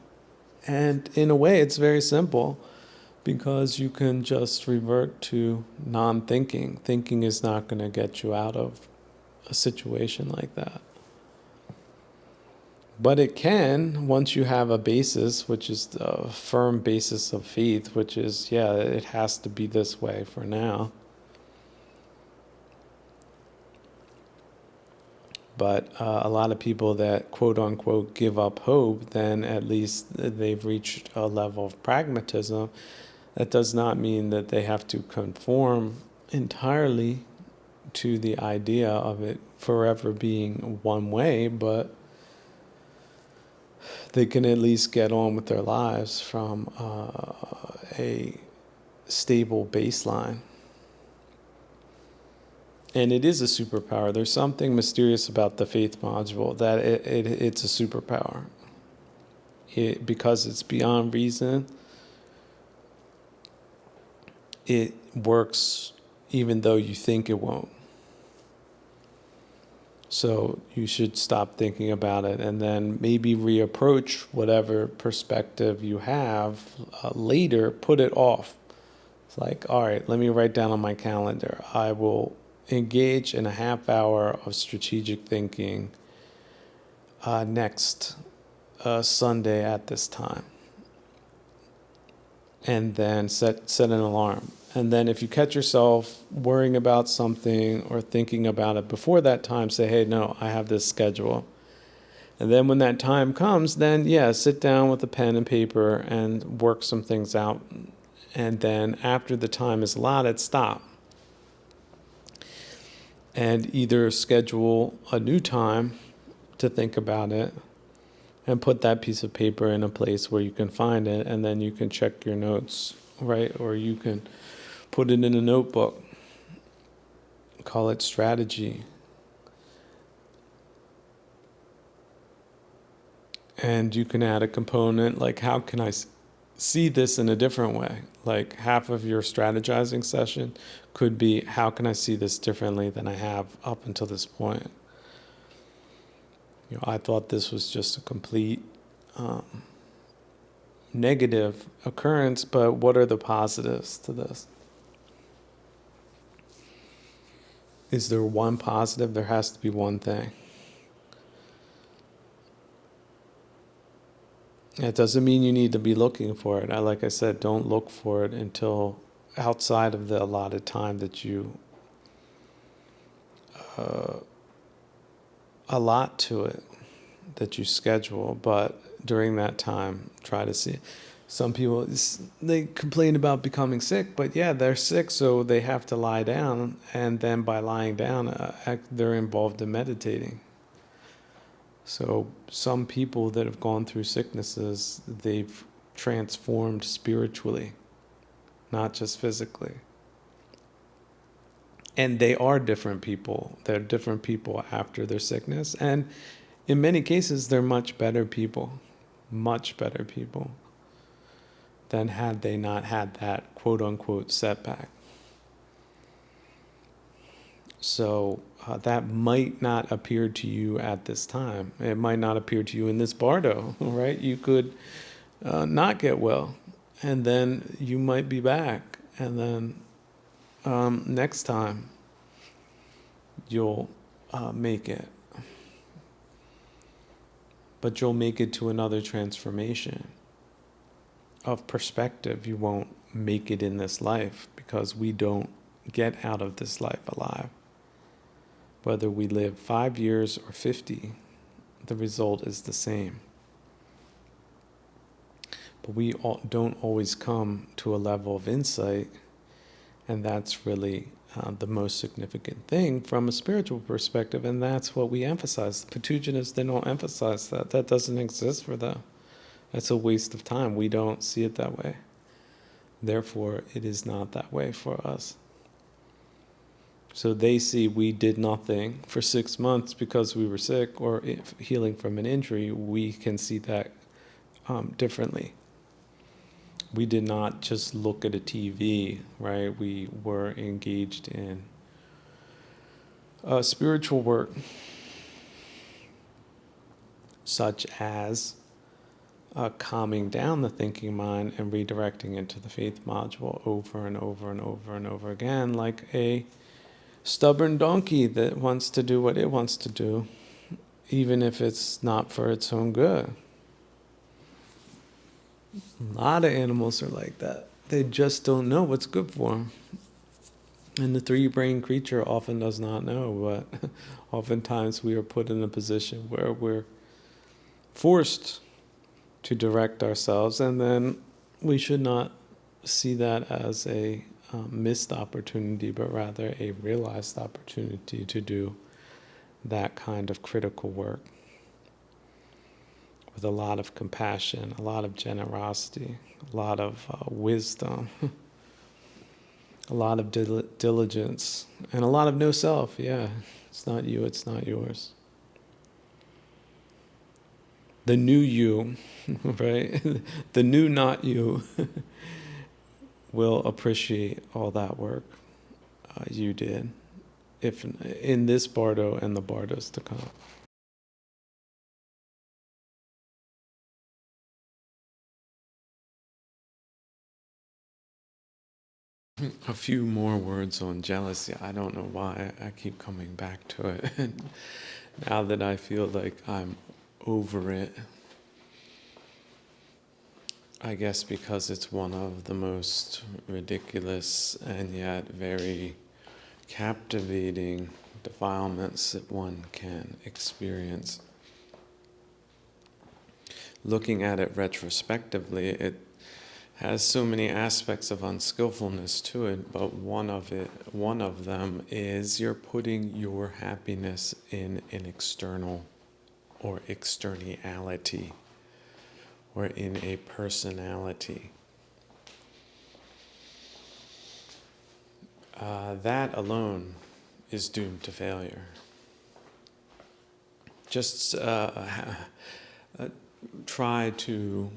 A: And in a way, it's very simple, because you can just revert to non-thinking. Thinking is not going to get you out of a situation like that. But it can, once you have a basis, which is the firm basis of faith, which is, yeah, it has to be this way for now. But a lot of people that quote unquote give up hope, then at least they've reached a level of pragmatism. That does not mean that they have to conform entirely to the idea of it forever being one way, but they can at least get on with their lives from a stable baseline. And it is a superpower. There's something mysterious about the faith module, that it's a superpower. Because it's beyond reason, it works even though you think it won't. So you should stop thinking about it and then maybe reapproach whatever perspective you have later, put it off. It's like, all right, let me write down on my calendar, I will engage in a half hour of strategic thinking next Sunday at this time. And then set an alarm. And then if you catch yourself worrying about something or thinking about it before that time, say, hey, no, I have this schedule. And then when that time comes, then yeah, sit down with a pen and paper and work some things out. And then after the time is allotted, stop. And either schedule a new time to think about it and put that piece of paper in a place where you can find it, and then you can check your notes, right? Or you can put it in a notebook. Call it strategy. And you can add a component like, how can I see this in a different way? Like half of your strategizing session could be, how can I see this differently than I have up until this point? You know, I thought this was just a complete negative occurrence, but what are the positives to this? Is there one positive? There has to be one thing. It doesn't mean you need to be looking for it. Like I said, don't look for it until outside of the allotted time that you allot to it, that you schedule. But during that time, try to see. Some people, they complain about becoming sick, but yeah, they're sick, so they have to lie down. And then by lying down, they're involved in meditating. So some people that have gone through sicknesses, they've transformed spiritually, not just physically. And they are different people. They're different people after their sickness. And in many cases, they're much better people than had they not had that quote-unquote setback. So that might not appear to you at this time. It might not appear to you in this bardo, right? You could not get well, and then you might be back, and then next time you'll make it. But you'll make it to another transformation of perspective. You won't make it in this life, because we don't get out of this life alive. Whether we live 5 years or 50, the result is the same. But we don't always come to a level of insight And that's really the most significant thing from a spiritual perspective, and that's what we emphasize. The Patugianists, they don't emphasize that. That doesn't exist for them. That's a waste of time. We don't see it that way. Therefore, it is not that way for us. So they see we did nothing for 6 months because we were sick or healing from an injury. We can see that differently. We did not just look at a TV, right? We were engaged in spiritual work, such as calming down the thinking mind and redirecting it to the faith module over and over and over and over again, like a stubborn donkey that wants to do what it wants to do, even if it's not for its own good. A lot of animals are like that. They just don't know what's good for them. And the three-brained creature often does not know, but oftentimes we are put in a position where we're forced to direct ourselves, and then we should not see that as a missed opportunity, but rather a realized opportunity to do that kind of critical work with a lot of compassion, a lot of generosity, a lot of wisdom, a lot of diligence, and a lot of no self. Yeah, it's not you, it's not yours. The new you, right? The new not you will appreciate all that work you did, if in this bardo and the bardos to come. A few more words on jealousy. I don't know why I keep coming back to it. Now that I feel like I'm over it, I guess because it's one of the most ridiculous and yet very captivating defilements that one can experience. Looking at it retrospectively, it has so many aspects of unskillfulness to it, but one of them is you're putting your happiness in an external or externality, or in a personality. That alone is doomed to failure. Just try to,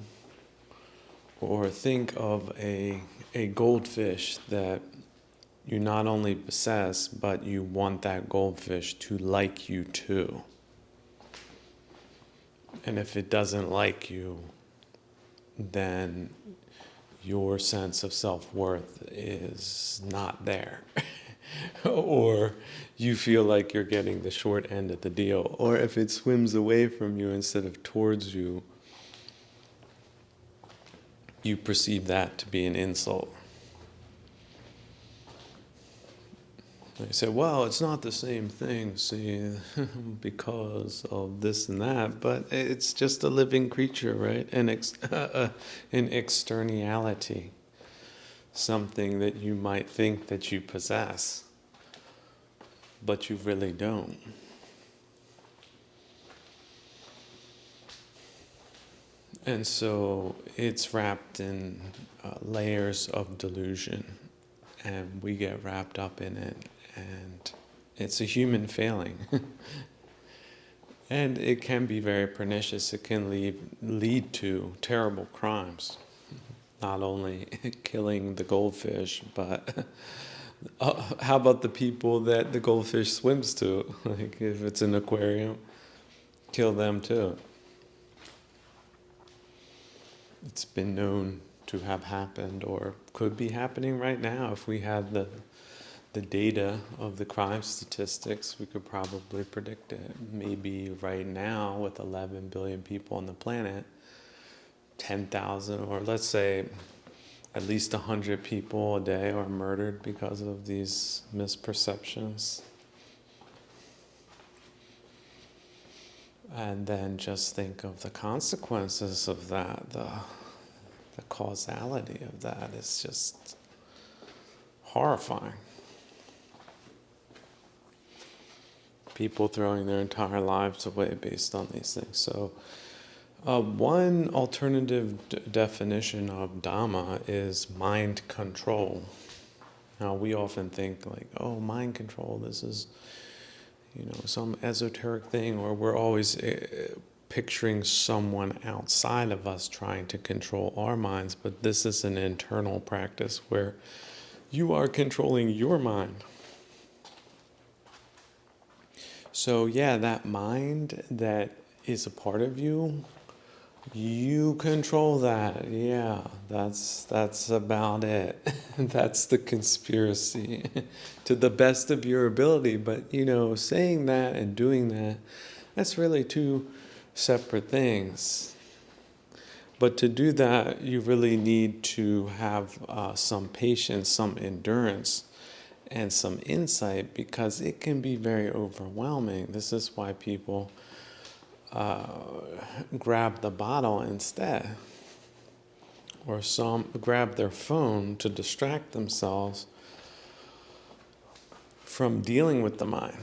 A: or think of a goldfish that you not only possess, but you want that goldfish to like you too. And if it doesn't like you, then your sense of self-worth is not there. Or you feel like you're getting the short end of the deal. Or if it swims away from you instead of towards you, you perceive that to be an insult. They say, well, it's not the same thing, see, because of this and that, but it's just a living creature, right? An externality, something that you might think that you possess, but you really don't. And so it's wrapped in layers of delusion, and we get wrapped up in it. And it's a human failing. And it can be very pernicious. It can lead to terrible crimes. Not only killing the goldfish, but how about the people that the goldfish swims to? Like if it's an aquarium, kill them too. It's been known to have happened, or could be happening right now. If we had the data of the crime statistics, we could probably predict it. Maybe right now, with 11 billion people on the planet, 10,000, or let's say at least 100 people a day are murdered because of these misperceptions. And then just think of the consequences of that, the causality of that is just horrifying. People throwing their entire lives away based on these things. So one alternative definition of Dhamma is mind control. Now, we often think like, oh, mind control, this is, some esoteric thing, or we're always picturing someone outside of us trying to control our minds, but this is an internal practice where you are controlling your mind. So yeah, that mind that is a part of you, you control that. Yeah, that's about it. That's the conspiracy to the best of your ability. But saying that and doing that, that's really two separate things. But to do that, you really need to have some patience, some endurance, and some insight, because it can be very overwhelming. This is why people grab the bottle instead, or some grab their phone to distract themselves from dealing with the mind,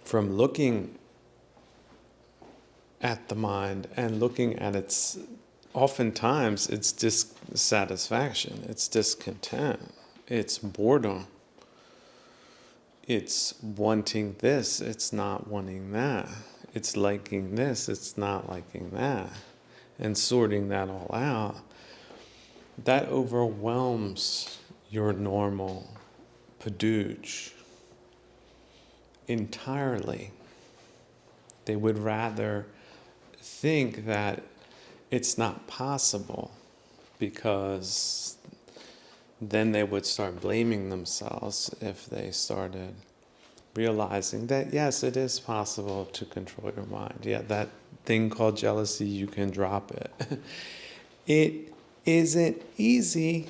A: from looking at the mind and looking at its, oftentimes it's dissatisfaction, it's discontent, it's boredom, it's wanting this, it's not wanting that. It's liking this, it's not liking that. And sorting that all out, that overwhelms your normal padooch entirely. They would rather think that it's not possible, because then they would start blaming themselves if they started realizing that, yes, it is possible to control your mind. Yeah, that thing called jealousy, you can drop it. It isn't easy,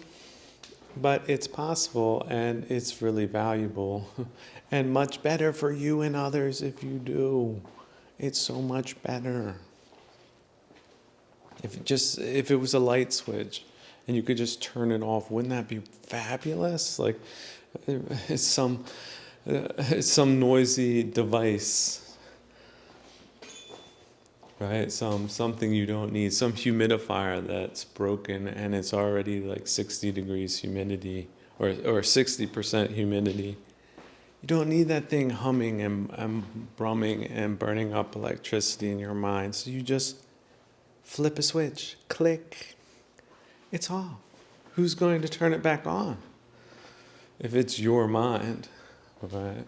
A: but it's possible, and it's really valuable and much better for you and others if you do. It's so much better. If it was a light switch and you could just turn it off, wouldn't that be fabulous? Like it's some noisy device, right? Something you don't need, some humidifier that's broken and it's already like 60 degrees humidity or 60% humidity. You don't need that thing humming and brumming and burning up electricity in your mind. So you just flip a switch, click, it's off. Who's going to turn it back on? If it's your mind, right?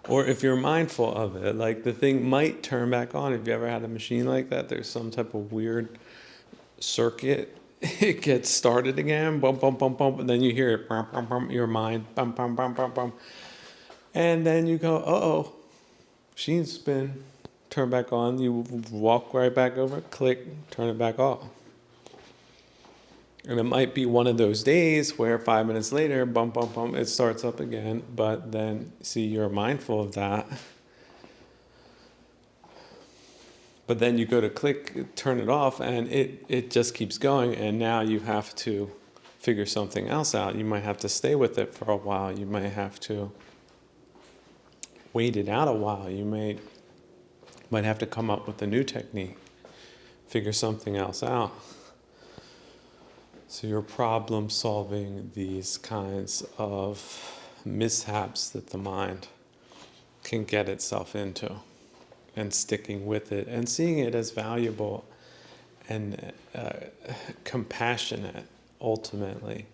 A: Or if you're mindful of it, like the thing might turn back on. If you ever had a machine like that, there's some type of weird circuit. It gets started again, bump, bump, bump, bump, and then you hear it, bump, bump, bump, your mind, bump, bump, bump, bump, bump. And then you go, uh-oh, machine's spin, turn back on. You walk right back over, click, turn it back off. And it might be one of those days where 5 minutes later, bump, bump, bump, it starts up again. But then, see, you're mindful of that. But then you go to click, turn it off, and it just keeps going. And now you have to figure something else out. You might have to stay with it for a while. You might have to wait it out a while. You might have to come up with a new technique, figure something else out. So you're problem solving these kinds of mishaps that the mind can get itself into, and sticking with it and seeing it as valuable and compassionate ultimately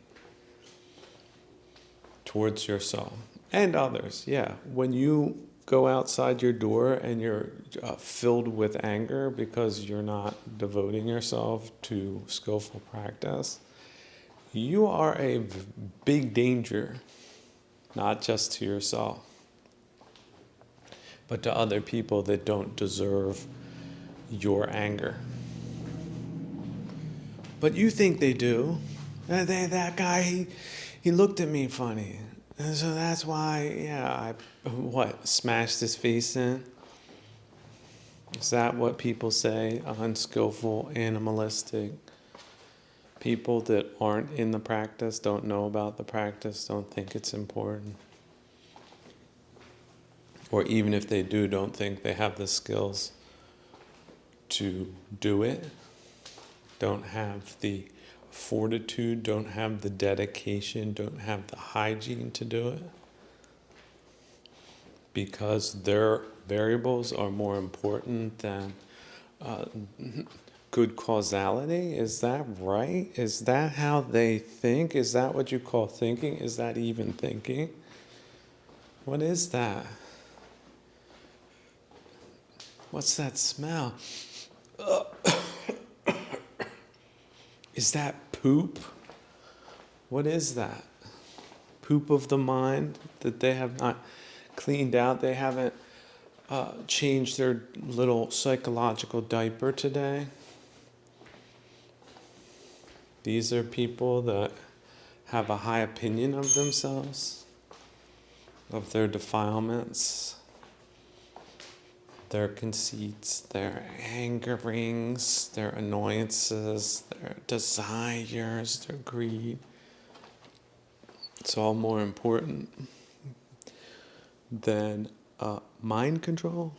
A: towards yourself and others. Yeah, when you go outside your door and you're filled with anger because you're not devoting yourself to skillful practice, you are a big danger, not just to yourself, but to other people that don't deserve your anger. But you think they do. That guy, he looked at me funny. And so that's why, I smashed his face in? Is that what people say? Unskillful, animalistic People that aren't in the practice, don't know about the practice, don't think it's important. Or even if they do, don't think they have the skills to do it, don't have the fortitude, don't have the dedication, don't have the hygiene to do it, because their variables are more important than good causality. Is that right? Is that how they think? Is that what you call thinking? Is that even thinking? What is that? What's that smell? Is that poop? What is that? Poop of the mind that they have not cleaned out. They haven't changed their little psychological diaper today. These are people that have a high opinion of themselves, of their defilements, their conceits, their angerings, their annoyances, their desires, their greed. It's all more important than mind control,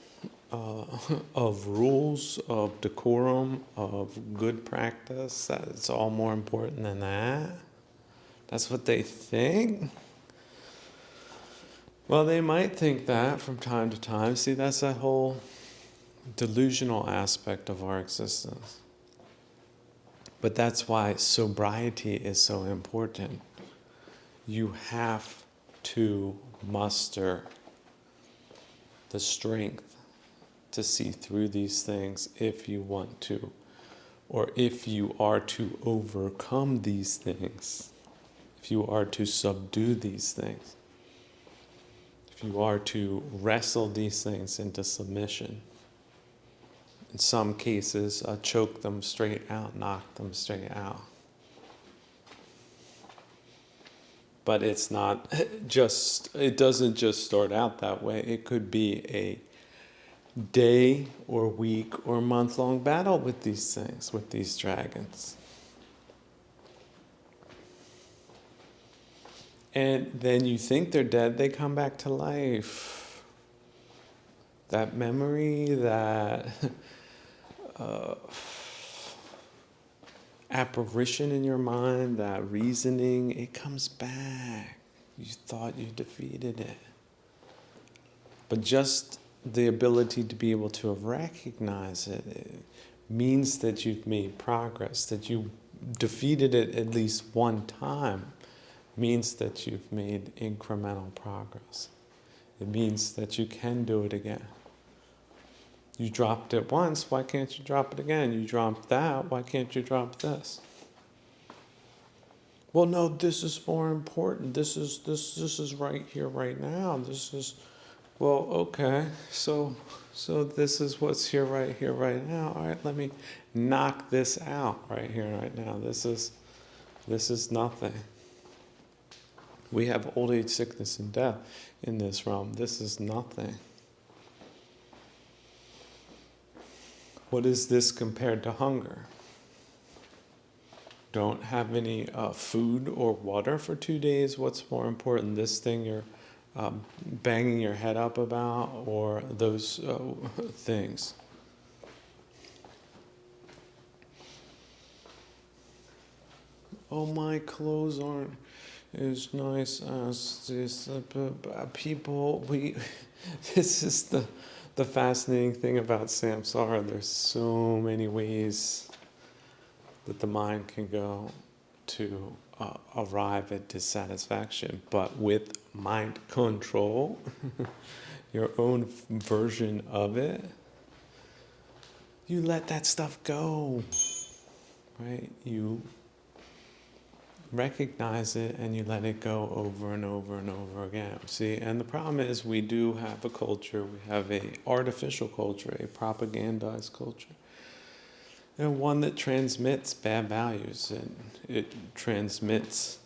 A: of rules, of decorum, of good practice. It's all more important than that. That's what they think. Well, they might think that from time to time. See, that's that whole delusional aspect of our existence. But that's why sobriety is so important. You have to muster the strength to see through these things if you want to, or if you are to overcome these things, if you are to subdue these things, if you are to wrestle these things into submission. In some cases, choke them straight out, knock them straight out. But it's not just, it doesn't just start out that way. It could be a day or week or month-long battle with these things, with these dragons. And then you think they're dead, they come back to life. That memory, that apparition in your mind, that reasoning, it comes back. You thought you defeated it. But just the ability to be able to recognize it means that you've made progress, that you defeated it at least one time, means that you've made incremental progress. It means that you can do it again. You dropped it once, why can't you drop it again? You dropped that, why can't you drop this? Well, no, this is more important. This is right here, right now. This is, well, okay. So this is what's here, right now. All right, let me knock this out right here, right now. This is nothing. We have old age, sickness, and death in this realm. This is nothing. What is this compared to hunger? Don't have any food or water for 2 days. What's more important, this thing you're banging your head up about, or those things? Oh, my clothes aren't as nice as this. People, this is the fascinating thing about samsara. There's so many ways that the mind can go to arrive at dissatisfaction, but with mind control, your own version of it, you let that stuff go, right? You recognize it and you let it go over and over and over again. See, and the problem is we do have a culture, we have a artificial culture, a propagandized culture, and one that transmits bad values, and it transmits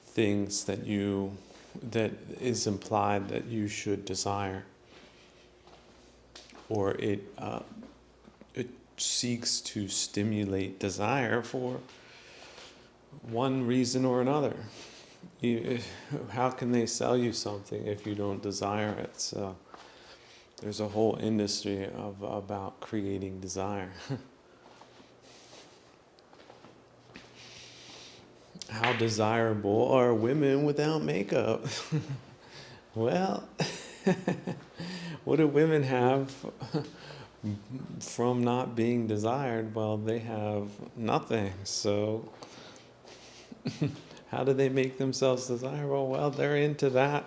A: things that is implied that you should desire, or it seeks to stimulate desire for one reason or another. How can they sell you something if you don't desire it? So there's a whole industry about creating desire. How desirable are women without makeup? Well, what do women have from not being desired? Well, they have nothing. So how do they make themselves desirable? Well, they're into that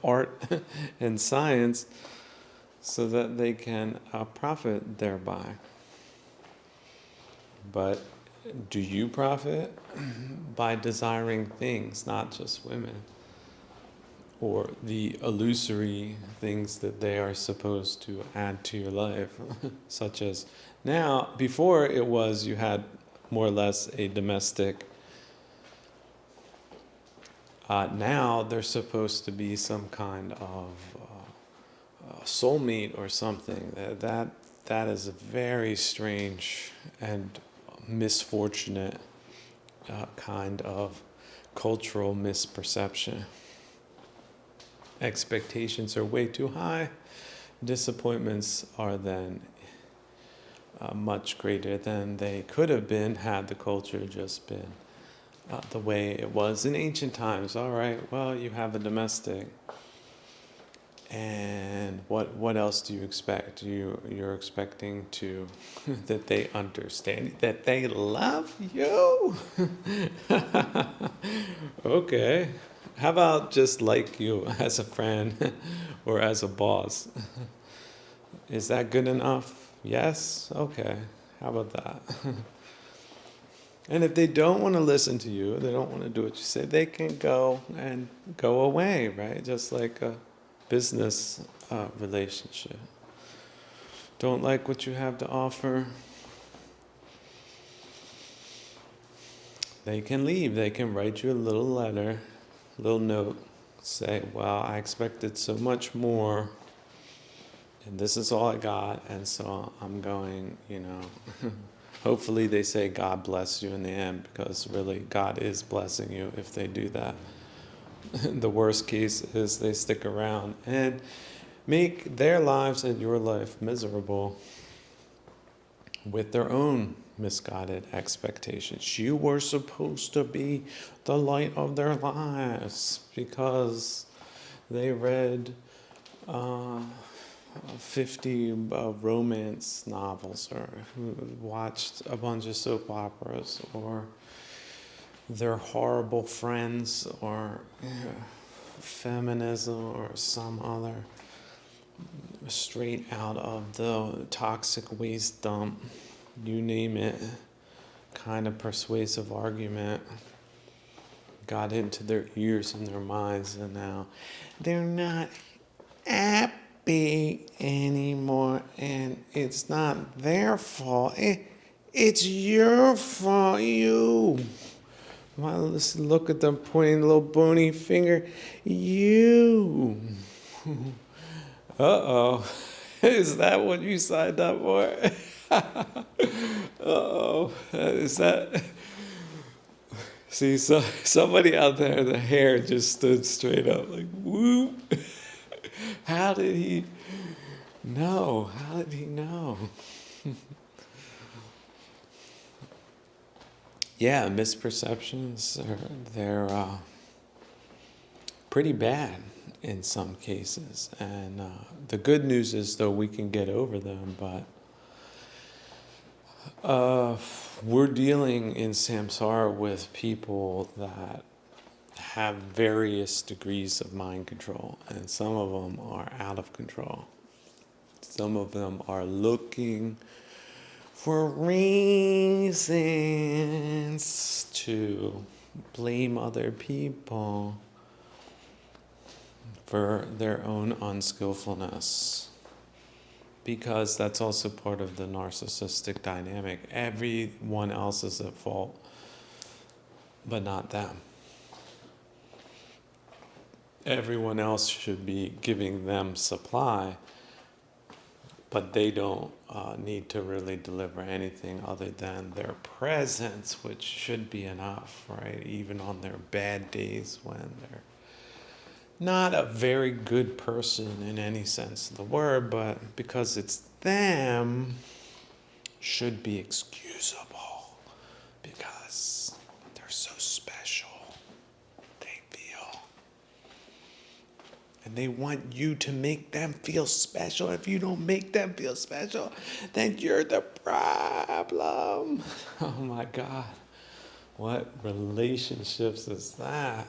A: art and science so that they can profit thereby. But do you profit? By desiring things, not just women, or the illusory things that they are supposed to add to your life, such as now, before it was you had more or less a domestic. Now there's supposed to be some kind of soulmate or something. That is a very strange and misfortunate kind of cultural misperception. Expectations are way too high. Disappointments are then much greater than they could have been had the culture just been the way it was in ancient times. All right, well, you have a domestic. And what else do you expect? You're expecting to that they understand, that they love you. Okay. How about just like you as a friend or as a boss? Is that good enough? Yes? Okay. How about that? And if they don't want to listen to you, they don't want to do what you say, they can go away, right? Just like a business relationship. Don't like what you have to offer, they can leave. They can write you a little letter, a little note, say, well, I expected so much more, and this is all I got, and so I'm going, hopefully they say God bless you in the end, because really God is blessing you if they do that. The worst case is they stick around and make their lives and your life miserable with their own misguided expectations. You were supposed to be the light of their lives because they read 50 romance novels, or watched a bunch of soap operas, or their horrible friends, or feminism, or some other straight out of the toxic waste dump, you name it, kind of persuasive argument got into their ears and their minds, and now they're not happy anymore, and it's not their fault. It's your fault, you. Well, let's look at them pointing a little bony finger. You. Uh-oh. Is that what you signed up for? Uh-oh. Is that... See, so somebody out there, the hair just stood straight up, like, whoop. How did he know? How did he know? Yeah, misperceptions, they're pretty bad in some cases. And the good news is, though, we can get over them, but we're dealing in samsara with people that have various degrees of mind control, and some of them are out of control. Some of them are looking for reasons to blame other people for their own unskillfulness, because that's also part of the narcissistic dynamic. Everyone else is at fault, but not them. Everyone else should be giving them supply, but they don't need to really deliver anything other than their presence, which should be enough, right? Even on their bad days when they're not a very good person in any sense of the word, but because it's them, should be excusable because they're so special, they feel. And they want you to make them feel special. If you don't make them feel special, then you're the problem. Oh my God. What relationships is that?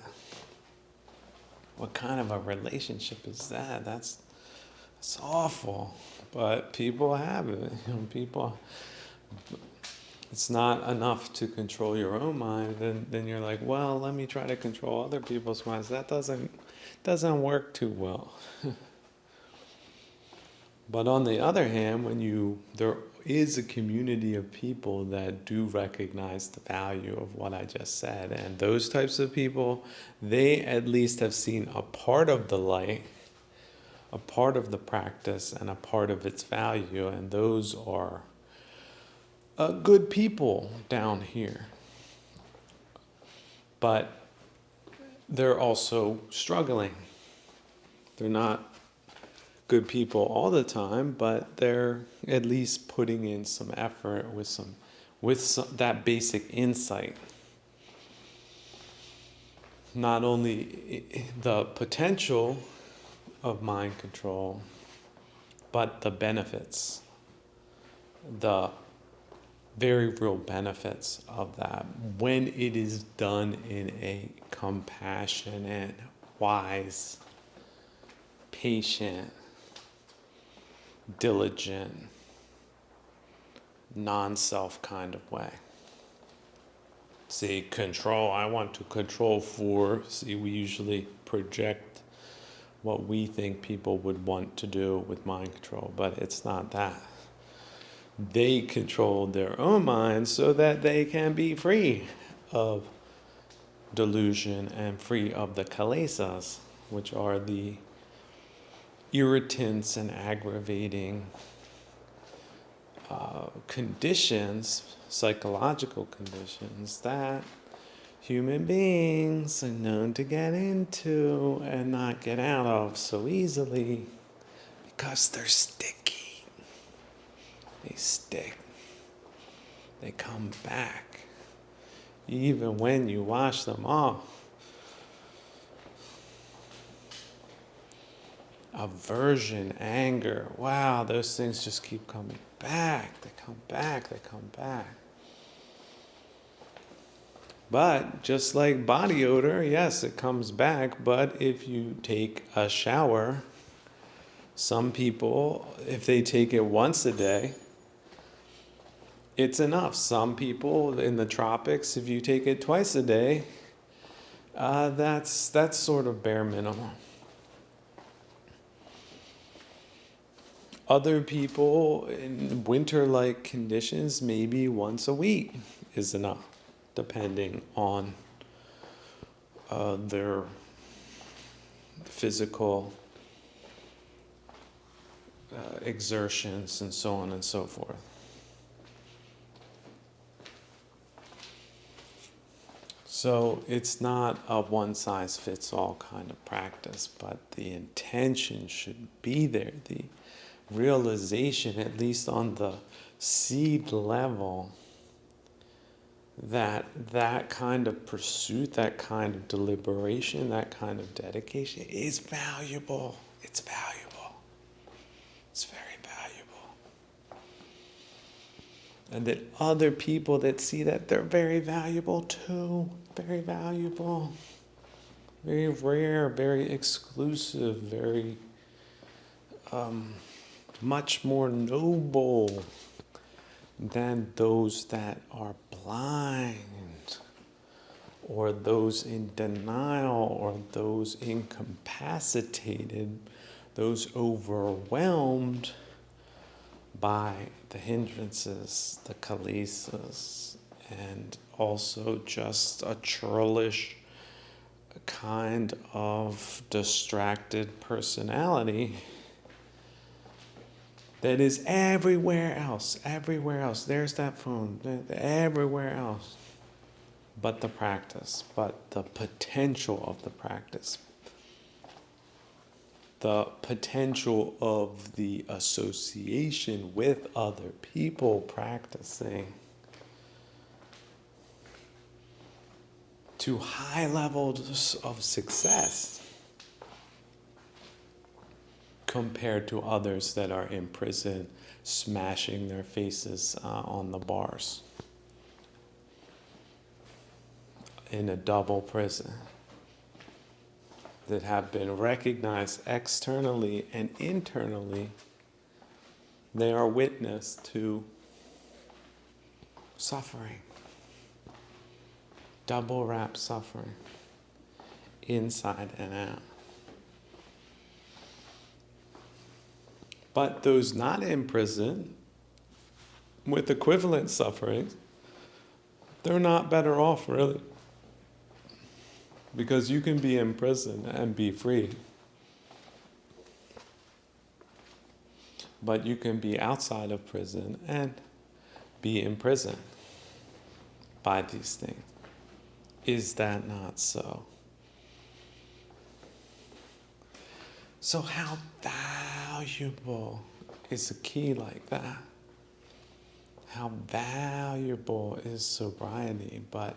A: What kind of a relationship is that? That's awful. But people have it. People, it's not enough to control your own mind. Then you're like, well, let me try to control other people's minds. That doesn't work too well. But on the other hand, there is a community of people that do recognize the value of what I just said, and those types of people, they at least have seen a part of the light, a part of the practice, and a part of its value, and those are good people down here. But they're also struggling. They're not good people all the time, but they're at least putting in some effort with some that basic insight. Not only the potential of mind control, but the benefits, the very real benefits of that when it is done in a compassionate, wise, patient, diligent, non-self kind of way. See, control, I want to control we usually project what we think people would want to do with mind control, but it's not that. They control their own minds so that they can be free of delusion and free of the kilesas, which are the irritants and aggravating conditions, psychological conditions that human beings are known to get into and not get out of so easily because they're sticky. They stick. They come back. Even when you wash them off. Aversion, anger, wow, those things just keep coming back. They come back, they come back. But just like body odor, yes, it comes back, but if you take a shower, some people, if they take it once a day, it's enough. Some people in the tropics, if you take it twice a day, that's sort of bare minimum. Other people in winter-like conditions, maybe once a week is enough, depending on their physical exertions and so on and so forth. So it's not a one-size-fits-all kind of practice, but the intention should be there. The realization, at least on the seed level, that kind of pursuit, that kind of deliberation, that kind of dedication is valuable. It's valuable. It's very valuable. And that other people that see that, they're very valuable too. Very valuable. Very rare, very exclusive, very much more noble than those that are blind, or those in denial, or those incapacitated, those overwhelmed by the hindrances, the kilesas, and also just a churlish kind of distracted personality that is everywhere else, everywhere else. There's that phone, everywhere else. But the practice, but the potential of the practice, the potential of the association with other people practicing to high levels of success compared to others that are in prison smashing their faces on the bars in a double prison that have been recognized externally and internally. They are witness to suffering, double wrap suffering, inside and out. But those not in prison, with equivalent sufferings, they're not better off, really. Because you can be in prison and be free. But you can be outside of prison and be imprisoned by these things. Is that not so? So how valuable is a key like that? How valuable is sobriety? But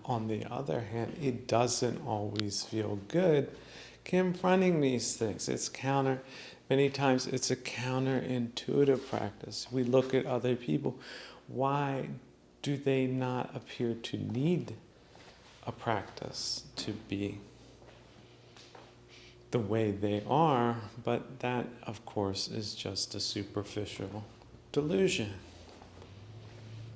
A: on the other hand, it doesn't always feel good confronting these things. Many times it's a counterintuitive practice. We look at other people. Why do they not appear to need a practice to be the way they are? But that, of course, is just a superficial delusion.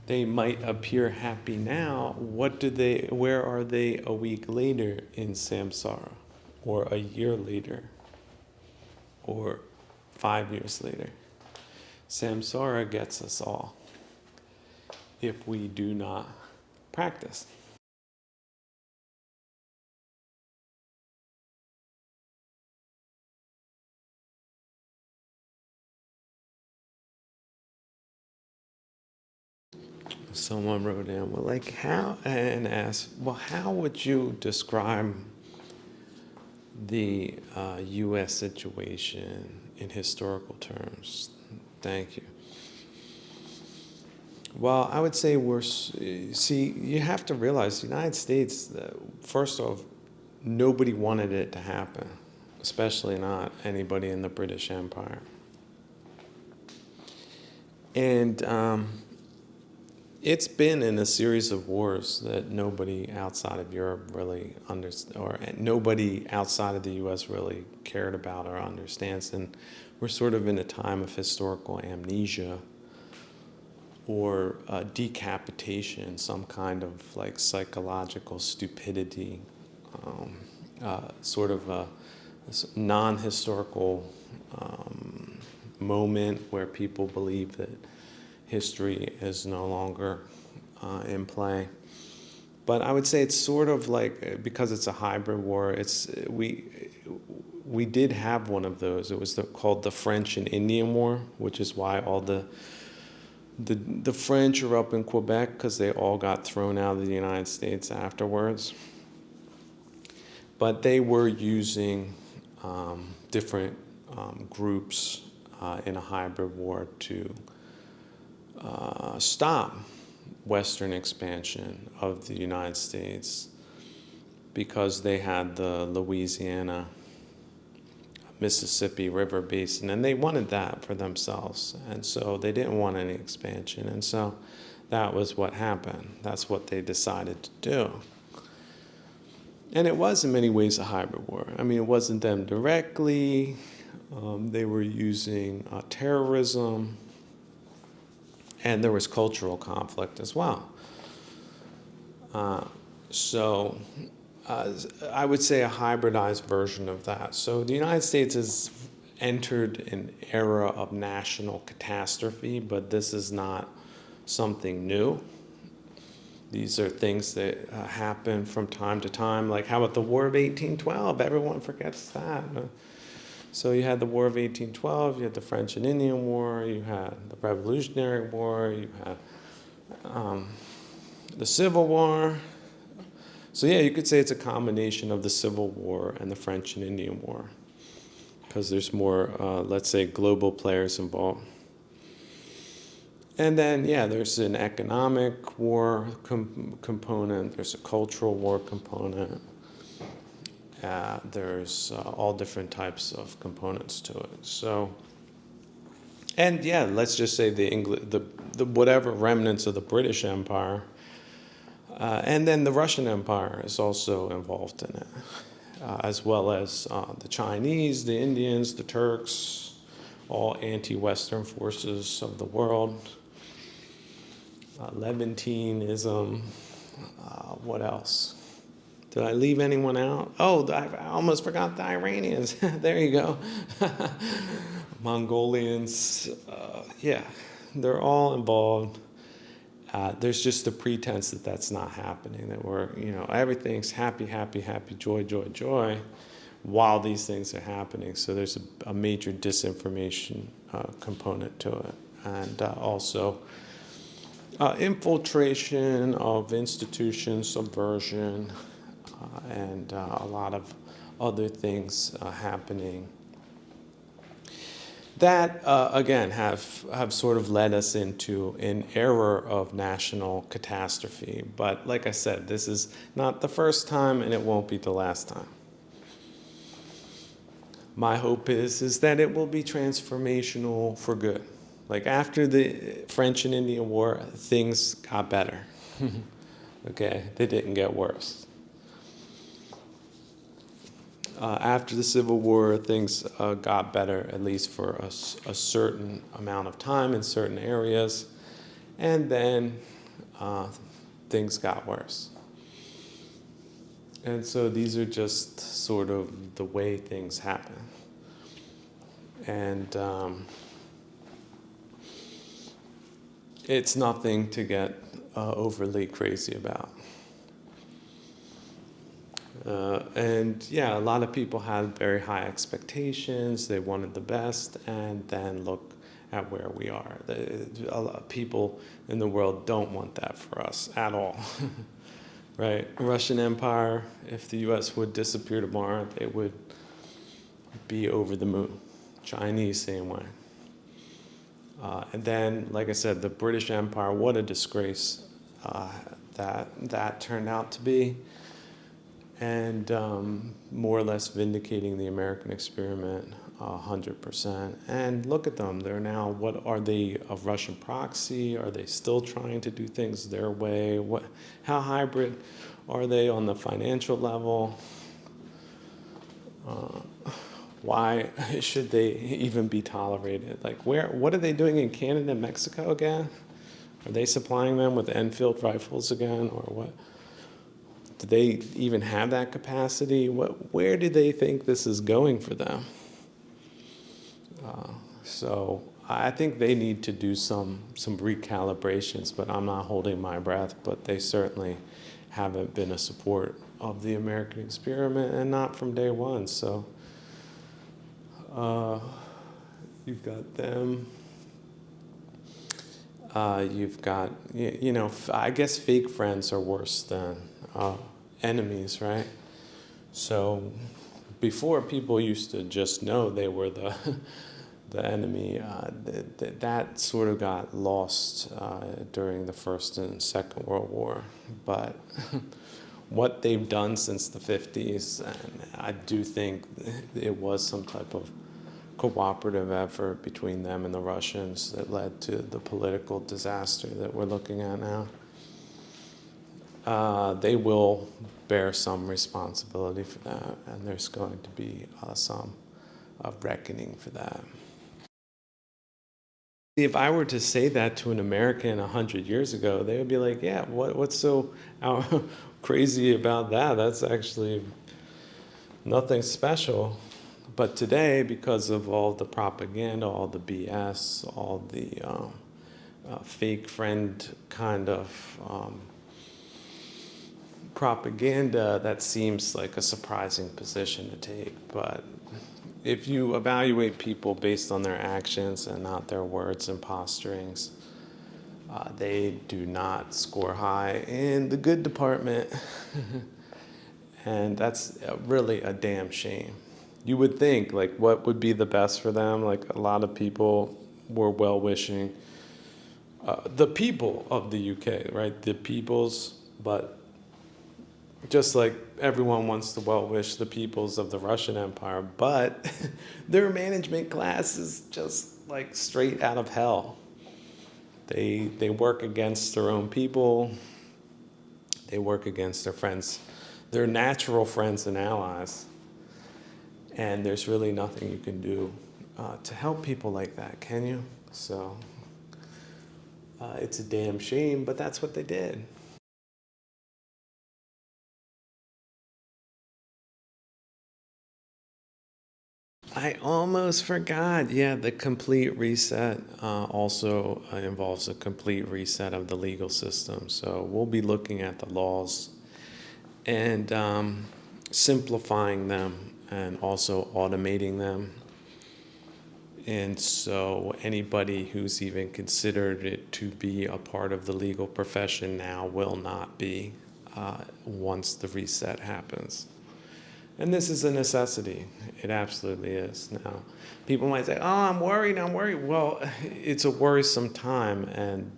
A: They might appear happy now. Where are they a week later in samsara? Or a year later? Or 5 years later? Samsara gets us all if we do not practice. Someone wrote in, how would you describe the U.S. situation in historical terms? Thank you. Well, I would say you have to realize the United States, first off, nobody wanted it to happen, especially not anybody in the British Empire. And it's been in a series of wars that nobody outside of Europe really understands, or nobody outside of the U.S. really cared about or understands. And we're sort of in a time of historical amnesia or decapitation, some kind of like psychological stupidity, sort of a non-historical moment where people believe that history is no longer in play. But I would say it's sort of like, because it's a hybrid war, we did have one of those. It was called the French and Indian War, which is why all the French are up in Quebec, because they all got thrown out of the United States afterwards. But they were using different groups in a hybrid war to stop Western expansion of the United States, because they had the Louisiana, Mississippi River Basin, and they wanted that for themselves, and so they didn't want any expansion, and so that was what happened. That's what they decided to do. And it was in many ways a hybrid war. I mean, it wasn't them directly. They were using terrorism, and there was cultural conflict as well. So I would say a hybridized version of that. So the United States has entered an era of national catastrophe, but this is not something new. These are things that happen from time to time. Like, how about the War of 1812? Everyone forgets that. So you had the War of 1812, you had the French and Indian War, you had the Revolutionary War, you had the Civil War. So yeah, you could say it's a combination of the Civil War and the French and Indian War, because there's more, let's say, global players involved. And then, yeah, there's an economic war component, there's a cultural war component, there's all different types of components to it. So, and yeah, let's just say the whatever remnants of the British Empire, and then the Russian Empire is also involved in it, as well as the Chinese, the Indians, the Turks, all anti-Western forces of the world. Levantinism, what else? Did I leave anyone out? Oh, I almost forgot the Iranians. There you go. Mongolians, yeah, they're all involved. There's just a pretense that that's not happening, that we're, everything's happy, happy, happy, joy, joy, joy, while these things are happening. So there's a major disinformation component to it. And also infiltration of institutions, subversion, and a lot of other things happening that, again, have sort of led us into an era of national catastrophe. But like I said, this is not the first time, and it won't be the last time. My hope is that it will be transformational for good. Like after the French and Indian War, things got better. Okay, they didn't get worse. After the Civil War, things got better, at least for a certain amount of time in certain areas, and then things got worse. And so these are just sort of the way things happen. And it's nothing to get overly crazy about. And yeah, a lot of people had very high expectations. They wanted the best, and then look at where we are. A lot of people in the world don't want that for us at all. Right? Russian Empire, if the US would disappear tomorrow, they would be over the moon. Chinese, same way. And then, like I said, the British Empire, what a disgrace that turned out to be. And more or less vindicating the American experiment 100%. And look at them. They're now, what are they, a Russian proxy? Are they still trying to do things their way? How hybrid are they on the financial level? Why should they even be tolerated? Like, what are they doing in Canada and Mexico again? Are they supplying them with Enfield rifles again, or what? Do they even have that capacity? Where do they think this is going for them? So I think they need to do some recalibrations, but I'm not holding my breath. But they certainly haven't been a support of the American experiment, and not from day one. So you've got them. You've got, I guess fake friends are worse than enemies, right? So before, people used to just know they were the enemy. That sort of got lost during the First and Second World War. But what they've done since the 50s, and I do think it was some type of cooperative effort between them and the Russians that led to the political disaster that we're looking at now. They will bear some responsibility for that, and there's going to be some reckoning for that. If I were to say that to an American 100 years ago, they would be like, yeah, what's so crazy about that? That's actually nothing special. But today, because of all the propaganda, all the BS, all the fake friend kind of propaganda, that seems like a surprising position to take. But if you evaluate people based on their actions and not their words and posturings, they do not score high in the good department. And that's really a damn shame. You would think, like, what would be the best for them? Like, a lot of people were well-wishing. The people of the UK, right? The peoples, but just like everyone wants to well-wish the peoples of the Russian Empire, but their management class is just like straight out of hell. They work against their own people. They work against their friends, their natural friends and allies. And there's really nothing you can do to help people like that, can you? So it's a damn shame, but that's what they did. I almost forgot. Yeah, the complete reset also involves a complete reset of the legal system. So we'll be looking at the laws and simplifying them and also automating them. And so anybody who's even considered it to be a part of the legal profession now will not be once the reset happens. And this is a necessity. It absolutely is. Now, people might say, oh, I'm worried. Well, it's a worrisome time, and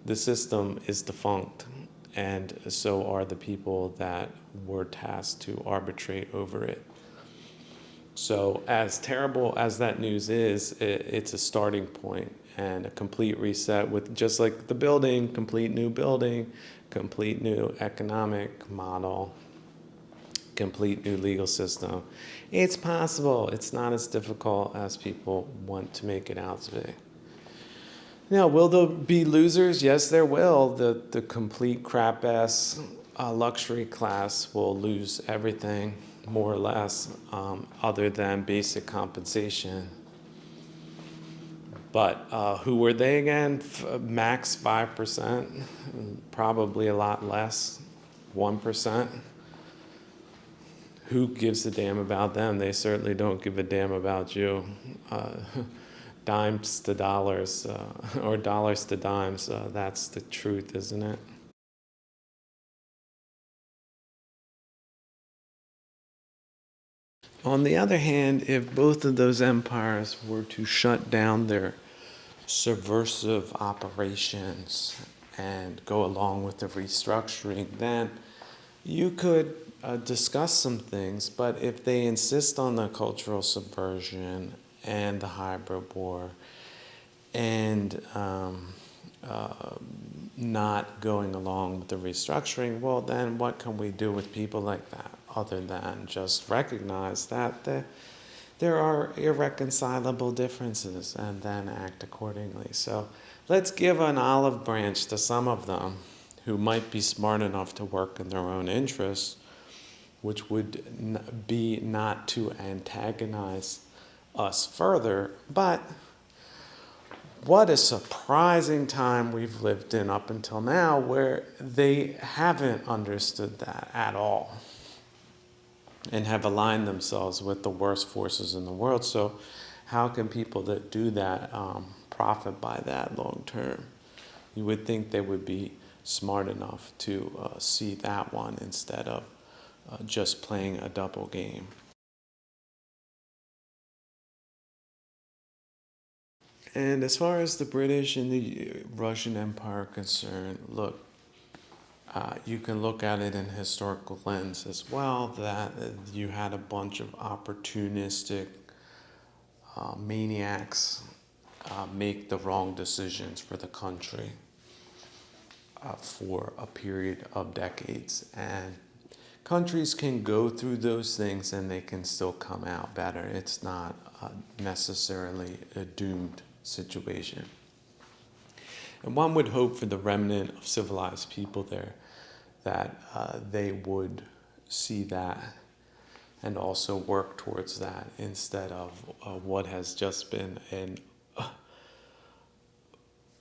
A: the system is defunct. And so are the people that were tasked to arbitrate over it. So as terrible as that news is, it's a starting point and a complete reset with, just like the building, complete new economic model, complete new legal system. It's possible. It's not as difficult as people want to make it out to be. Now, will there be losers? Yes, there will. The complete crap-ass luxury class will lose everything, more or less, other than basic compensation. But who were they again? Max 5%, probably a lot less, 1%. Who gives a damn about them? They certainly don't give a damn about you. Dimes to dollars, or dollars to dimes, that's the truth, isn't it? On the other hand, if both of those empires were to shut down their subversive operations and go along with the restructuring, then you could discuss some things. But if they insist on the cultural subversion and the hybrid war and not going along with the restructuring, well, then what can we do with people like that other than just recognize that there are irreconcilable differences and then act accordingly? So let's give an olive branch to some of them who might be smart enough to work in their own interests, which would be not to antagonize us further. But what a surprising time we've lived in up until now, where they haven't understood that at all and have aligned themselves with the worst forces in the world. So how can people that do that profit by that long term? You would think they would be smart enough to see that one instead of just playing a double game. And as far as the British and the Russian Empire are concerned, look, you can look at it in historical lens as well, that you had a bunch of opportunistic maniacs make the wrong decisions for the country for a period of decades. And countries can go through those things and they can still come out better. It's not necessarily a doomed situation. And one would hope for the remnant of civilized people there that they would see that and also work towards that instead of what has just been an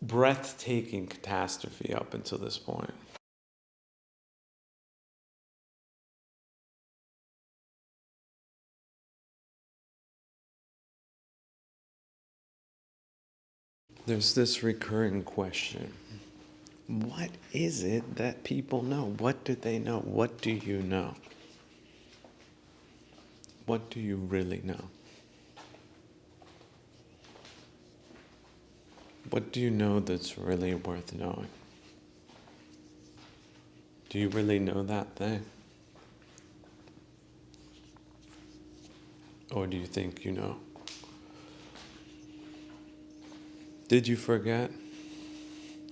A: breathtaking catastrophe up until this point. there's this recurring question. What is it that people know? What do they know? What do you know? What do you really know? What do you know that's really worth knowing? Do you really know that thing? Or do you think you know? Did you forget?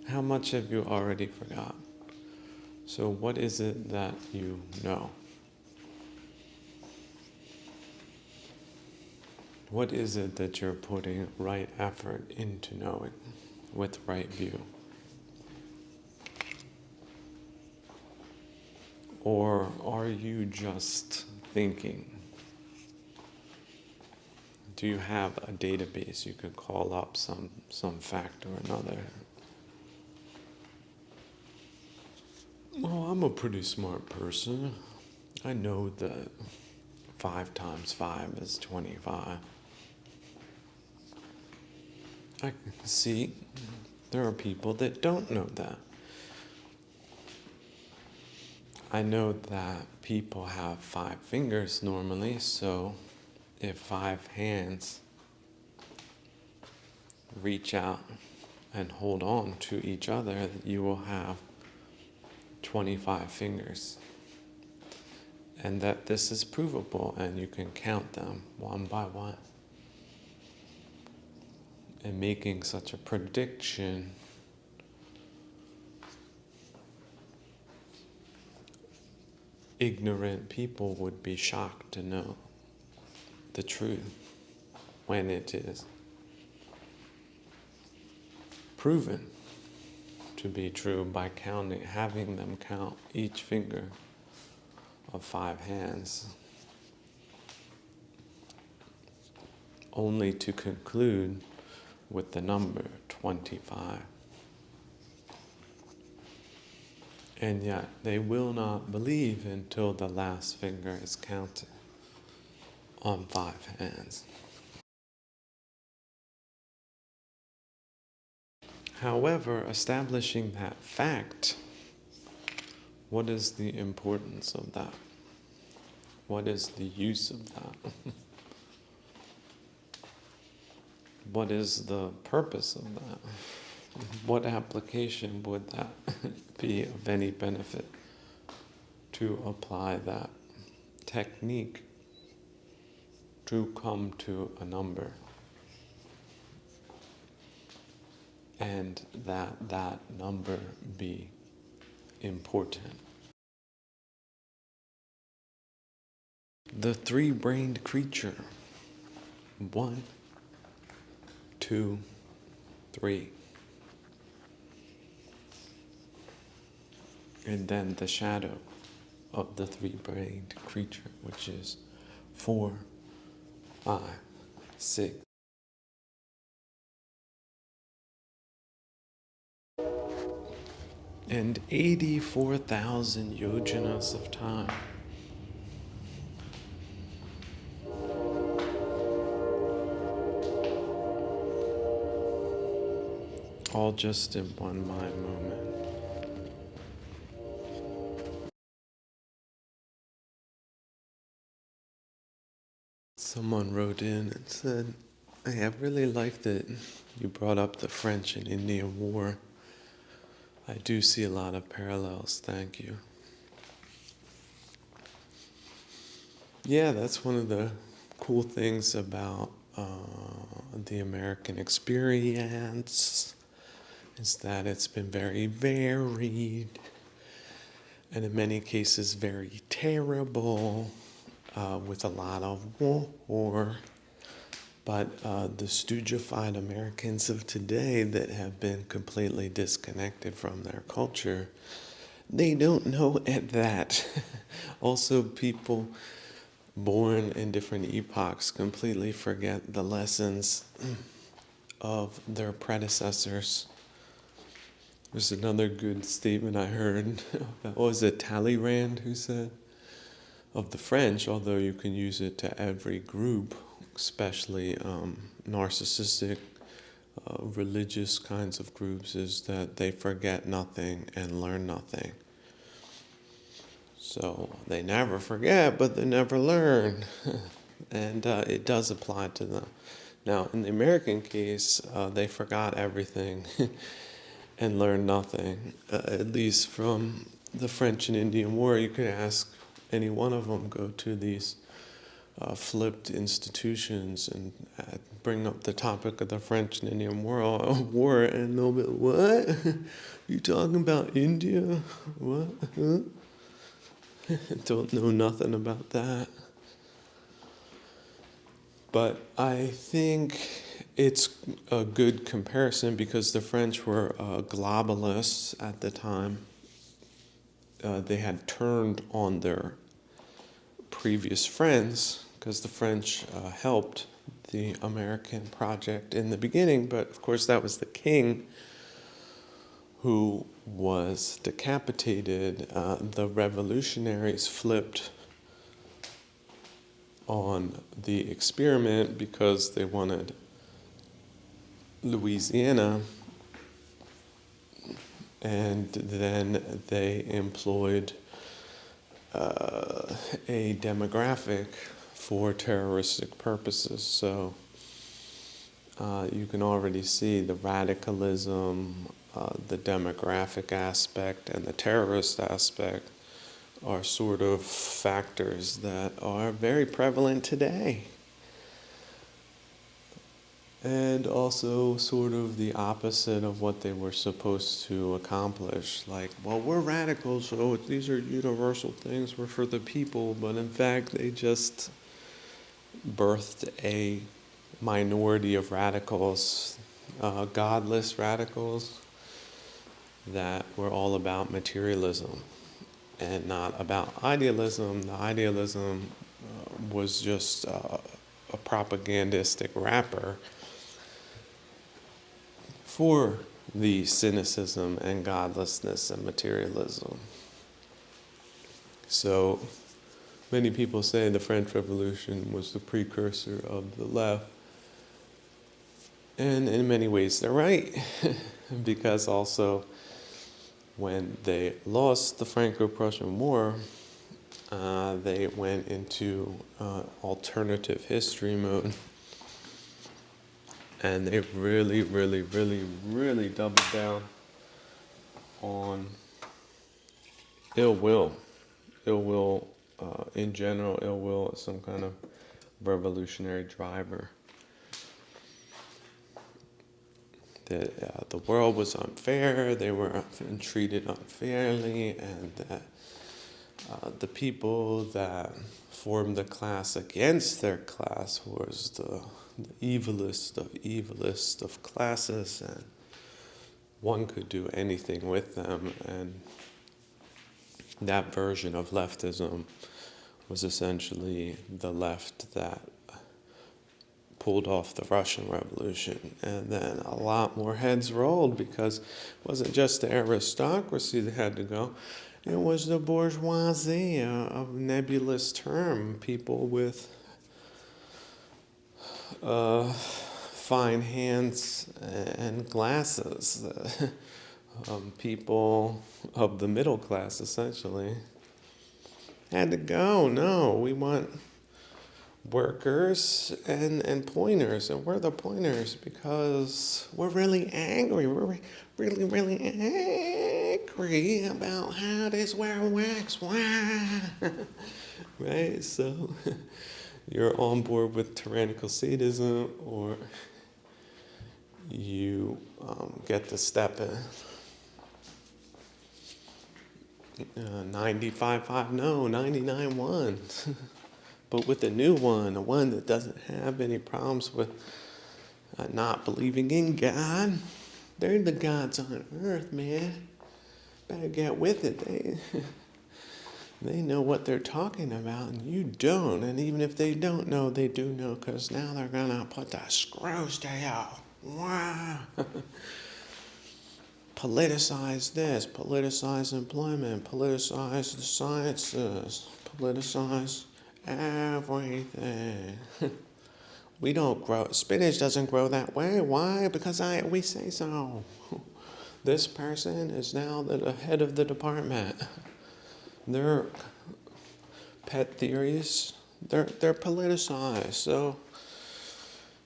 A: How much have you already forgot? So what is it that you know? What is it that you're putting right effort into knowing with right view? Or are you just thinking? Do you have a database you could call up some fact or another? Well, I'm a pretty smart person. I know that 5 times 5 is 25. I see there are people that don't know that. I know that people have 5 fingers normally, so if 5 hands reach out and hold on to each other, you will have 25 fingers. And that this is provable, and you can count them one by one. And making such a prediction ignorant people would be shocked to know the truth when it is proven to be true by having them count each finger of 5 hands, only to conclude with the number 25. And yet they will not believe until the last finger is counted on 5 hands. However, establishing that fact, what is the importance of that? What is the use of that? What is the purpose of that? What application would that be of any benefit to apply that technique to come to a number? And that number be important. The 3-brained creature. 1, 2, 3. And then the shadow of the 3-brained creature, which is 4, 5, 6. And 84,000 yojanas of time. All just in one mind moment. Someone wrote in and said, "Hey, I really like that you brought up the French and Indian War. I do see a lot of parallels, thank you." Yeah, that's one of the cool things about the American experience, is that it's been very varied, and in many cases very terrible, with a lot of war. But the stoogified Americans of today that have been completely disconnected from their culture, they don't know that. Also, people born in different epochs completely forget the lessons of their predecessors. There's another good statement I heard. What was it, Talleyrand who said? Of the French, although you can use it to every group, especially narcissistic religious kinds of groups is that they forget nothing and learn nothing. So they never forget, but they never learn. And it does apply to them. Now, in the American case, they forgot everything and learned nothing, at least from the French and Indian War. You could ask any one of them, go to these flipped institutions and bring up the topic of the French and Indian War, and they'll be, what? You talking about India? What? Huh? Don't know nothing about that. But I think it's a good comparison because the French were globalists at the time. They had turned on their previous friends because the French helped the American project in the beginning, but of course that was the king who was decapitated. The revolutionaries flipped on the experiment because they wanted Louisiana, and then they employed a demographic for terroristic purposes. So you can already see the radicalism, the demographic aspect, and the terrorist aspect are sort of factors that are very prevalent today. And also sort of the opposite of what they were supposed to accomplish. Like, well, we're radicals, so these are universal things, we're for the people, but in fact they just birthed a minority of radicals, godless radicals, that were all about materialism and not about idealism. The idealism was just a propagandistic wrapper for the cynicism and godlessness and materialism. So many people say the French Revolution was the precursor of the left. And in many ways they're right, because also when they lost the Franco-Prussian War, they went into alternative history mode. And they really, really, really, really doubled down on ill will. Ill will in general, ill will is some kind of revolutionary driver. That the world was unfair, they were treated unfairly, and that the people that formed the class against their class was the evilest of classes, and one could do anything with them. And that version of leftism was essentially the left that pulled off the Russian Revolution. And then a lot more heads rolled, because it wasn't just the aristocracy that had to go. It was the bourgeoisie, a nebulous term, people with fine hands and glasses, people of the middle class, essentially, had to go. No, we want workers and pointers, and we're the pointers because we're really angry. We're really, really angry about how this world works. Right? So you're on board with tyrannical sadism, or you get the step in. 95.5 no, 99.1. But with a new one, a one that doesn't have any problems with not believing in God. They're the gods on earth, man. Better get with it. They know what they're talking about, and you don't. And even if they don't know, they do know, because now they're going to put the screws to you. Wow. Politicize this, politicize employment, politicize the sciences, politicize everything. We don't grow, spinach doesn't grow that way. Why? Because we say so. This person is now the head of the department. Their pet theories, they're politicized. So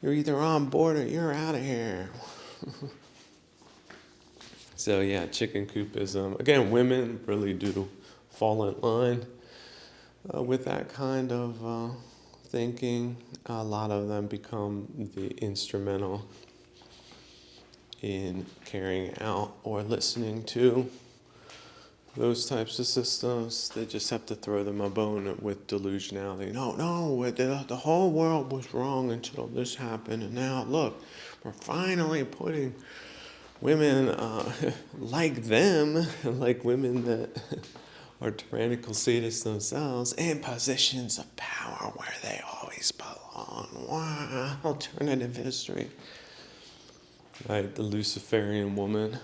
A: you're either on board or you're out of here. So yeah, chicken coopism. Again, women really do fall in line with that kind of thinking. A lot of them become the instrumental in carrying out or listening to those types of systems. They just have to throw them a bone with delusionality. No, the whole world was wrong until this happened, and now look, we're finally putting women like them, like women that are tyrannical sadists themselves, in positions of power where they always belong. Wow, alternative history. Right, the Luciferian woman,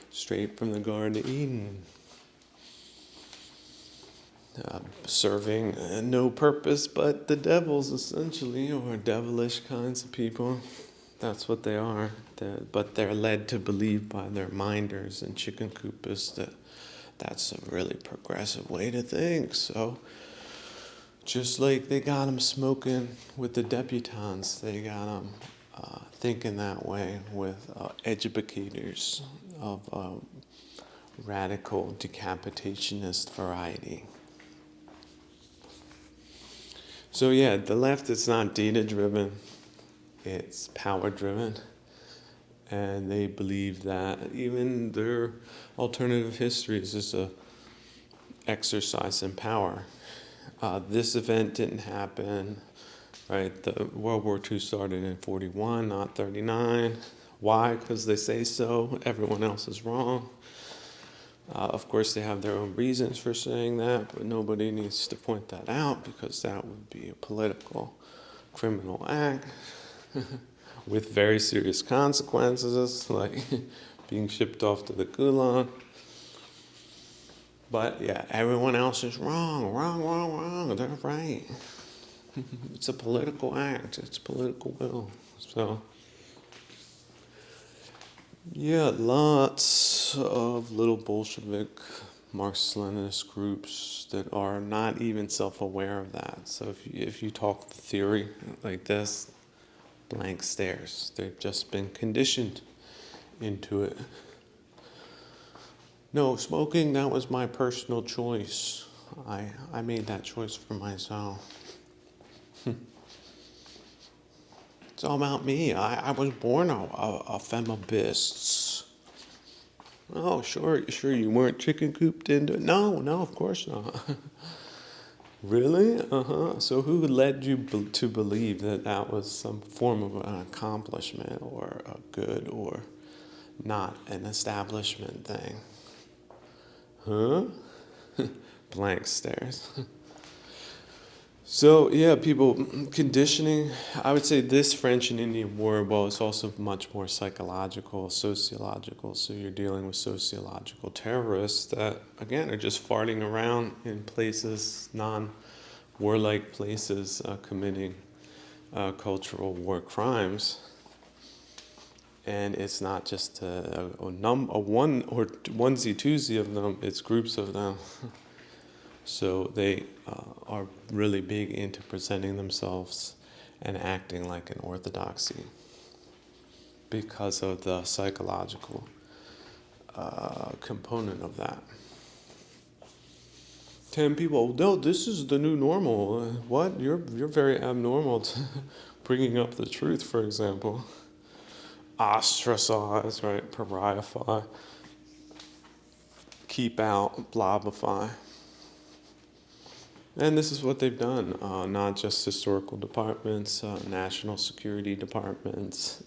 A: straight from the Garden of Eden, serving no purpose but the devils, essentially, or devilish kinds of people. That's what they are. But they're led to believe by their minders and chicken coopists that that's a really progressive way to think. So just like they got them smoking with the debutantes, they got them thinking that way with educators of radical decapitationist variety. So yeah, the left is not data-driven, it's power-driven. And they believe that even their alternative histories is a exercise in power. This event didn't happen, right? The World War II started in 41, not 39. Why? Because they say so. Everyone else is wrong. Of course, they have their own reasons for saying that, but nobody needs to point that out because that would be a political criminal act with very serious consequences, like being shipped off to the gulag. But yeah, everyone else is wrong. They're right. It's a political act. It's political will. So yeah, lots of little Bolshevik Marxist-Leninist groups that are not even self-aware of that. So if you talk the theory like this, blank stares. They've just been conditioned into it. No, smoking, that was my personal choice. I made that choice for myself. It's all about me. I was born a femibist. Oh, sure, you weren't chicken cooped into it? No, of course not. Really? So who led you to believe that that was some form of an accomplishment or a good or not an establishment thing? Huh? Blank stares. So, yeah, people, conditioning, I would say this French and Indian War, well, it's also much more psychological, sociological. So you're dealing with sociological terrorists that, again, are just farting around in places, non-warlike places, committing cultural war crimes. And it's not just a one or onesie, twosie of them, it's groups of them. So they are really big into presenting themselves and acting like an orthodoxy because of the psychological component of that. 10 people, no, this is the new normal. What? You're very abnormal to bringing up the truth, for example. Ostracize, right? Pariahify. Keep out, blobify. And this is what they've done, not just historical departments, national security departments,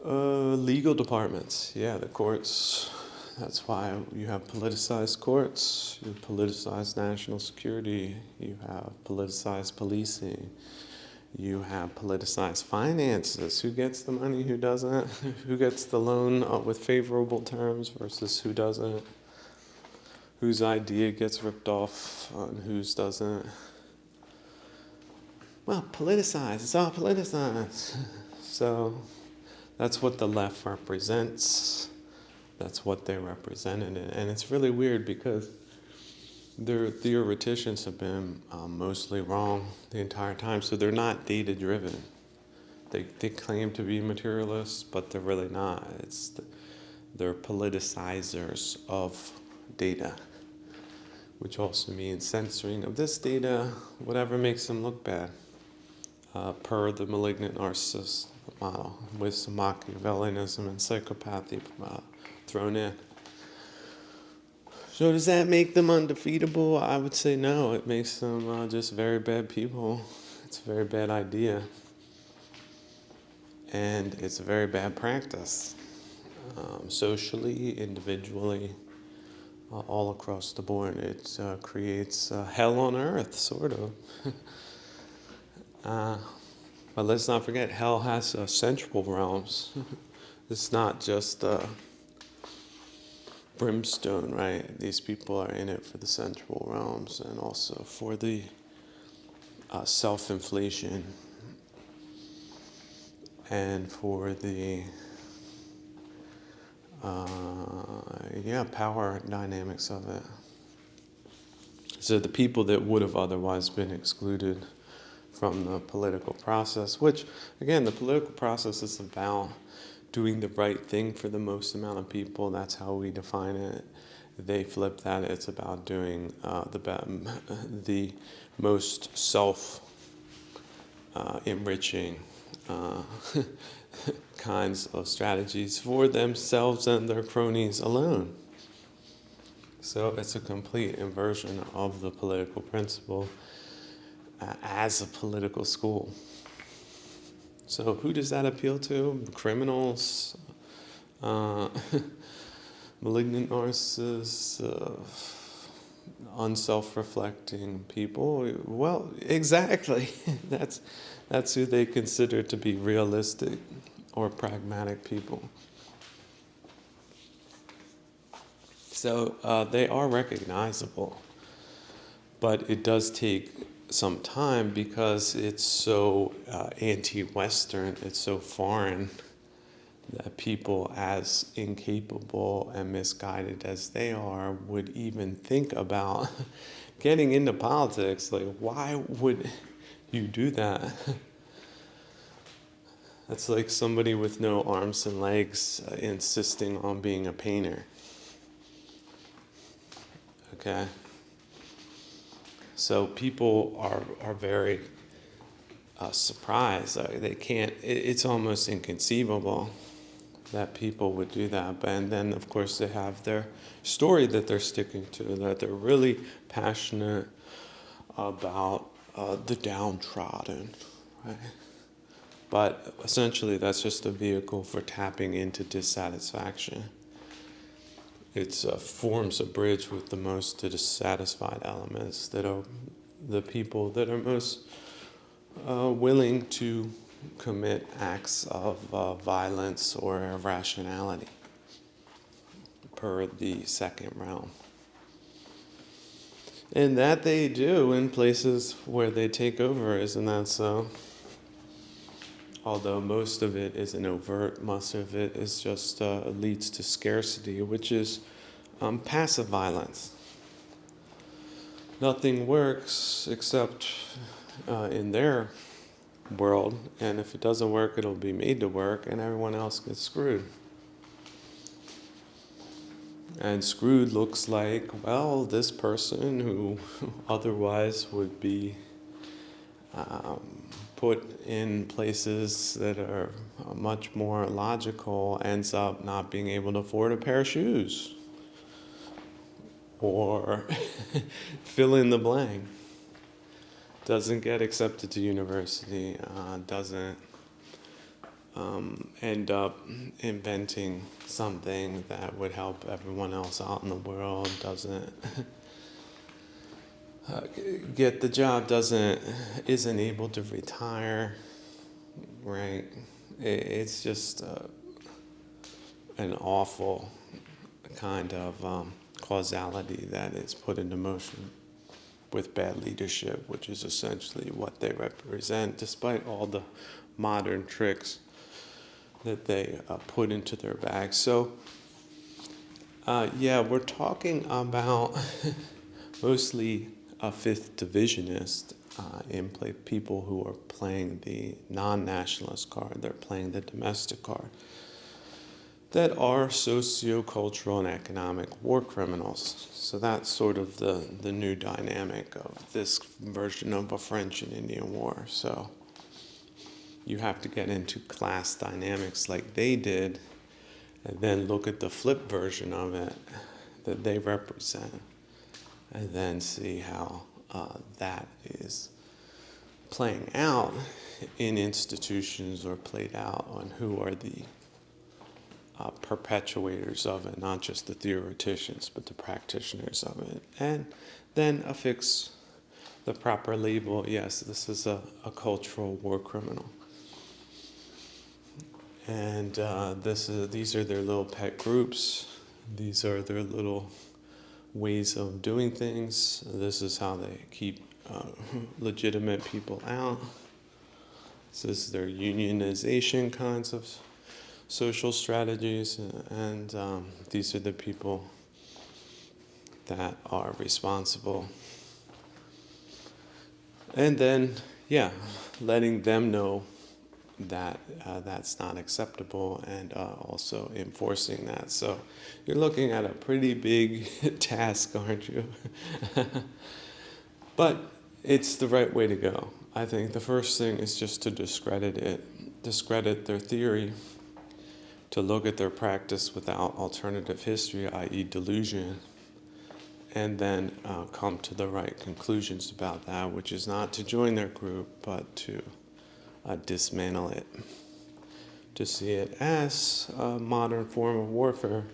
A: legal departments. Yeah, the courts. That's why you have politicized courts, you have politicized national security, you have politicized policing, you have politicized finances. Who gets the money, who doesn't? Who gets the loan with favorable terms versus who doesn't? Whose idea gets ripped off and whose doesn't? well, politicized, it's all politicized. So that's what the left represents. That's what they represented. And it's really weird because their theoreticians have been mostly wrong the entire time. So they're not data-driven. They claim to be materialists, but they're really not. They're politicizers of data, which also means censoring of this data, whatever makes them look bad, per the malignant narcissist model, with some Machiavellianism and psychopathy thrown in. So does that make them undefeatable? I would say no. It makes them just very bad people. It's a very bad idea. And it's a very bad practice, socially, individually, all across the board. It creates hell on earth, sort of. But let's not forget, hell has sensual realms. It's not just brimstone, right? These people are in it for the sensual realms and also for the self-inflation and for the power dynamics of it. So the people that would have otherwise been excluded from the political process, which, again, the political process is about doing the right thing for the most amount of people. That's how we define it. They flip that. It's about doing the most self-enriching kinds of strategies for themselves and their cronies alone. So it's a complete inversion of the political principle as a political school. So who does that appeal to? Criminals, malignant narcissists, unself-reflecting people? Well, exactly. That's who they consider to be realistic or pragmatic people. So they are recognizable, but it does take some time because it's so anti-Western, it's so foreign, that people as incapable and misguided as they are would even think about getting into politics. Like, why would you do that? That's like somebody with no arms and legs insisting on being a painter. Okay? So people are very surprised. They can't, it's almost inconceivable that people would do that. And then, of course, they have their story that they're sticking to, that they're really passionate about the downtrodden, right? But essentially, that's just a vehicle for tapping into dissatisfaction. It forms a bridge with the most dissatisfied elements that are the people that are most willing to commit acts of violence or irrationality per the second realm. And that they do in places where they take over, isn't that so? Although most of it isn't overt, most of it is just leads to scarcity, which is passive violence. Nothing works except in their world, and if it doesn't work, it'll be made to work, and everyone else gets screwed. And screwed looks like, well, this person who otherwise would be put in places that are much more logical ends up not being able to afford a pair of shoes. Or fill in the blank. Doesn't get accepted to university, doesn't end up inventing something that would help everyone else out in the world, doesn't get the job, isn't able to retire, right? It's just an awful kind of causality that is put into motion. with bad leadership, which is essentially what they represent, despite all the modern tricks that they put into their bag. So, we're talking about mostly a fifth divisionist in play, people who are playing the non-nationalist card. They're playing the domestic card, that are socio-cultural and economic war criminals. So that's sort of the new dynamic of this version of a French and Indian War. So you have to get into class dynamics like they did, and then look at the flip version of it that they represent, and then see how that is playing out in institutions, or played out on who are the perpetuators of it, not just the theoreticians, but the practitioners of it. And then affix the proper label, yes, this is a cultural war criminal. And these are their little pet groups. These are their little ways of doing things. This is how they keep legitimate people out. This is their unionization kinds of social strategies, and these are the people that are responsible. And then, letting them know that that's not acceptable, and also enforcing that. So you're looking at a pretty big task, aren't you? But it's the right way to go. I think the first thing is just to discredit their theory, to look at their practice without alternative history, i.e. delusion, and then come to the right conclusions about that, which is not to join their group, but to dismantle it, to see it as a modern form of warfare,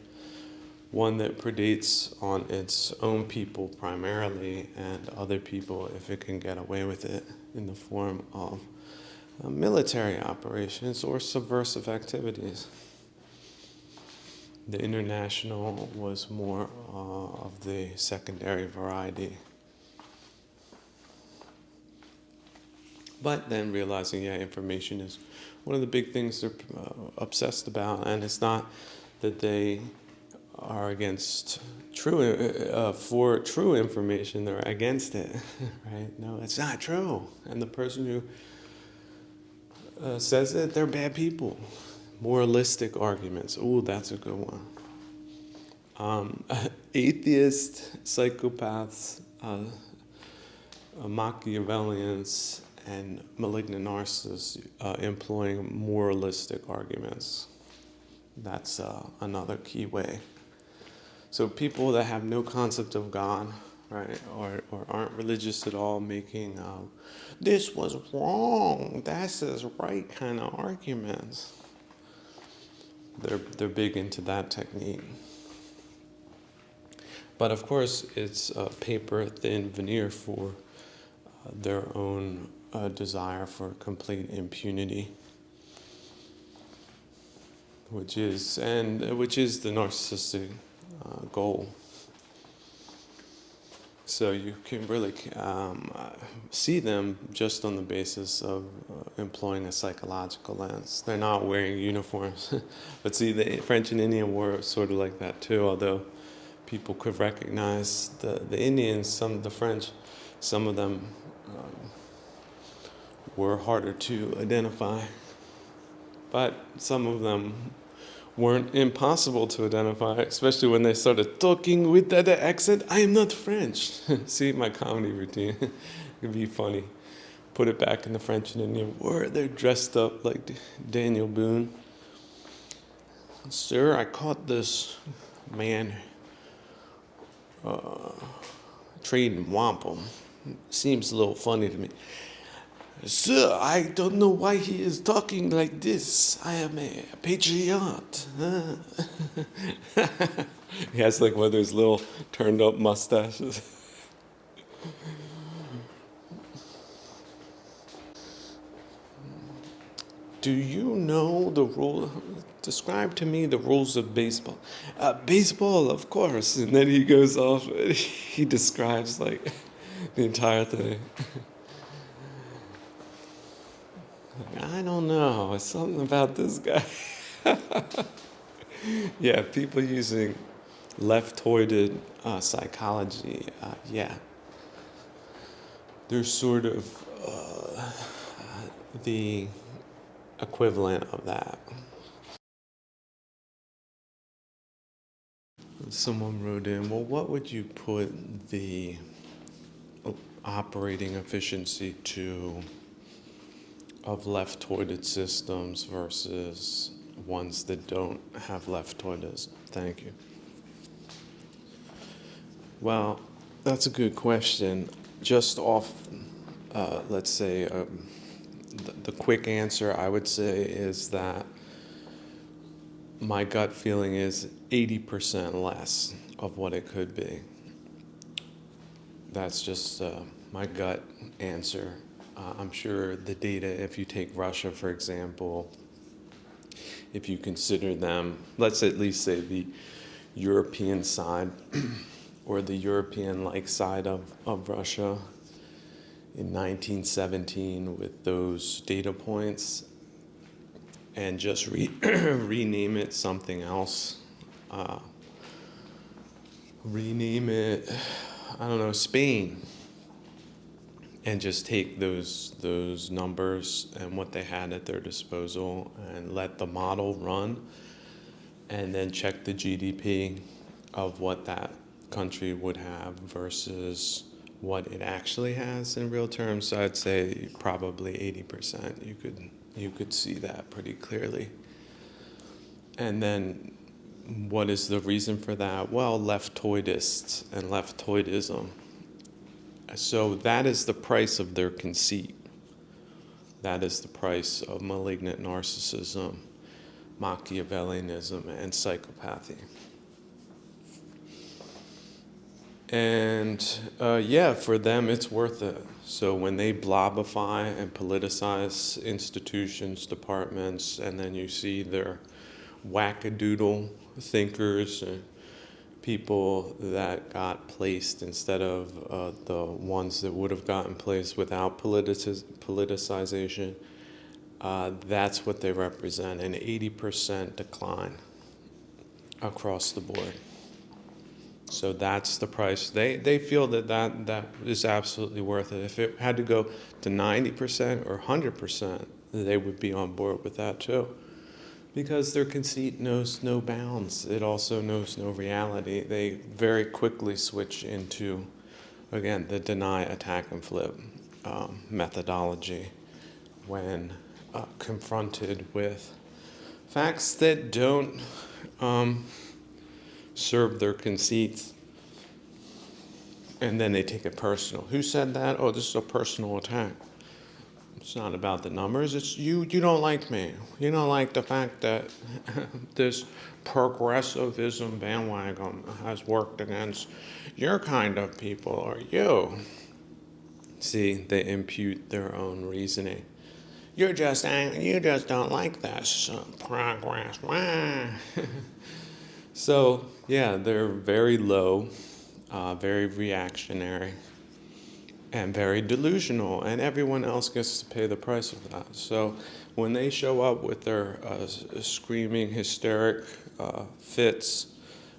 A: one that predates on its own people primarily, and other people if it can get away with it, in the form of military operations or subversive activities. The international was more of the secondary variety. But then realizing, information is one of the big things they're obsessed about, and it's not that they are against for true information, they're against it, right? No, it's not true. And the person who says it, they're bad people. Moralistic arguments. Ooh, that's a good one. Atheists, psychopaths, Machiavellians, and malignant narcissists employing moralistic arguments. That's another key way. So people that have no concept of God, right, or aren't religious at all, making this was wrong, that's is right kind of arguments. They're big into that technique. But of course, it's a paper-thin veneer for their own desire for complete impunity, which is the narcissistic goal. So you can really see them just on the basis of employing a psychological lens. They're not wearing uniforms. But see, the French and Indian War was sort of like that too, although people could recognize the Indians, some of the French, some of them were harder to identify. But some of them weren't impossible to identify, especially when they started talking with that accent. I am not French. See my comedy routine. It'd be funny. Put it back in the French and Indian War. They're dressed up like Daniel Boone. Sir, I caught this man trading wampum. Seems a little funny to me. Sir, I don't know why he is talking like this. I am a patriot. He has like one of those little turned up mustaches. Do you know the rule? Describe to me the rules of baseball. Baseball, of course. And then he goes off, he describes like The entire thing. I don't know. It's something about this guy. Yeah, people using leftoided psychology. Yeah, they're sort of the equivalent of that. Someone wrote in, well, what would you put the operating efficiency to of left-toided systems versus ones that don't have left-toidism? Thank you. Well, that's a good question. Just off, let's say, the quick answer I would say is that my gut feeling is 80% less of what it could be. That's just my gut answer. I'm sure the data, if you take Russia, for example, if you consider them, let's at least say the European side or the European-like side of Russia in 1917 with those data points, and just rename it something else. Rename it, I don't know, Spain, and just take those numbers and what they had at their disposal and let the model run, and then check the GDP of what that country would have versus what it actually has in real terms. So I'd say probably 80%. You could see that pretty clearly. And then what is the reason for that? Well, leftoidists and leftoidism. So that is the price of their conceit. That is the price of malignant narcissism, Machiavellianism, and psychopathy. And yeah, for them, it's worth it. So when they blobify and politicize institutions, departments, and then you see their wackadoodle thinkers, people that got placed instead of the ones that would have gotten placed without politicization, that's what they represent, an 80% decline across the board. So that's the price. They feel that is absolutely worth it. If it had to go to 90% or 100%, they would be on board with that too. Because their conceit knows no bounds. It also knows no reality. They very quickly switch into, again, the deny, attack, and flip methodology when confronted with facts that don't serve their conceits. And then they take it personal. Who said that? Oh, this is a personal attack. It's not about the numbers. It's you don't like me. You don't like the fact that this progressivism bandwagon has worked against your kind of people or you. See, they impute their own reasoning. You just don't like this progress. So, yeah, they're very low, very reactionary, and very delusional, and everyone else gets to pay the price of that. So when they show up with their screaming, hysteric fits,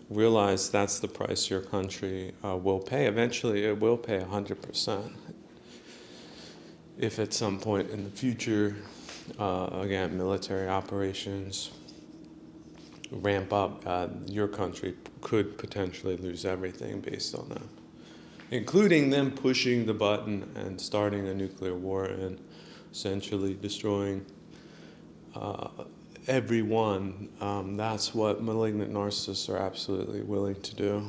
A: realize that's the price your country will pay. Eventually, it will pay 100%. If at some point in the future, again, military operations ramp up, your country could potentially lose everything based on that, including them pushing the button and starting a nuclear war and essentially destroying everyone. That's what malignant narcissists are absolutely willing to do.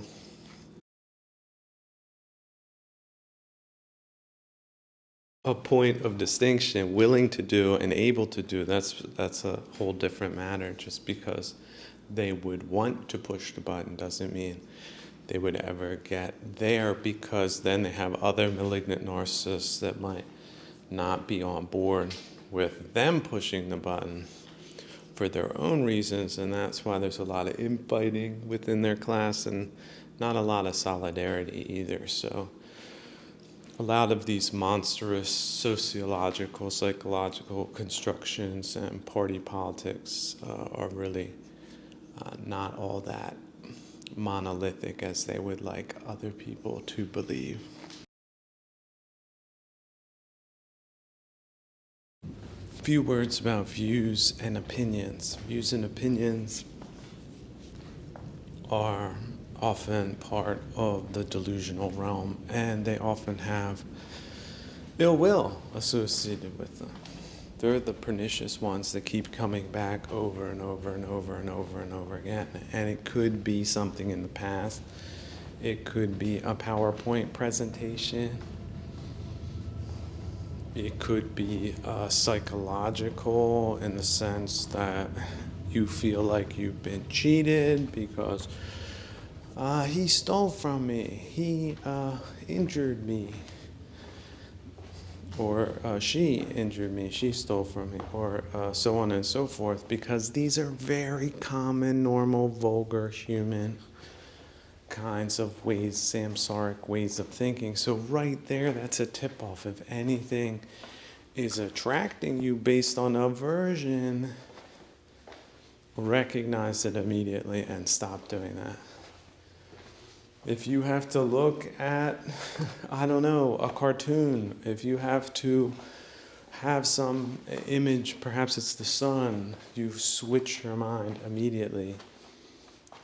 A: A point of distinction, willing to do and able to do, that's a whole different matter. Just because they would want to push the button doesn't mean they would ever get there, because then they have other malignant narcissists that might not be on board with them pushing the button for their own reasons, and that's why there's a lot of infighting within their class and not a lot of solidarity either. So a lot of these monstrous sociological, psychological constructions and party politics are really not all that monolithic as they would like other people to believe. A few words about views and opinions. Views and opinions are often part of the delusional realm, and they often have ill will associated with them. They're the pernicious ones that keep coming back over and over and over and over and over again. And it could be something in the past. It could be a PowerPoint presentation. It could be psychological in the sense that you feel like you've been cheated because he stole from me, he injured me, or she injured me, she stole from me, or so on and so forth, because these are very common, normal, vulgar, human kinds of ways, samsaric ways of thinking. So right there, that's a tip-off. If anything is attracting you based on aversion, recognize it immediately and stop doing that. If you have to look at, I don't know, a cartoon, if you have to have some image, perhaps it's the sun, you switch your mind immediately.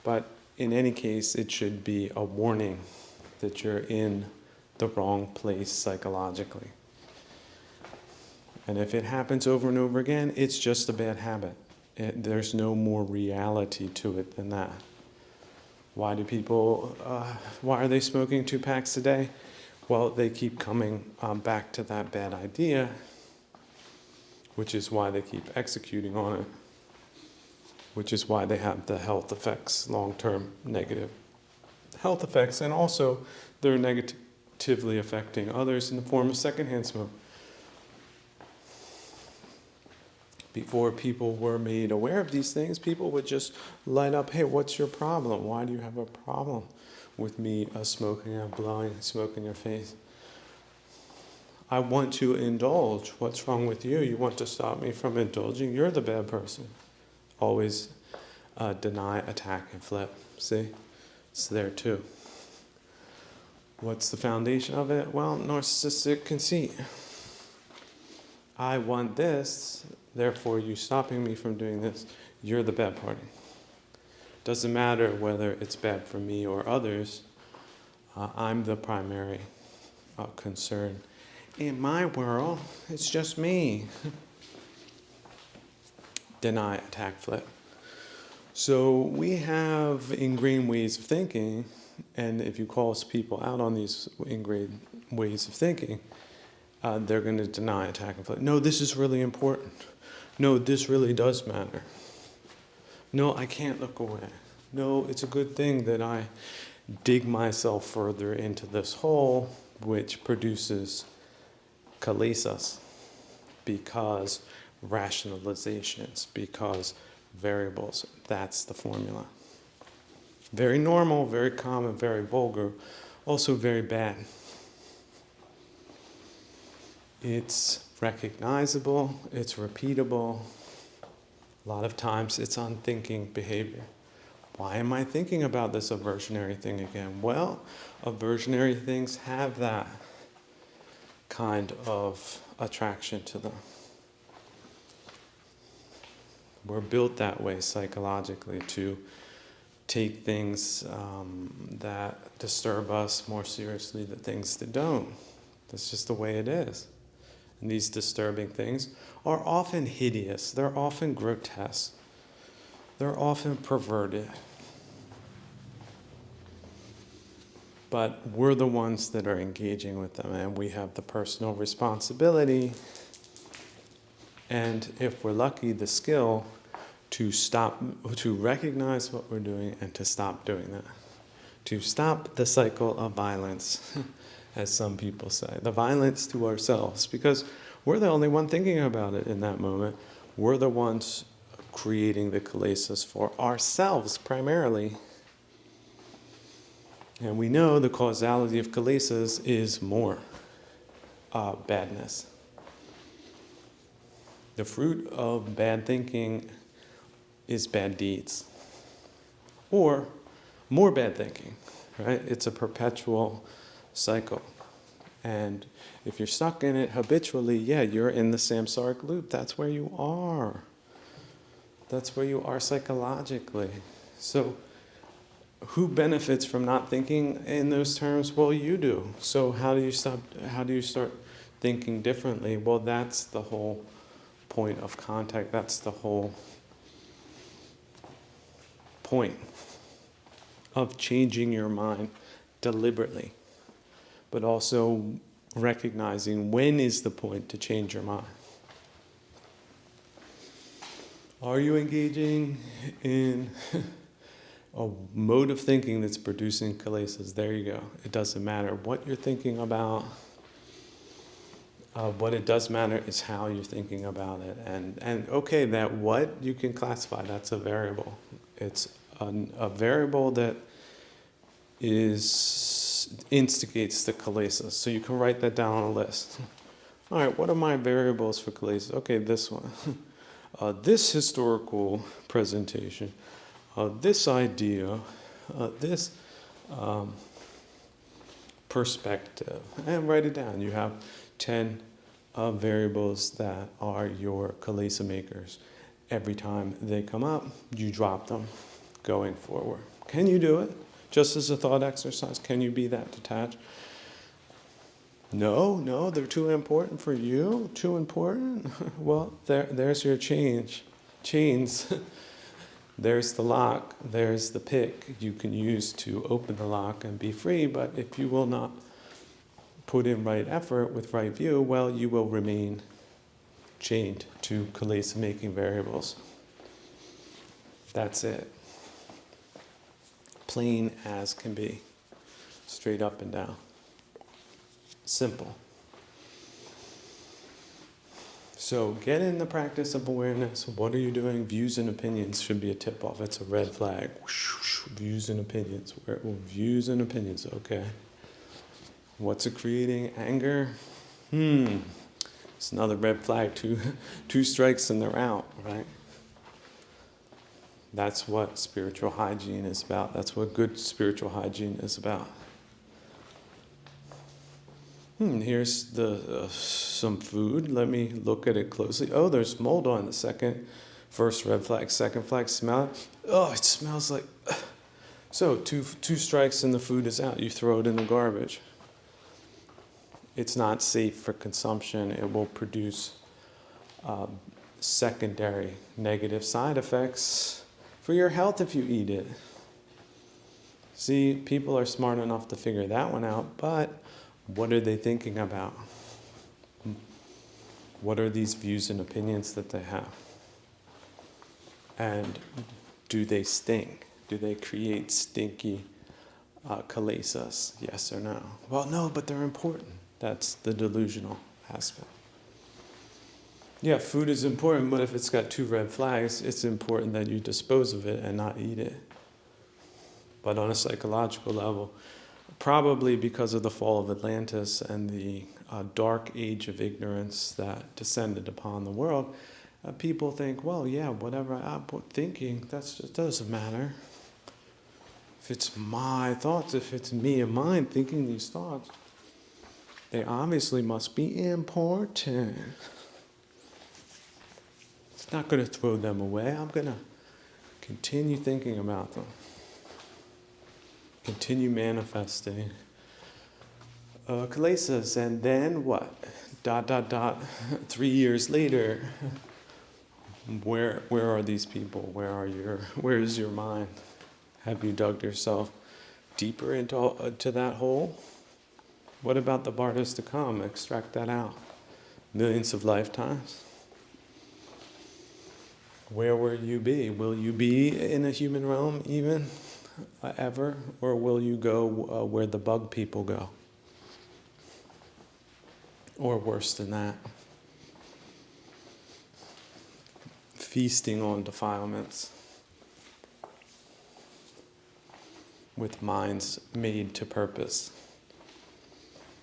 A: But in any case, it should be a warning that you're in the wrong place psychologically. And if it happens over and over again, it's just a bad habit. There's no more reality to it than that. Why do people, why are they smoking 2 packs a day? Well, they keep coming back to that bad idea, which is why they keep executing on it, which is why they have the health effects, long-term negative health effects, and also they're negatively affecting others in the form of secondhand smoke. Before people were made aware of these things, people would just light up, hey, what's your problem? Why do you have a problem with me smoking and blowing smoke in your face? I want to indulge. What's wrong with you? You want to stop me from indulging? You're the bad person. Always deny, attack, and flip. See? It's there too. What's the foundation of it? Well, narcissistic conceit. I want this, therefore you stopping me from doing this, you're the bad party. Doesn't matter whether it's bad for me or others, I'm the primary concern. In my world, it's just me. Deny, attack, flip. So we have ingrained ways of thinking, and if you call people out on these ingrained ways of thinking, they're going to deny, attack, and flip. No, this is really important. No, this really does matter. No, I can't look away. No, it's a good thing that I dig myself further into this hole, which produces kilesas, because rationalizations, because variables. That's the formula. Very normal, very common, very vulgar, also very bad. It's recognizable, it's repeatable. A lot of times it's unthinking behavior. Why am I thinking about this aversionary thing again? Well, aversionary things have that kind of attraction to them. We're built that way psychologically, to take things that disturb us more seriously than things that don't. That's just the way it is. And these disturbing things are often hideous. They're often grotesque. They're often perverted. But we're the ones that are engaging with them, and we have the personal responsibility, and if we're lucky, the skill to stop, to recognize what we're doing and to stop doing that. To stop the cycle of violence, as some people say, the violence to ourselves, because we're the only one thinking about it in that moment. We're the ones creating the kilesas for ourselves primarily. And we know the causality of kilesas is more. badness. The fruit of bad thinking is bad deeds. Or more bad thinking, right? It's a perpetual cycle. And if you're stuck in it habitually, yeah, you're in the samsaric loop. That's where you are. That's where you are psychologically. So who benefits from not thinking in those terms? Well, you do. So how do you start thinking differently? Well, that's the whole point of contact. That's the whole point of changing your mind deliberately, but also recognizing when is the point to change your mind. Are you engaging in a mode of thinking that's producing kilesas? There you go. It doesn't matter what you're thinking about. What it does matter is how you're thinking about it. And okay, that what you can classify, that's a variable. It's a variable that instigates the kilesas. So you can write that down on a list. All right, what are my variables for kilesas? Okay, this one. This historical presentation, this idea, this perspective. And write it down. You have 10 variables that are your kilesa makers. Every time they come up, you drop them going forward. Can you do it? Just as a thought exercise, can you be that detached? No, they're too important for you. Too important? Well, there's your chains. There's the lock. There's the pick you can use to open the lock and be free. But if you will not put in right effort with right view, well, you will remain chained to kilesa making variables. That's it. Plain as can be. Straight up and down. Simple. So get in the practice of awareness. What are you doing? Views and opinions should be a tip-off. It's a red flag. Views and opinions. Views and opinions. Okay. What's it creating? Anger? It's another red flag. Two strikes and they're out, right? That's what spiritual hygiene is about. That's what good spiritual hygiene is about. Here's some food. Let me look at it closely. Oh, there's mold on the first red flag. Second flag, smell it. Oh, it smells like... So, two strikes and the food is out. You throw it in the garbage. It's not safe for consumption. It will produce secondary negative side effects for your health if you eat it. See, people are smart enough to figure that one out, but what are they thinking about? What are these views and opinions that they have? And do they stink? Do they create stinky kilesas? Yes or no? Well, no, but they're important. That's the delusional aspect. Yeah, food is important, but if it's got 2 red flags, it's important that you dispose of it and not eat it. But on a psychological level, probably because of the fall of Atlantis and the dark age of ignorance that descended upon the world, people think, well, yeah, whatever I'm thinking, that just doesn't matter. If it's my thoughts, if it's me and mine thinking these thoughts, they obviously must be important. It's not going to throw them away. I'm going to continue thinking about them. Continue manifesting kilesas, and then what? ... 3 years later, where are these people? Where is your mind? Have you dug yourself deeper into that hole? What about the bardas to come? Extract that out. Millions of lifetimes. Where will you be? Will you be in a human realm even? Ever? Or will you go where the bug people go? Or worse than that, feasting on defilements with minds made to purpose.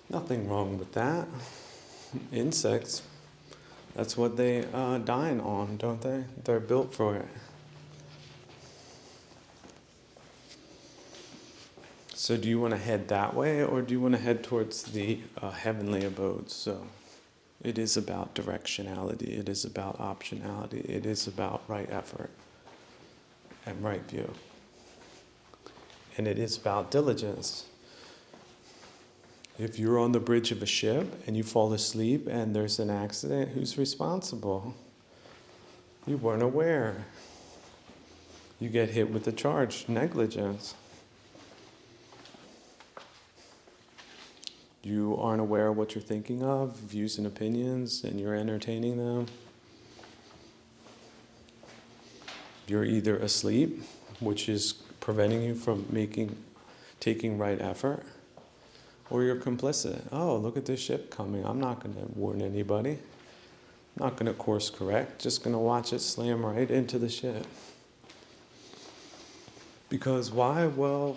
A: Nothing wrong with that. insects, that's what they dine on, don't they? They're built for it. So do you want to head that way, or do you want to head towards the heavenly abodes? So it is about directionality. It is about optionality. It is about right effort and right view. And it is about diligence. If you're on the bridge of a ship and you fall asleep and there's an accident, who's responsible? You weren't aware. You get hit with the charge, negligence. You aren't aware of what you're thinking of, views and opinions, and you're entertaining them. You're either asleep, which is preventing you from taking right effort, or you're complicit. Oh, look at this ship coming. I'm not going to warn anybody. I'm not going to course correct. Just going to watch it slam right into the ship. Because why? Well,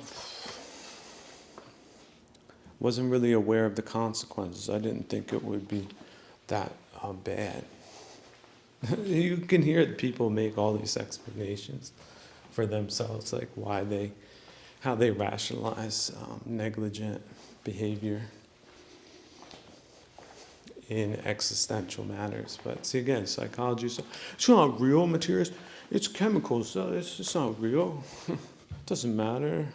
A: wasn't really aware of the consequences. I didn't think it would be that bad. You can hear people make all these explanations for themselves, like how they rationalize negligent behavior in existential matters. But see, again, psychology is it's not real materials. It's chemicals. It's not real. It doesn't matter.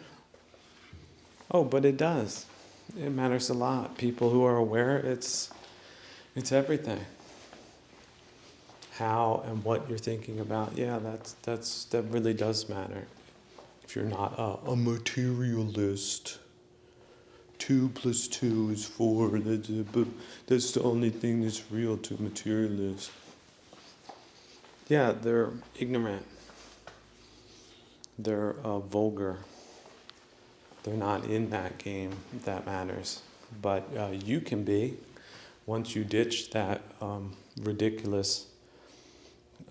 A: Oh, but it does. It matters a lot. People who are aware, it's everything. How and what you're thinking about, yeah, that really does matter. If you're not a materialist, 2 + 2 is 4. That's the only thing that's real to materialists. Yeah, they're ignorant. They're vulgar. They're not in that game that matters. But you can be, once you ditch that ridiculous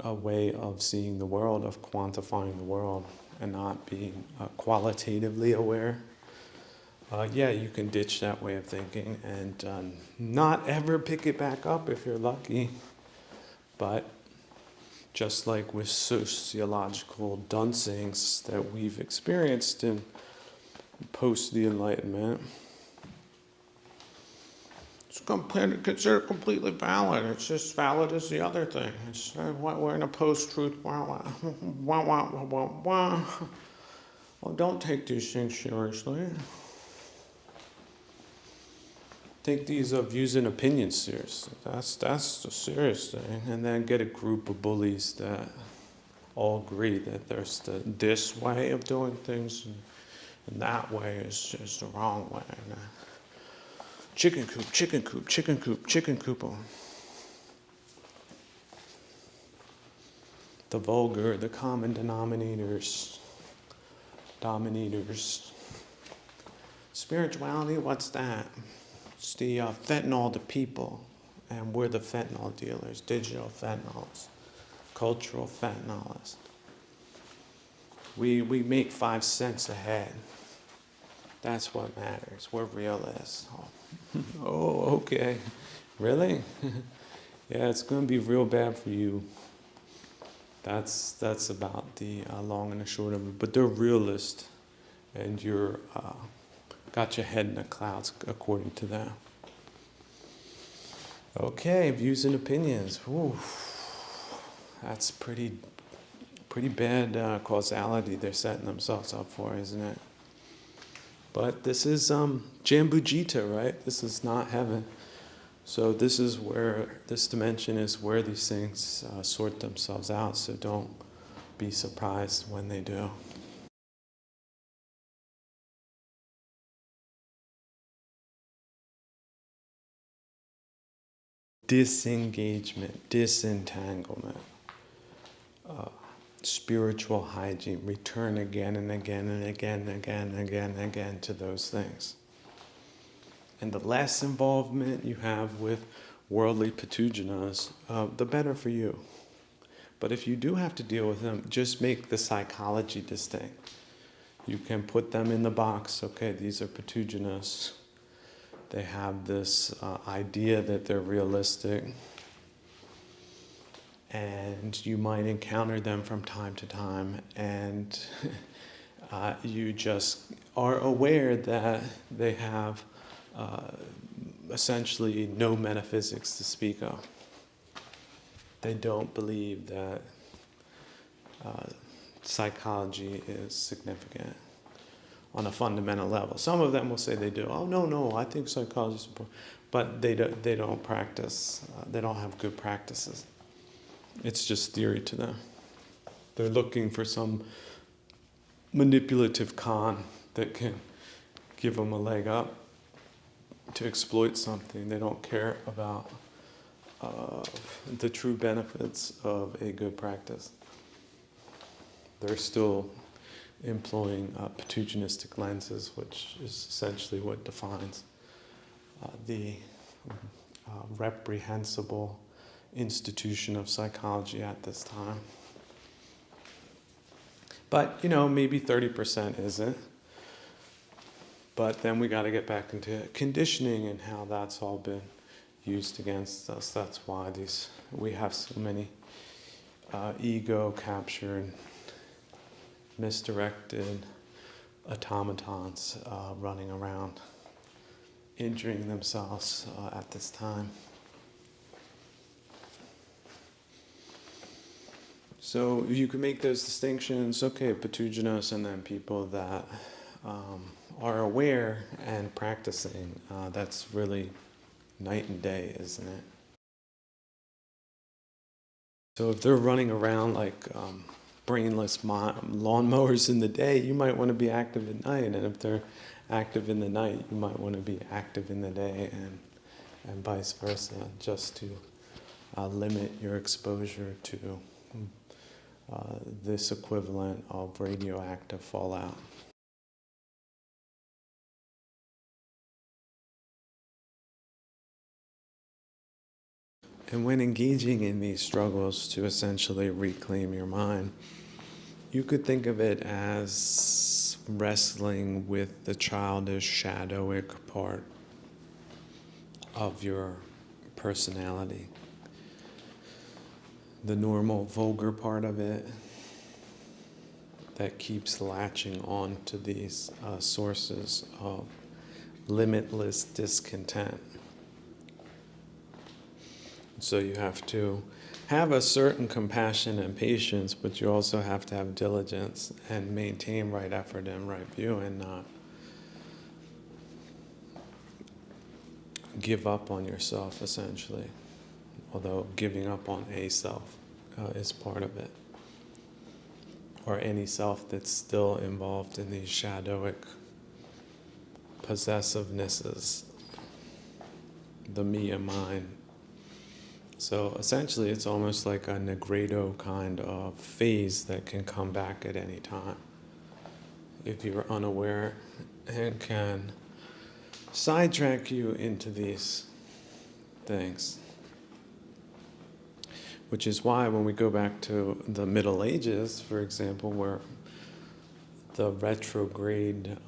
A: way of seeing the world, of quantifying the world, and not being qualitatively aware. Yeah, you can ditch that way of thinking and not ever pick it back up if you're lucky. But just like with sociological duncings that we've experienced in post the Enlightenment, it's considered completely valid. It's just valid as the other thing. We're in a post-truth. Well, don't take these things seriously. Take these views and opinions seriously. That's the serious thing. And then get a group of bullies that all agree that there's this way of doing things, and that way is just the wrong way. Chicken coop, chicken coop, chicken coop, chicken coop. The vulgar, the common dominators. Spirituality, what's that? It's the fentanyl to people, and we're the fentanyl dealers, digital fentanyls, cultural fentanylists. We make 5 cents a head. That's what matters. We're realists. Oh, okay. Really? Yeah, it's going to be real bad for you. That's about the long and the short of it. But they're realists, and you're got your head in the clouds according to them. Okay, views and opinions. Ooh, that's pretty bad causality they're setting themselves up for, isn't it? But this is Jambujita, right? This is not heaven. So this dimension is where these things sort themselves out. So don't be surprised when they do. Disengagement, disentanglement, spiritual hygiene, return again and again and again and again and again and again to those things. And the less involvement you have with worldly pathogens, the better for you. But if you do have to deal with them, just make the psychology distinct. You can put them in the box, okay, these are pathogenous. They have this idea that they're realistic, and you might encounter them from time to time, and you just are aware that they have essentially no metaphysics to speak of. They don't believe that psychology is significant on a fundamental level. Some of them will say they do. Oh, no, I think psychology is important. But they don't practice. They don't have good practices. It's just theory to them. They're looking for some manipulative con that can give them a leg up to exploit something. They don't care about the true benefits of a good practice. They're still employing pituginistic lenses, which is essentially what defines the reprehensible institution of psychology at this time. But, maybe 30% isn't. But then we got to get back into conditioning and how that's all been used against us. That's why we have so many ego-captured, misdirected automatons running around, injuring themselves at this time. So you can make those distinctions, okay, pituginous, and then people that are aware and practicing. That's really night and day, isn't it? So if they're running around like brainless lawnmowers in the day, you might want to be active at night. And if they're active in the night, you might want to be active in the day, and vice versa, just to limit your exposure to this equivalent of radioactive fallout. And when engaging in these struggles to essentially reclaim your mind, you could think of it as wrestling with the childish, shadowic part of your personality. The normal, vulgar part of it that keeps latching on to these sources of limitless discontent. So you have to have a certain compassion and patience, but you also have to have diligence and maintain right effort and right view, and not give up on yourself, essentially. Although giving up on a self is part of it. Or any self that's still involved in these shadowic possessivenesses, the me and mine. So essentially it's almost like a Negredo kind of phase that can come back at any time if you're unaware, and can sidetrack you into these things. Which is why when we go back to the Middle Ages, for example, where the retrograde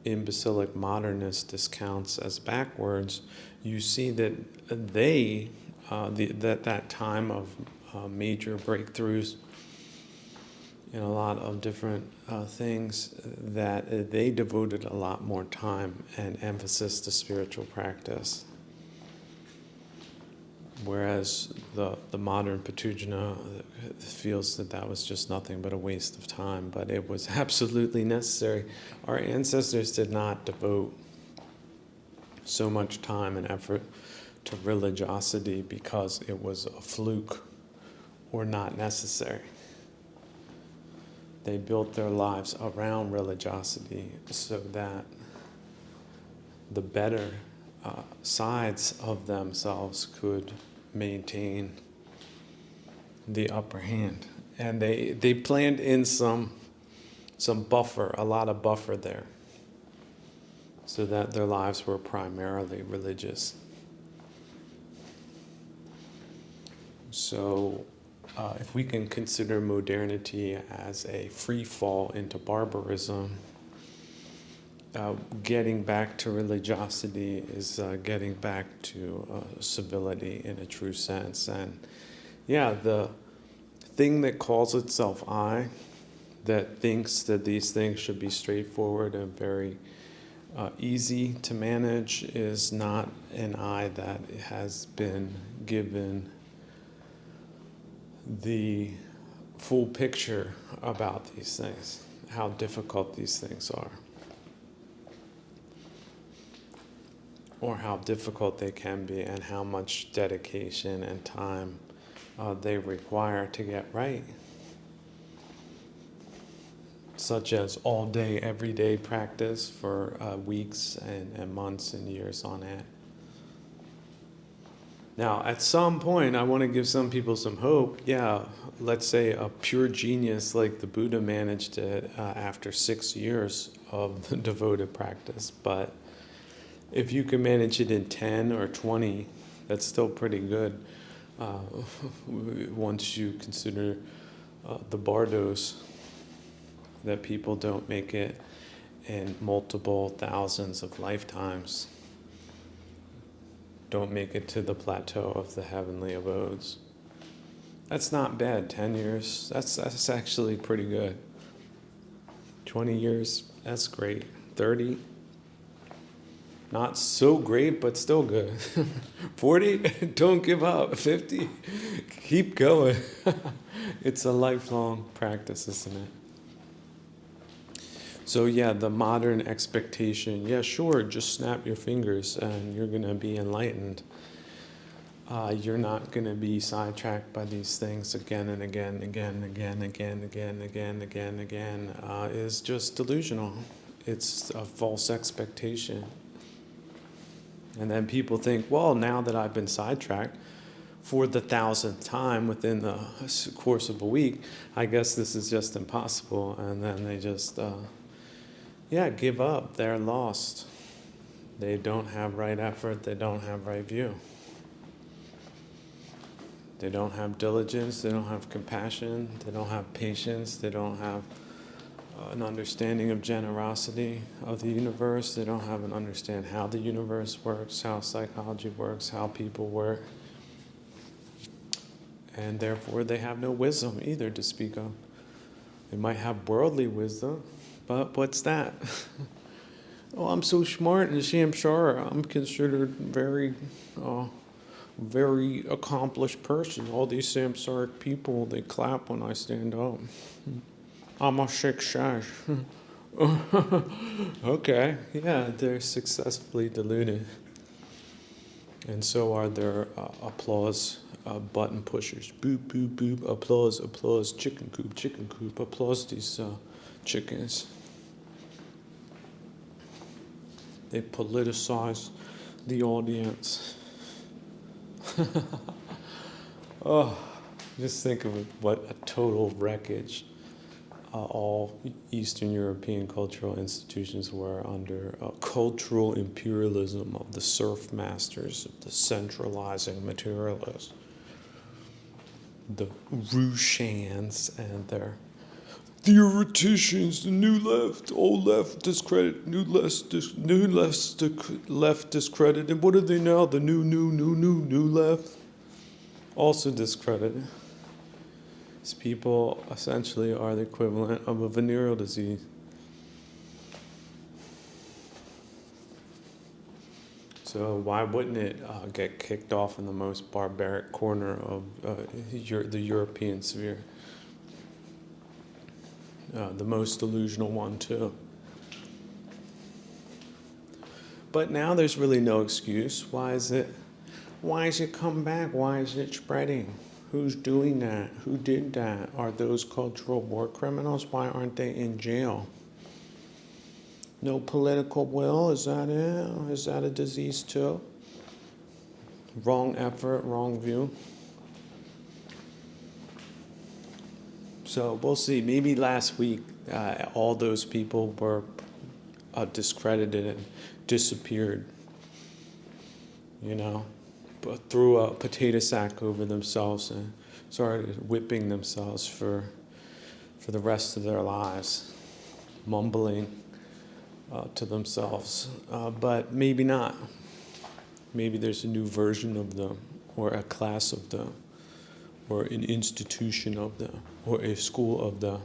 A: imbecilic modernist discounts as backwards, you see that that time of major breakthroughs in a lot of different things, that they devoted a lot more time and emphasis to spiritual practice. Whereas the modern Patugina feels that was just nothing but a waste of time, but it was absolutely necessary. Our ancestors did not devote so much time and effort to religiosity because it was a fluke or not necessary. They built their lives around religiosity so that the better sides of themselves could maintain the upper hand. And they planned in some buffer, a lot of buffer there, so that their lives were primarily religious. So if we can consider modernity as a free fall into barbarism, getting back to religiosity is getting back to civility in a true sense. And yeah, the thing that calls itself I, that thinks that these things should be straightforward and very easy to manage, is not an I that has been given the full picture about these things, how difficult these things are, or how difficult they can be, and how much dedication and time they require to get right. Such as all day, everyday practice for weeks and months and years on end. Now, at some point, I want to give some people some hope. Yeah, let's say a pure genius like the Buddha managed it after 6 years of devoted practice. But if you can manage it in 10 or 20, that's still pretty good once you consider the bardos, that people don't make it in multiple thousands of lifetimes, don't make it to the plateau of the heavenly abodes. That's not bad. 10 years, that's actually pretty good. 20 years, that's great. 30, not so great, but still good. 40, don't give up. 50, keep going. It's a lifelong practice, isn't it? So yeah, the modern expectation, yeah, sure, just snap your fingers and you're going to be enlightened. You're not going to be sidetracked by these things again and again, is just delusional. It's a false expectation. And then people think, well, now that I've been sidetracked for the 1,000th time within the course of a week, I guess this is just impossible. And then they just... give up. They're lost. They don't have right effort. They don't have right view. They don't have diligence. They don't have compassion. They don't have patience. They don't have an understanding of generosity of the universe. They don't have an understanding how the universe works, how psychology works, how people work. And therefore, they have no wisdom either to speak of. They might have worldly wisdom, but what's that? Oh, I'm so smart and sure I'm considered very accomplished person. All these samsaric people, they clap when I stand up. I'm a success. Okay, yeah, they're successfully deluded. And so are their applause button pushers. Boop, boop, boop, applause, applause, chicken coop, applause these chickens. They politicize the audience. Oh, just think of what a total wreckage all Eastern European cultural institutions were under cultural imperialism of the serf masters, of the centralizing materialists, the Rushans and their theoreticians, the new left, old left discredit, new left discredit, and what are they now? The new left, also discredited. These people essentially are the equivalent of a venereal disease. So why wouldn't it get kicked off in the most barbaric corner of the European sphere? The most delusional one too. But now there's really no excuse. Why is it come back? Why is it spreading? Who's doing that? Who did that? Are those cultural war criminals? Why aren't they in jail? No political will? Is that it? Is that a disease too? Wrong effort, wrong view. So we'll see. Maybe last week all those people were discredited and disappeared, but threw a potato sack over themselves and started whipping themselves for the rest of their lives, mumbling to themselves, but maybe not. Maybe there's a new version of them, or a class of them, or an institution of them, or a school of them.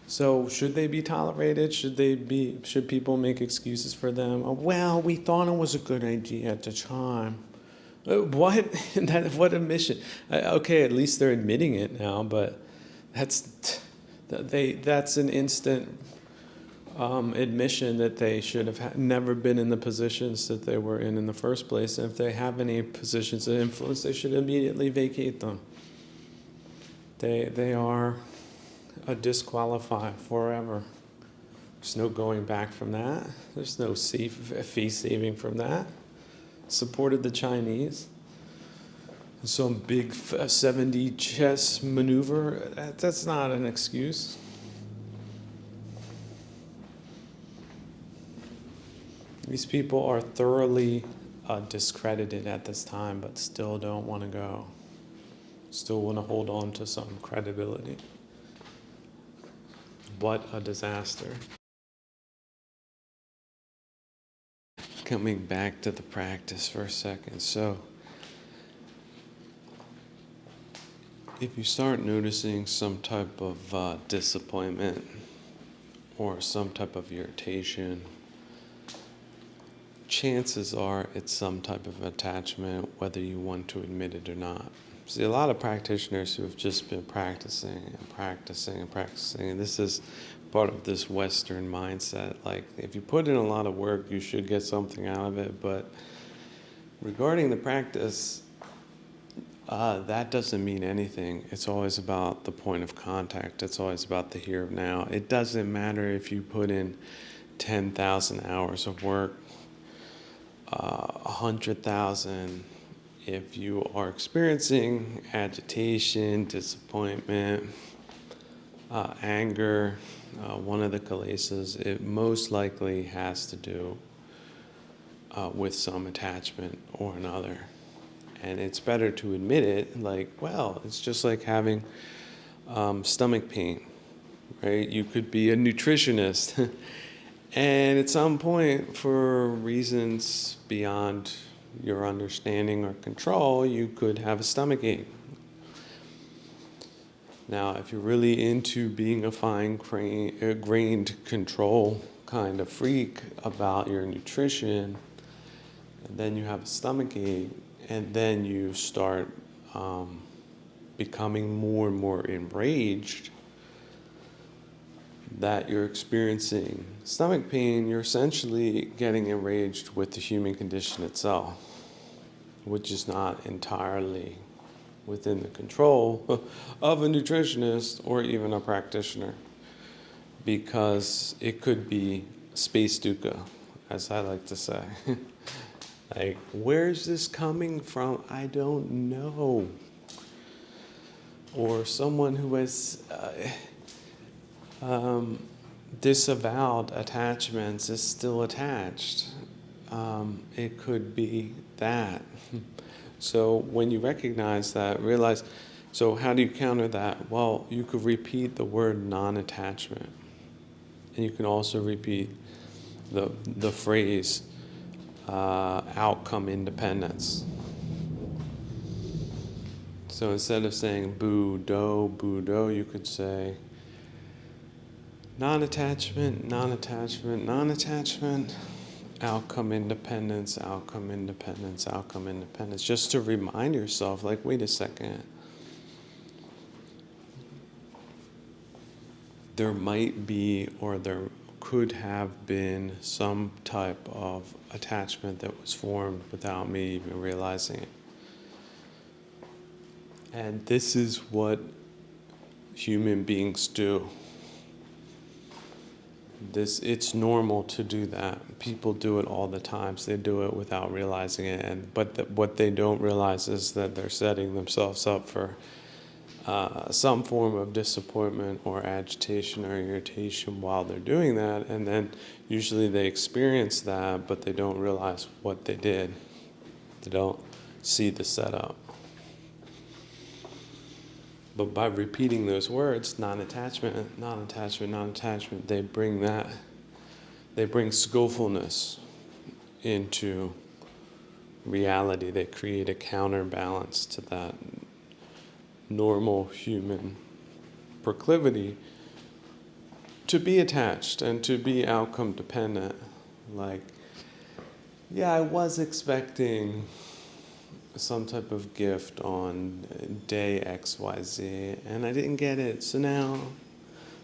A: So should they be tolerated? Should people make excuses for them? Oh, well, we thought it was a good idea at the time. What? What admission? Okay, at least they're admitting it now, but that's an instant admission that they should have never been in the positions that they were in the first place. And if they have any positions of influence, they should immediately vacate them. They are a disqualify forever. There's no going back from that. There's no fee saving from that. Supported the Chinese. Some big 70 chess maneuver, that's not an excuse. These people are thoroughly discredited at this time, but still don't want to go. Still want to hold on to some credibility. What a disaster. Coming back to the practice for a second. So, if you start noticing some type of disappointment or some type of irritation, chances are it's some type of attachment, whether you want to admit it or not. See, a lot of practitioners who have just been practicing and practicing and practicing, and this is part of this Western mindset. Like, if you put in a lot of work, you should get something out of it. But regarding the practice, that doesn't mean anything. It's always about the point of contact. It's always about the here and now. It doesn't matter if you put in 10,000 hours of work, 100,000. If you are experiencing agitation, disappointment, anger, one of the kilesas, it most likely has to do with some attachment or another. And it's better to admit it, like, well, it's just like having stomach pain, right? You could be a nutritionist, and at some point, for reasons beyond your understanding or control, you could have a stomach ache. Now, if you're really into being a fine-grained control kind of freak about your nutrition, and then you have a stomach ache, and then you start becoming more and more enraged that you're experiencing stomach pain, you're essentially getting enraged with the human condition itself, which is not entirely within the control of a nutritionist or even a practitioner, because it could be space dukkha, as I like to say. Like, where's this coming from? I don't know. Or someone who has disavowed attachments is still attached. It could be that. So when you recognize that, realize, so how do you counter that? Well, you could repeat the word non-attachment. And you can also repeat the phrase outcome independence. So instead of saying boo-do, you could say non-attachment, non-attachment, non-attachment, outcome independence, outcome independence, outcome independence. Just to remind yourself, like, wait a second. There might be, or there could have been, some type of attachment that was formed without me even realizing it. And this is what human beings do. It's normal to do that. People do it all the time. So they do it without realizing it. But what they don't realize is that they're setting themselves up for some form of disappointment or agitation or irritation while they're doing that. And then usually they experience that, but they don't realize what they did. They don't see the setup. But by repeating those words, non-attachment, non-attachment, non-attachment, they bring skillfulness into reality. They create a counterbalance to that normal human proclivity to be attached and to be outcome dependent. Like, yeah, I was expecting some type of gift on day XYZ, and I didn't get it. So now,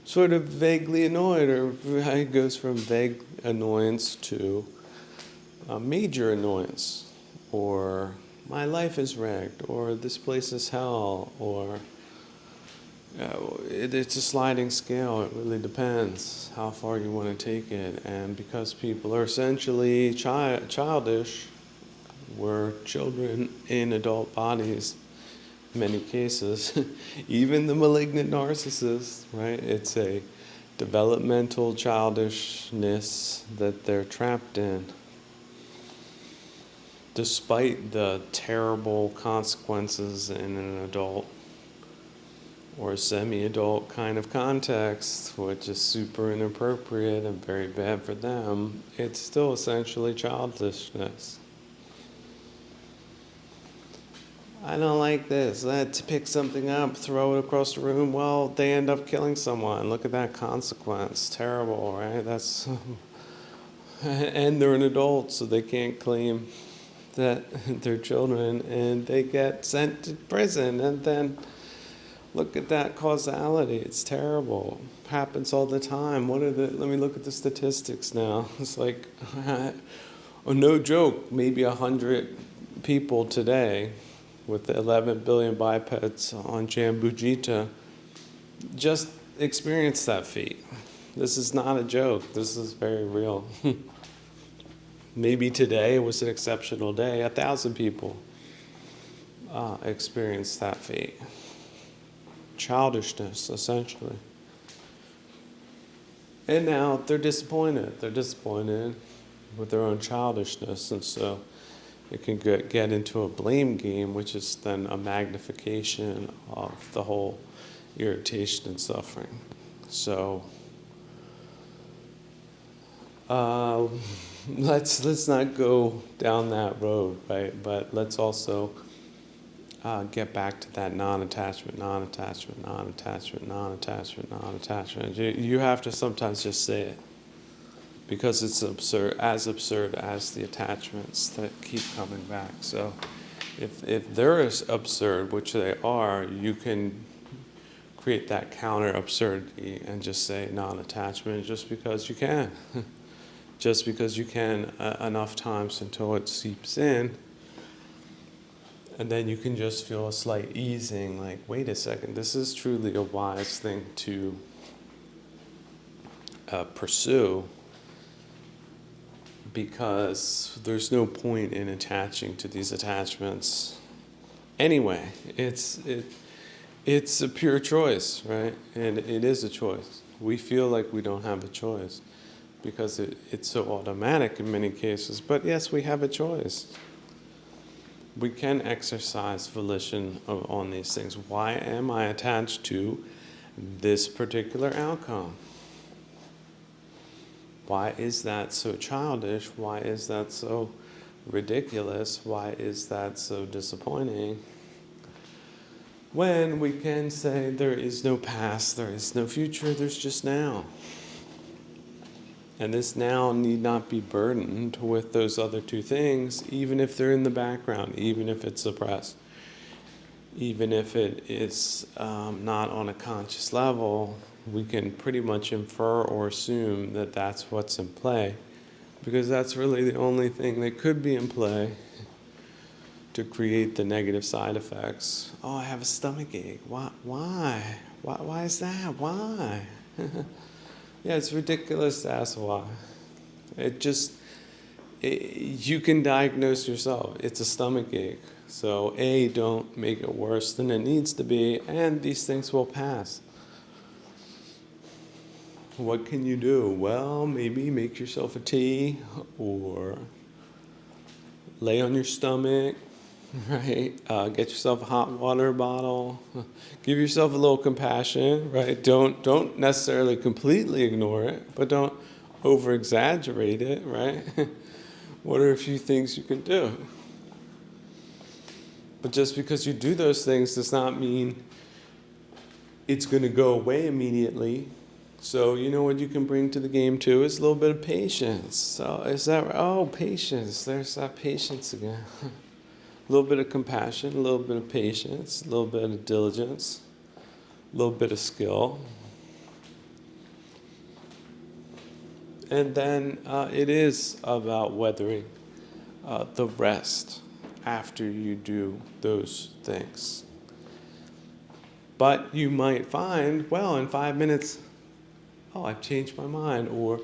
A: sort of vaguely annoyed, or it goes from vague annoyance to a major annoyance, or my life is wrecked, or this place is hell, or it's a sliding scale. It really depends how far you want to take it. And because people are essentially childish, we're children in adult bodies, in many cases, even the malignant narcissist, right? It's a developmental childishness that they're trapped in, despite the terrible consequences in an adult or semi-adult kind of context, which is super inappropriate and very bad for them. It's still essentially childishness. I don't like this. I had to pick something up, throw it across the room. Well, they end up killing someone. Look at that consequence. Terrible, right? That's and they're an adult, so they can't claim that they're children, and they get sent to prison. And then look at that causality. It's terrible. Happens all the time. Let me look at the statistics now. It's like, oh, no joke, maybe 100 people today with the 11 billion bipeds on Jambujita just experienced that feat. This is not a joke. This is very real. Maybe today was an exceptional day. 1,000 people experienced that feat. Childishness, essentially. And now they're disappointed. They're disappointed with their own childishness, and so it can get into a blame game, which is then a magnification of the whole irritation and suffering. So let's not go down that road, right? But let's also get back to that non-attachment, non-attachment, non-attachment, non-attachment, non-attachment. You have to sometimes just say it, because it's absurd as the attachments that keep coming back. So if they're as absurd, which they are, you can create that counter absurdity and just say non-attachment just because you can. Just because you can enough times until it seeps in. And then you can just feel a slight easing, like, wait a second, this is truly a wise thing to pursue, because there's no point in attaching to these attachments anyway. It's a pure choice, right? And it is a choice. We feel like we don't have a choice because it's so automatic in many cases. But yes, we have a choice. We can exercise volition on these things. Why am I attached to this particular outcome? Why is that so childish? Why is that so ridiculous? Why is that so disappointing? When we can say there is no past, there is no future, there's just now. And this now need not be burdened with those other two things, even if they're in the background, even if it's suppressed, even if it is not on a conscious level. We can pretty much infer or assume that that's what's in play, because that's really the only thing that could be in play to create the negative side effects. Oh, I have a stomach ache. Why? Why is that? Why? Yeah, it's ridiculous to ask why. You can diagnose yourself. It's a stomach ache. So don't make it worse than it needs to be, and these things will pass. What can you do? Well, maybe make yourself a tea, or lay on your stomach, right? Get yourself a hot water bottle. Give yourself a little compassion, right? Don't necessarily completely ignore it, but don't over exaggerate it, right? What are a few things you can do? But just because you do those things does not mean it's going to go away immediately. So you know what you can bring to the game too is a little bit of patience. So is that patience? There's that patience again. A little bit of compassion, a little bit of patience, a little bit of diligence, a little bit of skill. And then it is about weathering the rest after you do those things. But you might find, well, in 5 minutes, I've changed my mind, or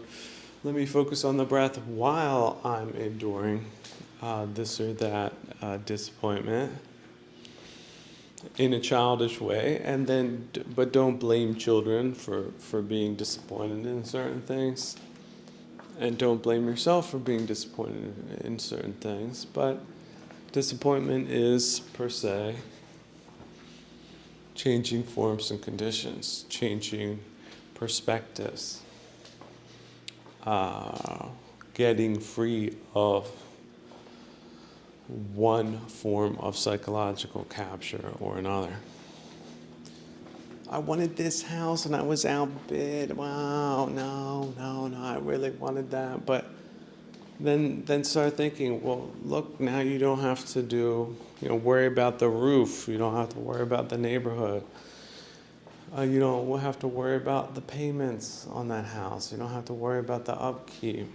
A: let me focus on the breath while I'm enduring this or that disappointment in a childish way, and then, but don't blame children for being disappointed in certain things, and don't blame yourself for being disappointed in certain things. But disappointment is, per se, changing forms and conditions, changing perspectives, getting free of one form of psychological capture or another. I wanted this house and I was outbid. Wow, no, I really wanted that. But then start thinking, well, look, now you don't have to worry about the roof. You don't have to worry about the neighborhood. You don't have to worry about the payments on that house. You don't have to worry about the upkeep.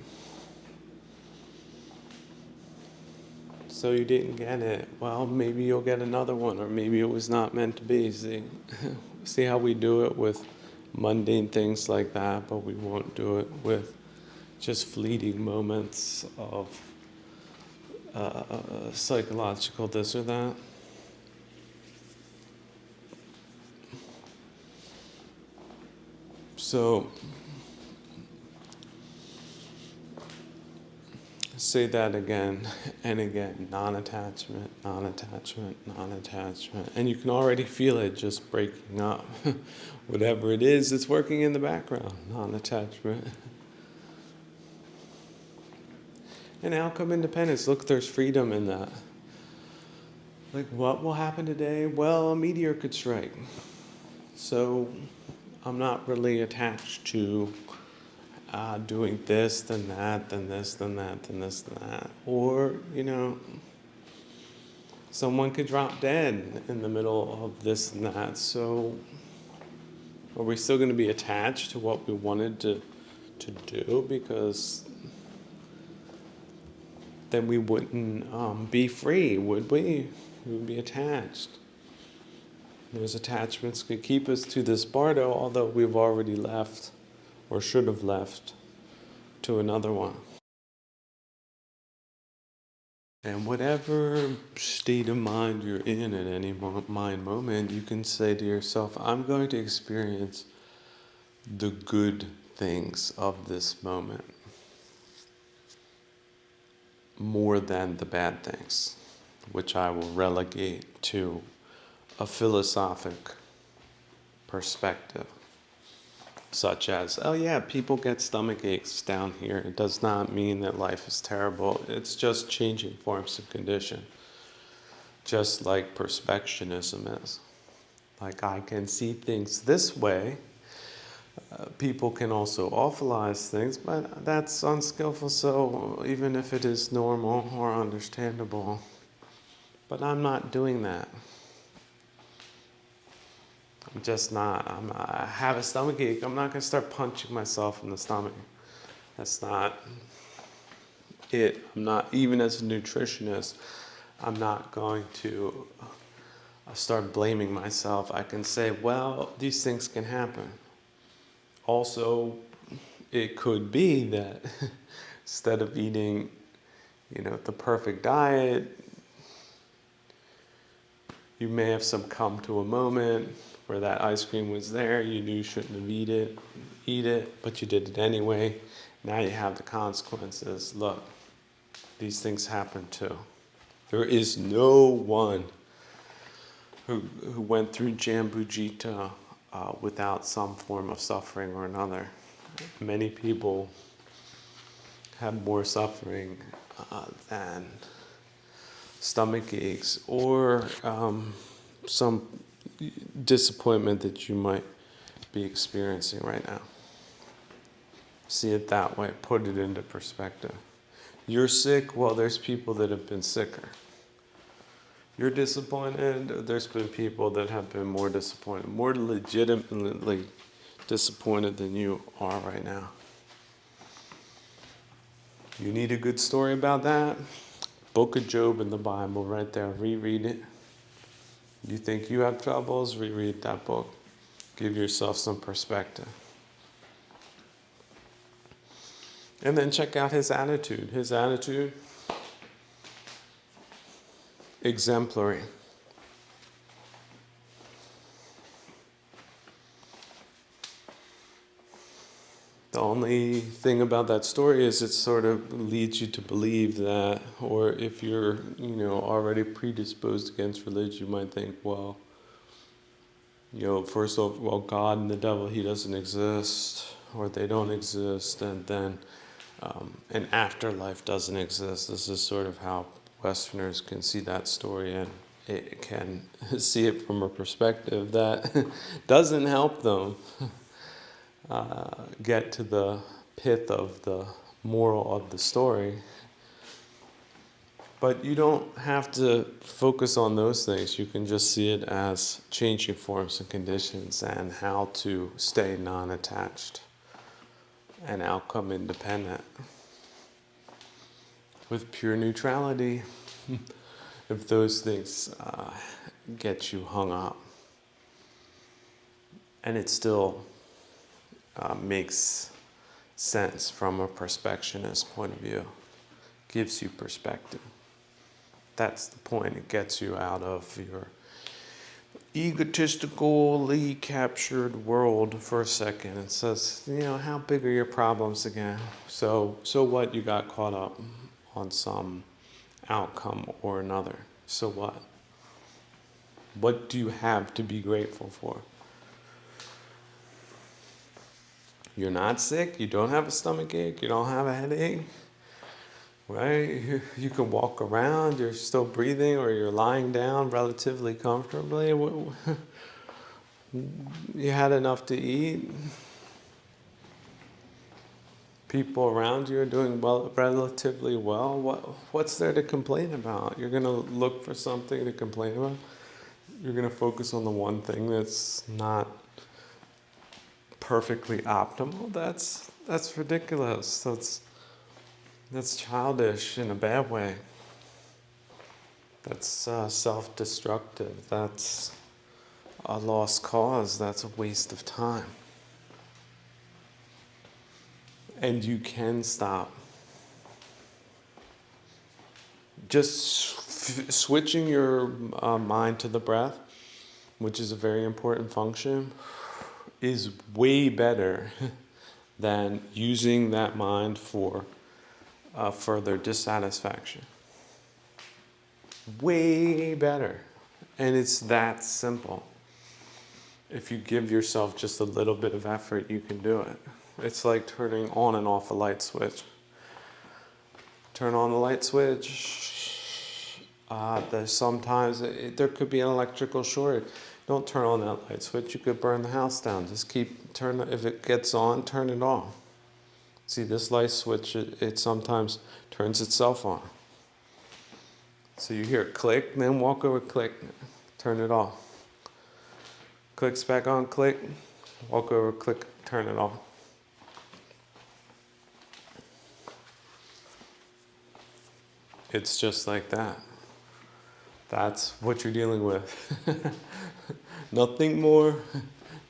A: So you didn't get it. Well, maybe you'll get another one, or maybe it was not meant to be. See how we do it with mundane things like that, but we won't do it with just fleeting moments of psychological this or that. So say that again and again. Non-attachment, non-attachment, non-attachment. And you can already feel it just breaking up. Whatever it is, it's working in the background. Non-attachment. And outcome independence. Look, there's freedom in that. Like, what will happen today? Well, a meteor could strike. So I'm not really attached to doing this, then that, then this, then that, then this, then that. Or, someone could drop dead in the middle of this and that. So are we still going to be attached to what we wanted to do? Because then we wouldn't be free, would we? We would be attached. Those attachments could keep us to this bardo, although we've already left, or should have left, to another one. And whatever state of mind you're in at any mind moment, you can say to yourself, I'm going to experience the good things of this moment more than the bad things, which I will relegate to a philosophic perspective, such as, people get stomach aches down here. It does not mean that life is terrible. It's just changing forms and condition, just like perspectionism is. Like, I can see things this way. People can also awfulize things, but that's unskillful, so even if it is normal or understandable, but I'm not doing that. I'm just not. I have a stomach ache. I'm not going to start punching myself in the stomach. That's not it. I'm not, even as a nutritionist, I'm not going to start blaming myself. I can say, well, these things can happen. Also, it could be that instead of eating, the perfect diet, you may have succumbed to a moment where that ice cream was there. You knew you shouldn't have eat it, but you did it anyway. Now you have the consequences. Look, these things happen too. There is no one who went through Jambujita without some form of suffering or another. Many people have more suffering than stomach aches or some disappointment that you might be experiencing right now. See it that way, put it into perspective. You're sick, well, there's people that have been sicker. You're disappointed, there's been people that have been more disappointed, more legitimately disappointed than you are right now. You need a good story about that? Book of Job in the Bible right there, reread it. You think you have troubles, reread that book. Give yourself some perspective. And then check out his attitude. His attitude, exemplary. The only thing about that story is it sort of leads you to believe that, or if you're, already predisposed against religion, you might think, well, first of all, God and the devil, he doesn't exist, or they don't exist, and then an afterlife doesn't exist. This is sort of how Westerners can see that story, and it can see it from a perspective that doesn't help them get to the pith of the moral of the story. But you don't have to focus on those things. You can just see it as changing forms and conditions and how to stay non-attached and outcome independent with pure neutrality. If those things get you hung up, and it still makes sense from a perfectionist point of view, gives you perspective. That's the point. It gets you out of your egotistically captured world for a second. It says, how big are your problems again? So what? You got caught up on some outcome or another. So what? What do you have to be grateful for? You're not sick, you don't have a stomach ache, you don't have a headache, right? You can walk around, you're still breathing, or you're lying down relatively comfortably. You had enough to eat. People around you are doing relatively well. What's there to complain about? You're going to look for something to complain about? You're going to focus on the one thing that's not perfectly optimal? That's ridiculous. That's childish in a bad way. That's self-destructive. That's a lost cause. That's a waste of time. And you can stop. Just switching your mind to the breath, which is a very important function, is way better than using that mind for further dissatisfaction. Way better. And it's that simple. If you give yourself just a little bit of effort, you can do it. It's like turning on and off a light switch. Turn on the light switch. There's sometimes there could be an electrical short. Don't turn on that light switch. You could burn the house down. Just if it gets on, turn it off. See, this light switch, it sometimes turns itself on. So you hear it click, then walk over, click, turn it off. Clicks back on, click, walk over, click, turn it off. It's just like that. That's what you're dealing with. Nothing more,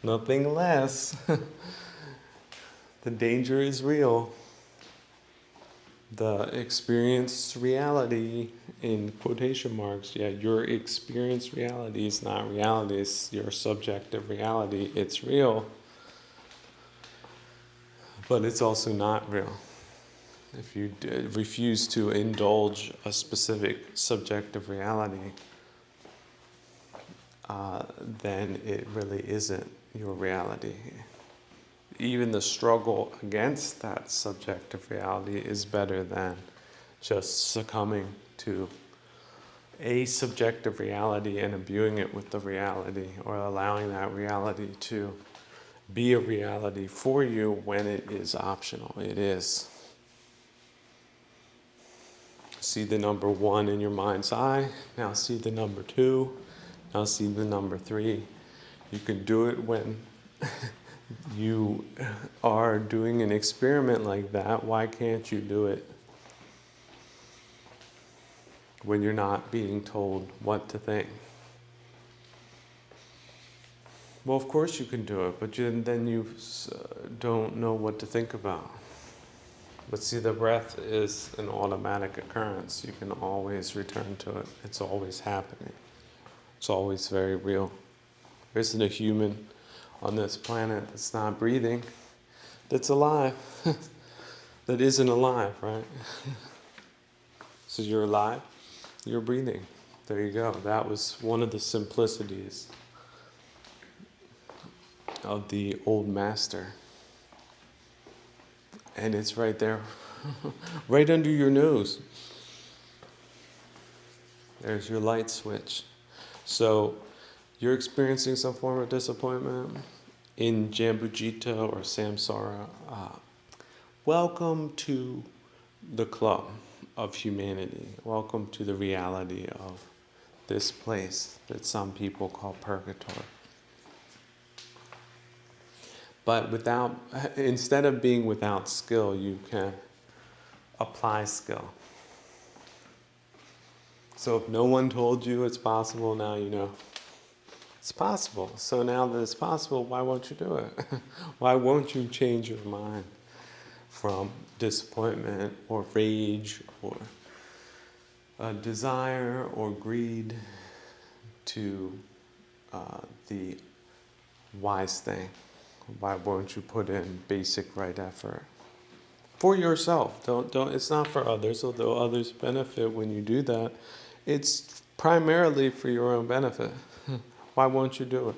A: nothing less. The danger is real. The experienced reality, in quotation marks, your experienced reality is not reality, it's your subjective reality. It's real, but it's also not real. if you refuse to indulge a specific subjective reality, then it really isn't your reality. Even the struggle against that subjective reality is better than just succumbing to a subjective reality and imbuing it with the reality, or allowing that reality to be a reality for you when it is optional. It is. See the number 1 in your mind's eye. Now see the number 2. Now see the number 3. You can do it when you are doing an experiment like that. Why can't you do it when you're not being told what to think? Well, of course you can do it, but then you don't know what to think about. But see, the breath is an automatic occurrence. You can always return to it. It's always happening. It's always very real. There isn't a human on this planet that's not breathing, that's alive, that isn't alive, right? So you're alive, you're breathing. There you go. That was one of the simplicities of the old master. And it's right there, right under your nose. There's your light switch. So you're experiencing some form of disappointment in Jambujita or Samsara. Welcome to the club of humanity. Welcome to the reality of this place that some people call purgatory. But instead of being without skill, you can apply skill. So if no one told you it's possible, now you know. It's possible. So now that it's possible, why won't you do it? Why won't you change your mind from disappointment or rage or desire or greed to the wise thing? Why won't you put in basic right effort for yourself? Don't. It's not for others, although others benefit when you do that. It's primarily for your own benefit. Why won't you do it?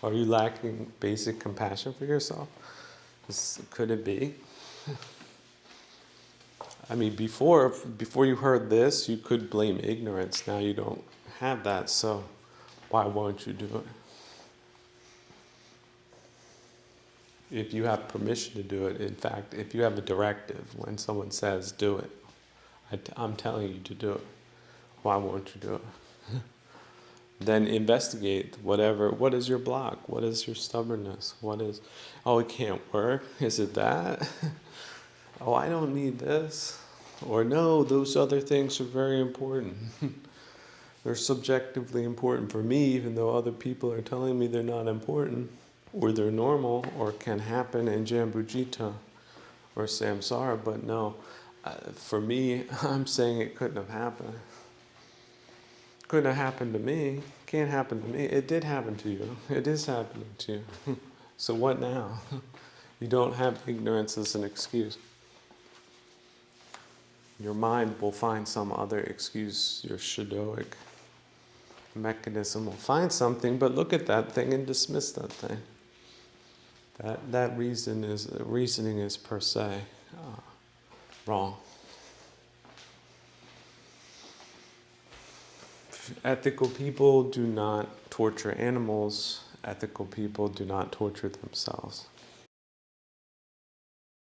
A: Are you lacking basic compassion for yourself? Could it be? I mean, before you heard this, you could blame ignorance. Now you don't have that, so why won't you do it? If you have permission to do it, in fact, if you have a directive, when someone says do it, I'm telling you to do it. Why won't you do it? Then investigate what is your block? What is your stubbornness? It can't work. Is it that? Oh, I don't need this. Or no, those other things are very important. They're subjectively important for me, even though other people are telling me they're not important, or they're normal, or can happen in Jambujita or Samsara, but no, for me, I'm saying it couldn't have happened. Couldn't have happened to me. Can't happen to me. It did happen to you. It is happening to you. So what now? You don't have ignorance as an excuse. Your mind will find some other excuse. Your shadoic mechanism will find something, but look at that thing and dismiss that thing. That reasoning is per se wrong. Ethical people do not torture animals. Ethical people do not torture themselves.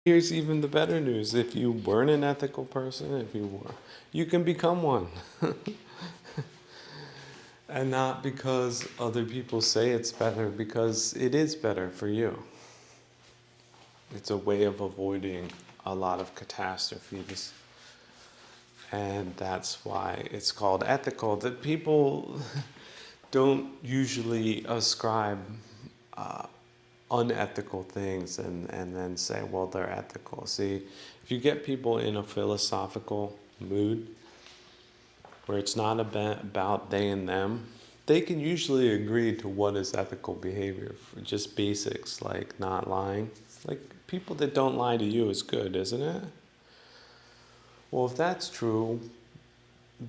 A: Here's even the better news. If you weren't an ethical person, you can become one. And not because other people say it's better, because it is better for you. It's a way of avoiding a lot of catastrophes. And that's why it's called ethical. That people don't usually ascribe unethical things and then say, well, they're ethical. See, if you get people in a philosophical mood where it's not about they and them, they can usually agree to what is ethical behavior. Just basics like not lying. Like people that don't lie to you is good, isn't it? Well, if that's true,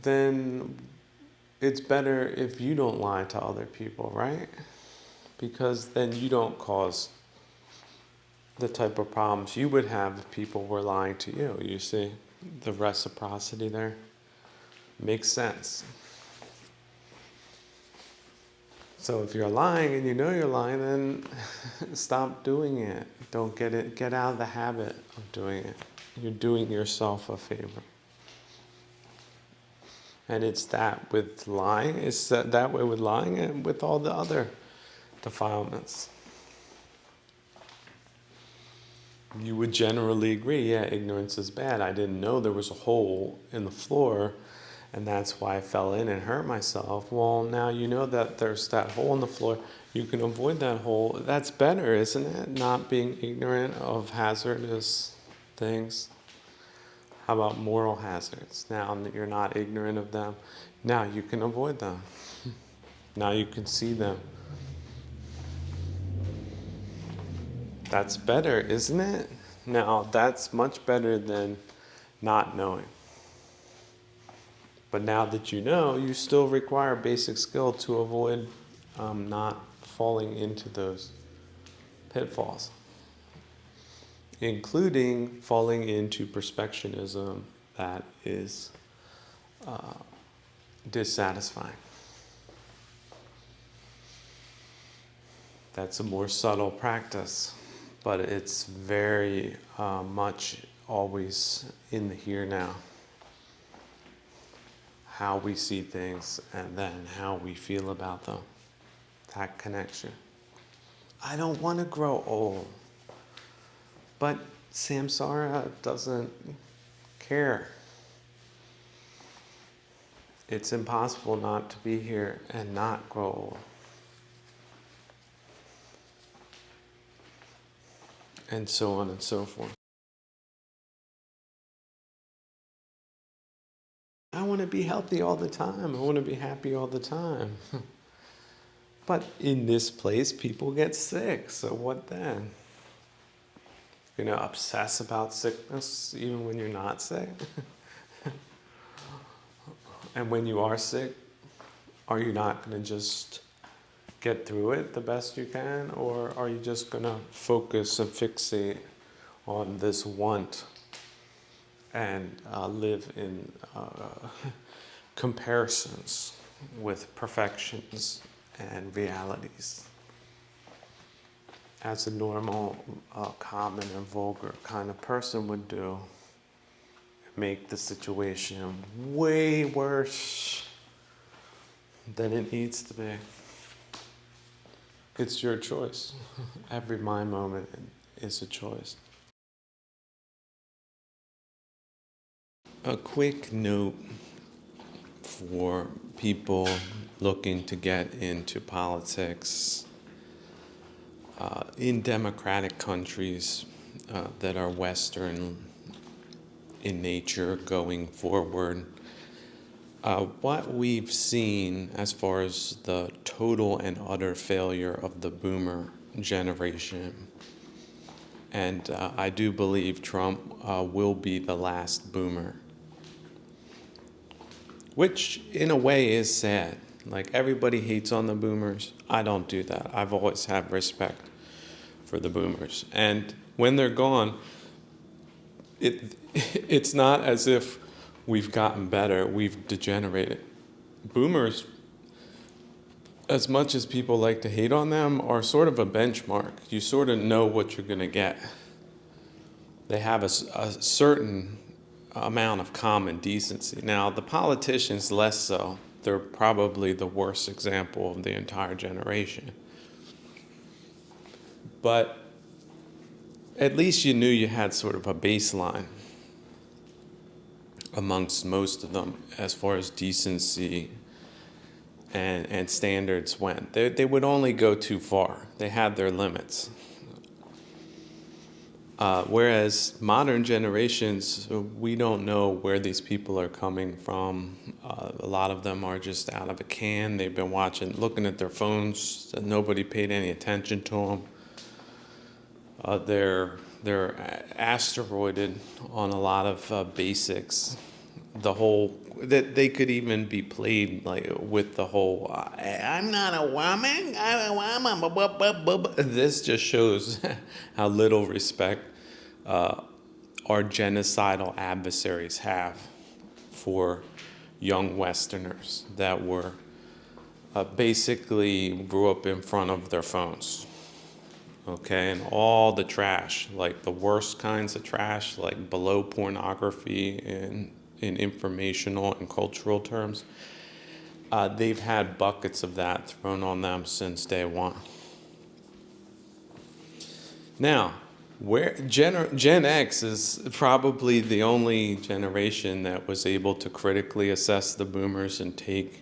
A: then it's better if you don't lie to other people, right? Because then you don't cause the type of problems you would have if people were lying to you. You see, the reciprocity there makes sense. So if you're lying and you know you're lying, then stop doing it. Don't get out of the habit of doing it. You're doing yourself a favor. And it's that with lying, it's that way with lying and with all the other defilements. You would generally agree, yeah, ignorance is bad. I didn't know there was a hole in the floor, and that's why I fell in and hurt myself. Well, now you know that there's that hole in the floor. You can avoid that hole. That's better, isn't it? Not being ignorant of hazardous things. How about moral hazards? Now that you're not ignorant of them, now you can avoid them. Now you can see them. That's better, isn't it? Now, that's much better than not knowing. But now that you know, you still require basic skill to avoid not falling into those pitfalls, including falling into perfectionism that is dissatisfying. That's a more subtle practice, but it's very much always in the here now. How we see things and then how we feel about them. That connection. I don't want to grow old, but samsara doesn't care. It's impossible not to be here and not grow old. And so on and so forth. I want to be healthy all the time. I want to be happy all the time. But in this place, people get sick. So what then? You're going to obsess about sickness even when you're not sick? And when you are sick, are you not going to just get through it the best you can? Or are you just going to focus and fixate on this want and live in comparisons with perfections and realities, as a normal, common and vulgar kind of person would do? Make the situation way worse than it needs to be. It's your choice. Every mind moment is a choice. A quick note for people looking to get into politics in democratic countries that are Western in nature going forward. What we've seen as far as the total and utter failure of the boomer generation, and I do believe Trump will be the last boomer, which in a way is sad. Like, everybody hates on the boomers. I don't do that. I've always had respect for the boomers. And when they're gone, it's not as if we've gotten better, we've degenerated. Boomers, as much as people like to hate on them, are sort of a benchmark. You sort of know what you're going to get. They have a certain amount of common decency. Now, the politicians, less so. They're probably the worst example of the entire generation. But at least you knew you had sort of a baseline amongst most of them as far as decency and standards went. They would only go too far. They had their limits. Whereas modern generations, we don't know where these people are coming from. A lot of them are just out of a can. They've been looking at their phones. Nobody paid any attention to them. They're they're asteroided on a lot of basics. The whole that they could even be played like with the whole I'm not a woman, I'm a woman. Blah, blah, blah, blah. This just shows how little respect our genocidal adversaries have for young Westerners that were basically grew up in front of their phones. Okay, and all the trash, like the worst kinds of trash, like below pornography in informational and cultural terms, they've had buckets of that thrown on them since day one. Now, where Gen X is probably the only generation that was able to critically assess the boomers and take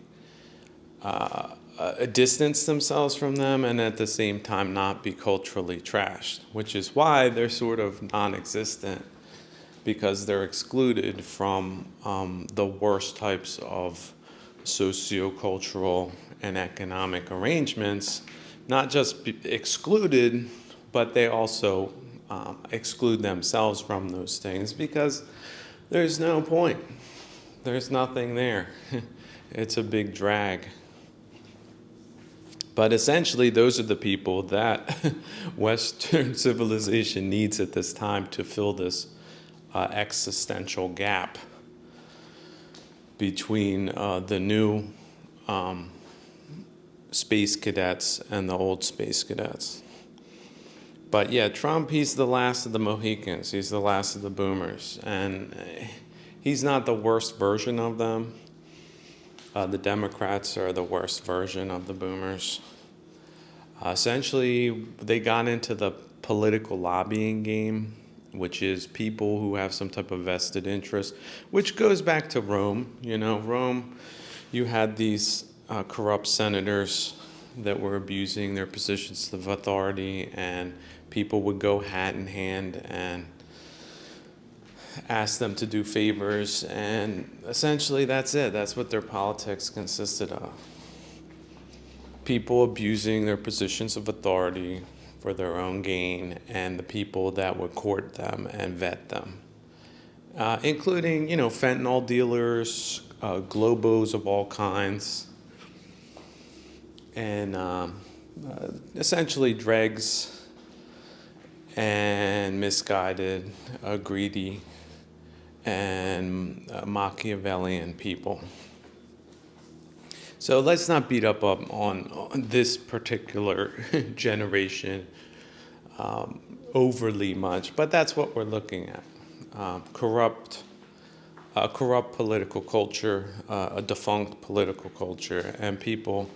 A: distance themselves from them, and at the same time not be culturally trashed, which is why they're sort of non-existent, because they're excluded from the worst types of sociocultural and economic arrangements. Not just excluded, but they also exclude themselves from those things because there's no point. There's nothing there. It's a big drag. But essentially, those are the people that Western civilization needs at this time to fill this existential gap between the new space cadets and the old space cadets. But yeah, Trump, he's the last of the Mohicans. He's the last of the boomers. And he's not the worst version of them. The Democrats are the worst version of the boomers. Essentially, they got into the political lobbying game, which is people who have some type of vested interest, which goes back to Rome. You know, Rome, you had these corrupt senators that were abusing their positions of authority, and people would go hat in hand and ask them to do favors, and essentially that's it. That's what their politics consisted of. People abusing their positions of authority for their own gain, and the people that would court them and vet them, including, fentanyl dealers, globos of all kinds, and essentially dregs and misguided, greedy, and Machiavellian people. So let's not beat up on this particular generation overly much, but that's what we're looking at. Corrupt political culture, a defunct political culture, and people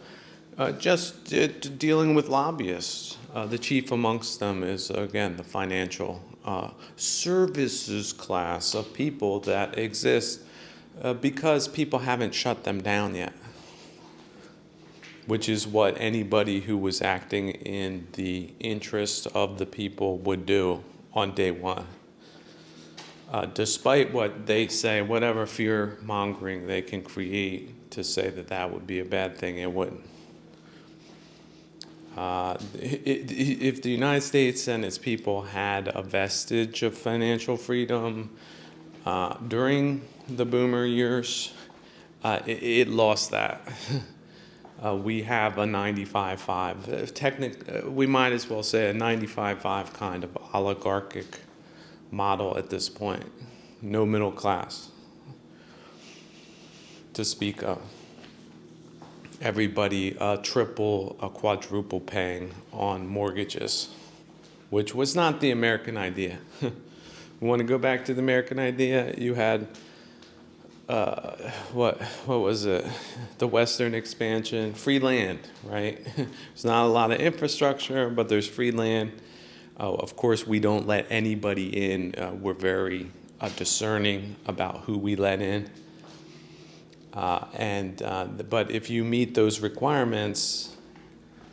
A: just dealing with lobbyists. The chief amongst them is, again, the financial services class of people that exist because people haven't shut them down yet, which is what anybody who was acting in the interest of the people would do on day one. Despite what they say, whatever fear-mongering they can create to say that that would be a bad thing, it wouldn't. If the United States and its people had a vestige of financial freedom during the boomer years, it lost that. We have a 95-5. We might as well say a 95-5 kind of oligarchic model at this point. No middle class to speak of. Everybody triple, quadruple paying on mortgages, which was not the American idea. We want to go back to the American idea? You had what was it? The Western expansion, free land, right? There's not a lot of infrastructure, but there's free land. Of course, we don't let anybody in. We're very discerning about who we let in. But if you meet those requirements,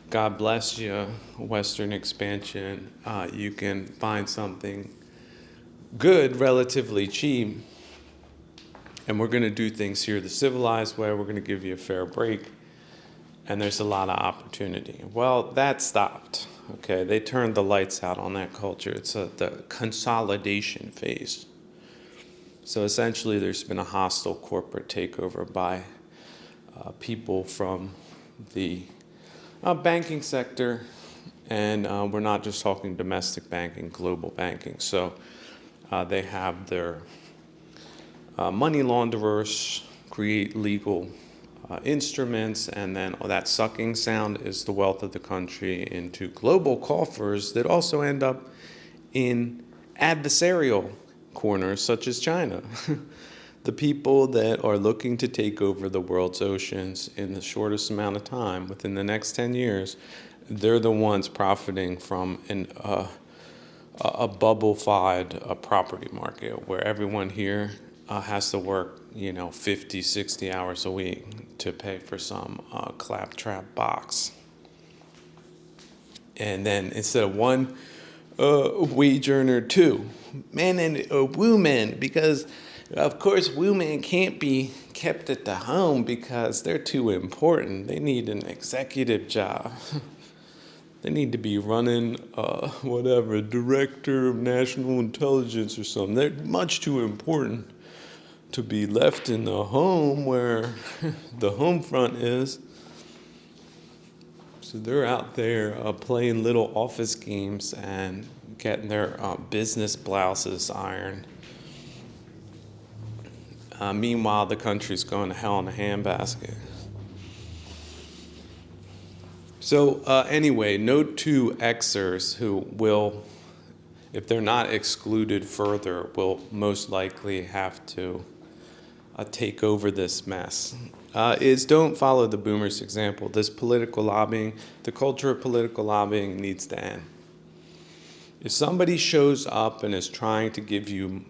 A: God bless you, Western expansion, you can find something good, relatively cheap. And we're going to do things here the civilized way. We're going to give you a fair break. And there's a lot of opportunity. Well, that stopped. Okay, they turned the lights out on that culture. It's the consolidation phase. So essentially, there's been a hostile corporate takeover by people from the banking sector, and we're not just talking domestic banking, global banking. So they have their money launderers create legal instruments, and then that sucking sound is the wealth of the country into global coffers that also end up in adversarial corners such as China. The people that are looking to take over the world's oceans in the shortest amount of time, within the next 10 years, they're the ones profiting from a bubble-fied property market where everyone here has to work, 50, 60 hours a week to pay for some claptrap box. And then instead of one wage earner, two, men and women, because of course women can't be kept at the home because they're too important. They need an executive job. They need to be running, director of national intelligence or something. They're much too important to be left in the home where the home front is. So they're out there playing little office games and getting their business blouses ironed. Meanwhile, the country's going to hell in a handbasket. So anyway, note to Xers who will, if they're not excluded further, will most likely have to take over this mess, is don't follow the boomers' example. This political lobbying, the culture of political lobbying needs to end. If somebody shows up and is trying to give you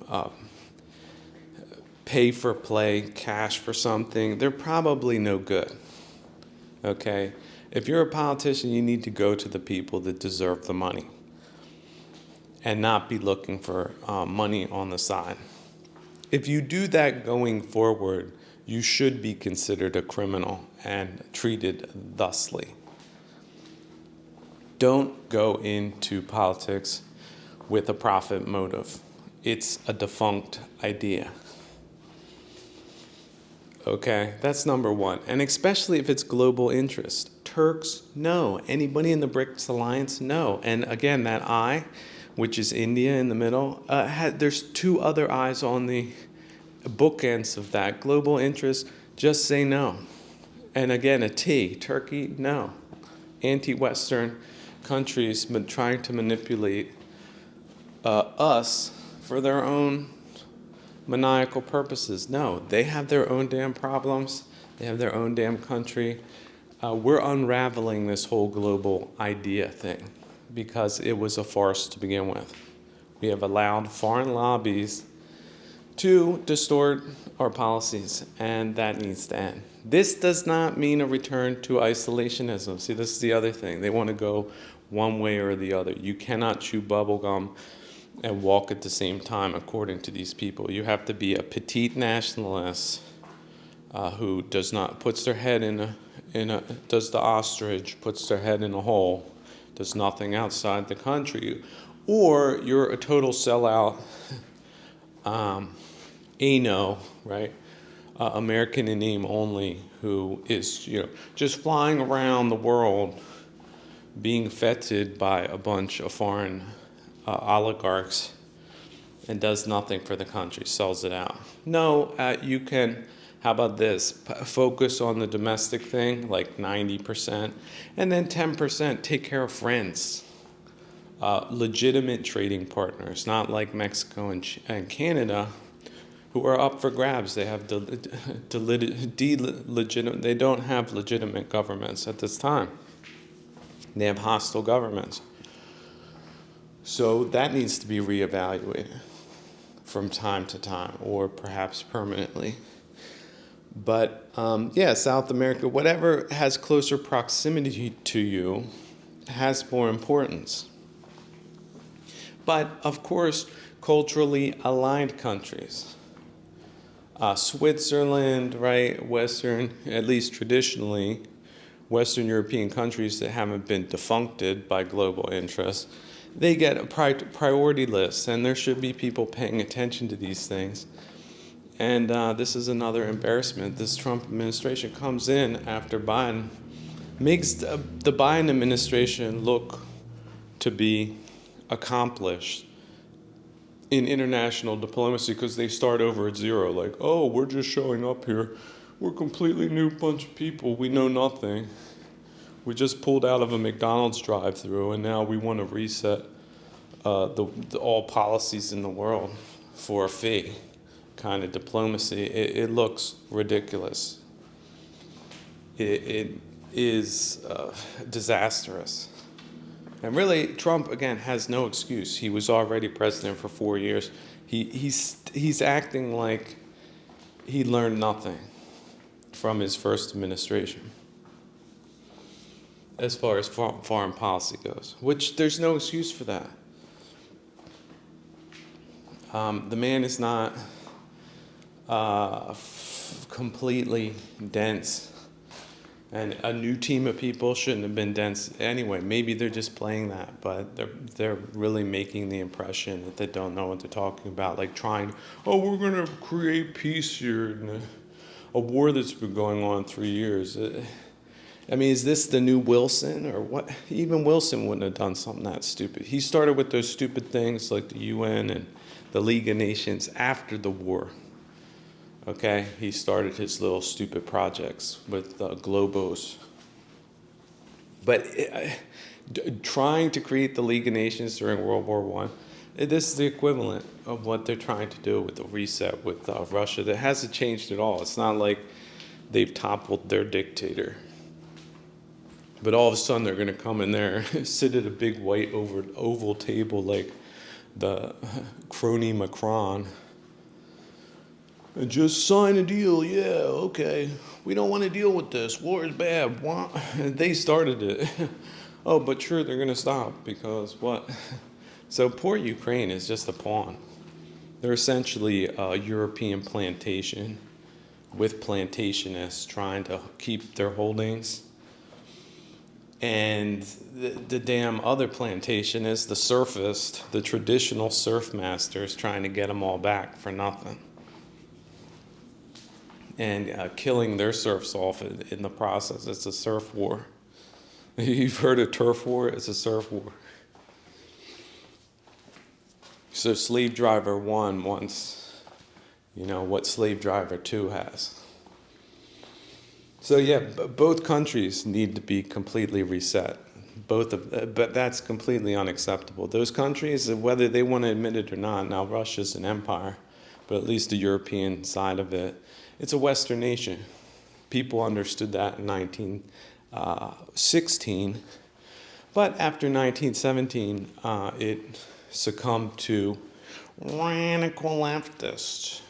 A: pay for play, cash for something, they're probably no good, okay? If you're a politician, you need to go to the people that deserve the money and not be looking for money on the side. If you do that going forward, you should be considered a criminal and treated thusly. Don't go into politics with a profit motive. It's a defunct idea. Okay, that's number one. And especially if it's global interest. Turks, no. Anybody in the BRICS alliance, no. And again, that eye, which is India in the middle, there's two other eyes on the bookends of that. Global interest, just say no. And again, a T, Turkey, no. Anti-Western countries trying to manipulate us for their own maniacal purposes. No, they have their own damn problems. They have their own damn country. We're unraveling this whole global idea thing because it was a farce to begin with. We have allowed foreign lobbies to distort our policies, and that needs to end. This does not mean a return to isolationism. See, this is the other thing. They want to go one way or the other. You cannot chew bubble gum and walk at the same time, according to these people. You have to be a petite nationalist who puts their head does the ostrich, puts their head in a hole, does nothing outside the country, or you're a total sellout, right? American in name only, who is just flying around the world, being feted by a bunch of foreign oligarchs, and does nothing for the country, sells it out. No, you can. How about this? Focus on the domestic thing, like 90%, and then 10% take care of friends, legitimate trading partners, not like Mexico and Canada, who are up for grabs. They have they don't have legitimate governments at this time. They have hostile governments. So that needs to be reevaluated from time to time, or perhaps permanently. But South America, whatever has closer proximity to you, has more importance. But of course, culturally aligned countries, Switzerland, right, Western, at least traditionally, Western European countries that haven't been defuncted by global interests, they get a priority list, and there should be people paying attention to these things. And this is another embarrassment. This Trump administration comes in after Biden, makes the Biden administration look to be accomplished in international diplomacy because they start over at zero. Like, oh, we're just showing up here. We're a completely new bunch of people. We know nothing. We just pulled out of a McDonald's drive-thru, and now we want to reset all policies in the world for a fee kind of diplomacy. It looks ridiculous. It is disastrous. And really, Trump, again, has no excuse. He was already president for 4 years. He's acting like he learned nothing from his first administration as far as foreign policy goes, which there's no excuse for that. The man is not completely dense. And a new team of people shouldn't have been dense anyway. Maybe they're just playing that, but they're really making the impression that they don't know what they're talking about. Like we're going to create peace here in a war that's been going on 3 years. I mean, is this the new Wilson or what? Even Wilson wouldn't have done something that stupid. He started with those stupid things like the UN and the League of Nations after the war. Okay, he started his little stupid projects with Globos. But trying to create the League of Nations during World War I, this is the equivalent of what they're trying to do with the reset with Russia. That hasn't changed at all. It's not like they've toppled their dictator. But all of a sudden they're going to come in there, sit at a big white oval table like the crony Macron, and just sign a deal. Yeah, okay. We don't want to deal with this. War is bad. They started it. Oh, but sure, they're going to stop because what? So poor Ukraine is just a pawn. They're essentially a European plantation with plantationists trying to keep their holdings. And the damn other plantationists, the surfists, the traditional surf masters, trying to get them all back for nothing. And killing their serfs off in the process. It's a surf war. You've heard of turf war? It's a surf war. So slave driver 1 wants, what slave driver 2 has. So yeah, both countries need to be completely reset. But that's completely unacceptable. Those countries, whether they want to admit it or not, now Russia's an empire, but at least the European side of it, it's a Western nation. People understood that in 1916, but after 1917, it succumbed to radical leftists.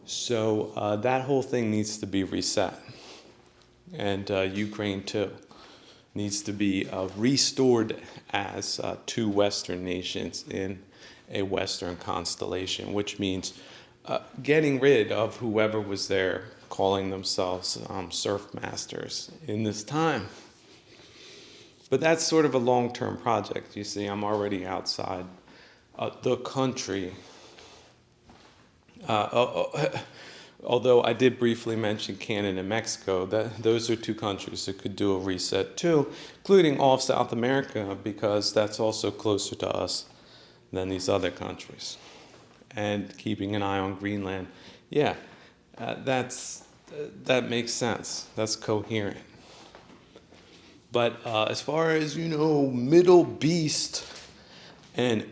A: So that whole thing needs to be reset. And Ukraine, too, needs to be restored as two Western nations in a Western constellation, which means getting rid of whoever was there calling themselves surf masters in this time. But that's sort of a long-term project. You see, I'm already outside the country. Although I did briefly mention Canada and Mexico, those are two countries that could do a reset too, including all of South America, because that's also closer to us than these other countries. And keeping an eye on Greenland, yeah, that makes sense. That's coherent. But as far as, Middle Beast and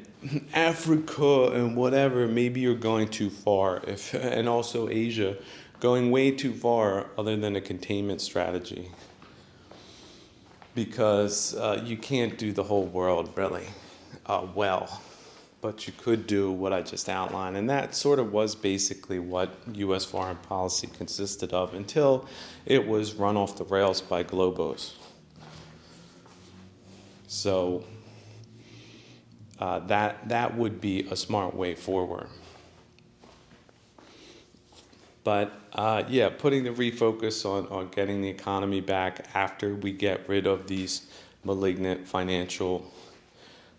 A: Africa and whatever, maybe you're going too far. And also Asia, going way too far other than a containment strategy. Because you can't do the whole world really well. But you could do what I just outlined. And that sort of was basically what U.S. foreign policy consisted of until it was run off the rails by globos. So that would be a smart way forward. But Yeah, putting the refocus on getting the economy back after we get rid of these malignant financial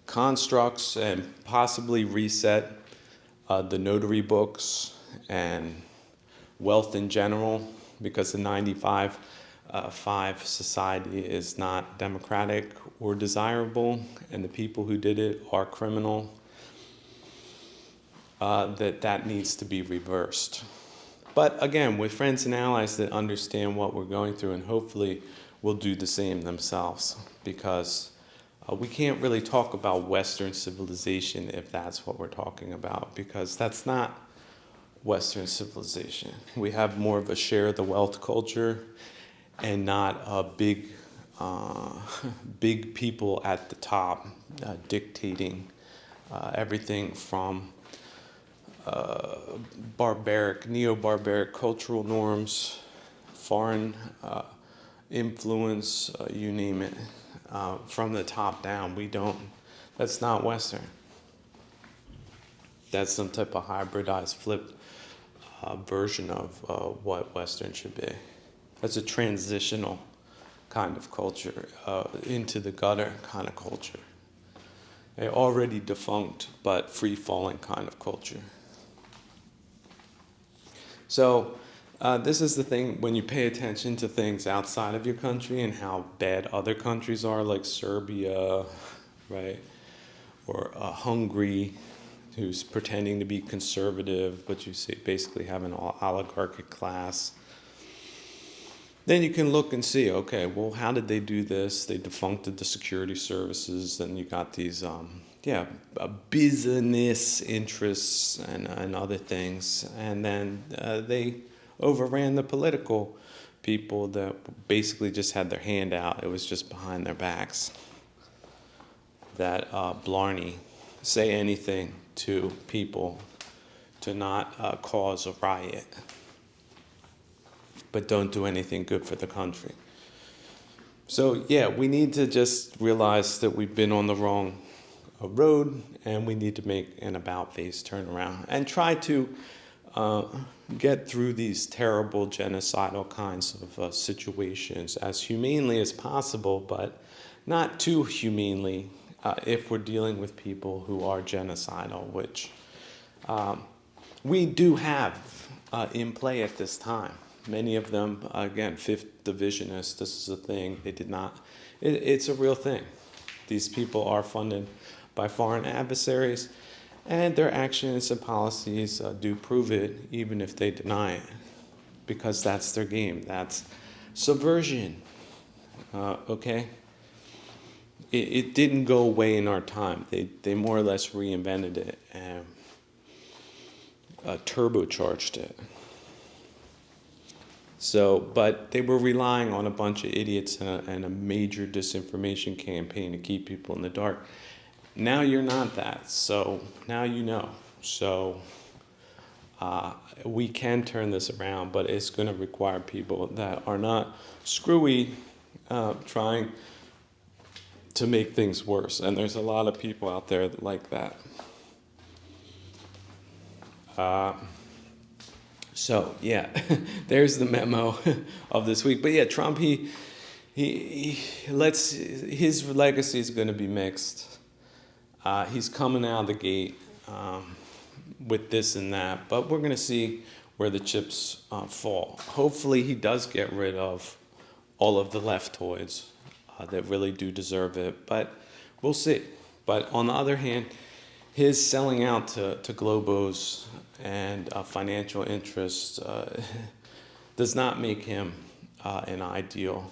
A: constructs and possibly reset the notary books and wealth in general, because the 95-5 society is not democratic or desirable, and the people who did it are criminal. That needs to be reversed. But again, with friends and allies that understand what we're going through, and hopefully will do the same themselves, because we can't really talk about Western civilization if that's what we're talking about, because that's not Western civilization. We have more of a share the wealth culture, and not a big people at the top dictating everything from neo-barbaric cultural norms, foreign influence, you name it, from the top down. That's not Western. That's some type of hybridized, flipped version of what Western should be. That's a transitional kind of culture, into the gutter kind of culture. A already defunct but free-falling kind of culture. So this is the thing, when you pay attention to things outside of your country and how bad other countries are, like Serbia, right, or Hungary, who's pretending to be conservative, but you see basically have an oligarchic class. Then you can look and see, okay, well, how did they do this? They defuncted the security services, and you got these, business interests and other things. And then they overran the political people that basically just had their hand out. It was just behind their backs. That Blarney, say anything to people to not cause a riot, but don't do anything good for the country. So yeah, we need to just realize that we've been on the wrong road, and we need to make an about-face turnaround and try to get through these terrible genocidal kinds of situations as humanely as possible, but not too humanely if we're dealing with people who are genocidal, which we do have in play at this time. Many of them, again, fifth divisionists, this is a thing. They did not, it's a real thing. These people are funded by foreign adversaries, and their actions and policies do prove it, even if they deny it, because that's their game. That's subversion, okay? It didn't go away in our time. They more or less reinvented it and turbocharged it. So, but they were relying on a bunch of idiots and a major disinformation campaign to keep people in the dark. Now you're not that, so now you know. So we can turn this around, but it's going to require people that are not screwy, trying to make things worse. And there's a lot of people out there that like that. So yeah, there's the memo of this week. But yeah, Trump, his legacy is going to be mixed. He's coming out of the gate with this and that, but we're going to see where the chips fall. Hopefully he does get rid of all of the leftoids that really do deserve it, but we'll see. But on the other hand, his selling out to globos and financial interests does not make him an ideal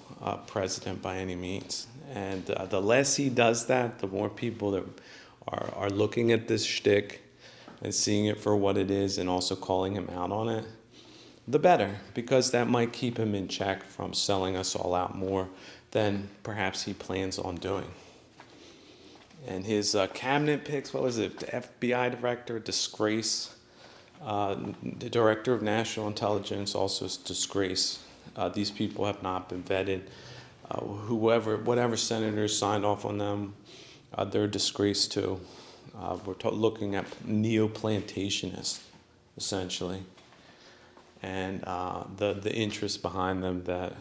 A: president by any means. And the less he does that, the more people that are looking at this shtick and seeing it for what it is and also calling him out on it, the better, because that might keep him in check from selling us all out more than perhaps he plans on doing. And his cabinet picks, what was it, the FBI director, disgrace. The director of national intelligence, also disgrace. These people have not been vetted. Whatever senators signed off on them, they're a disgrace too. We're looking at neo-plantationists, essentially. and the interests behind them that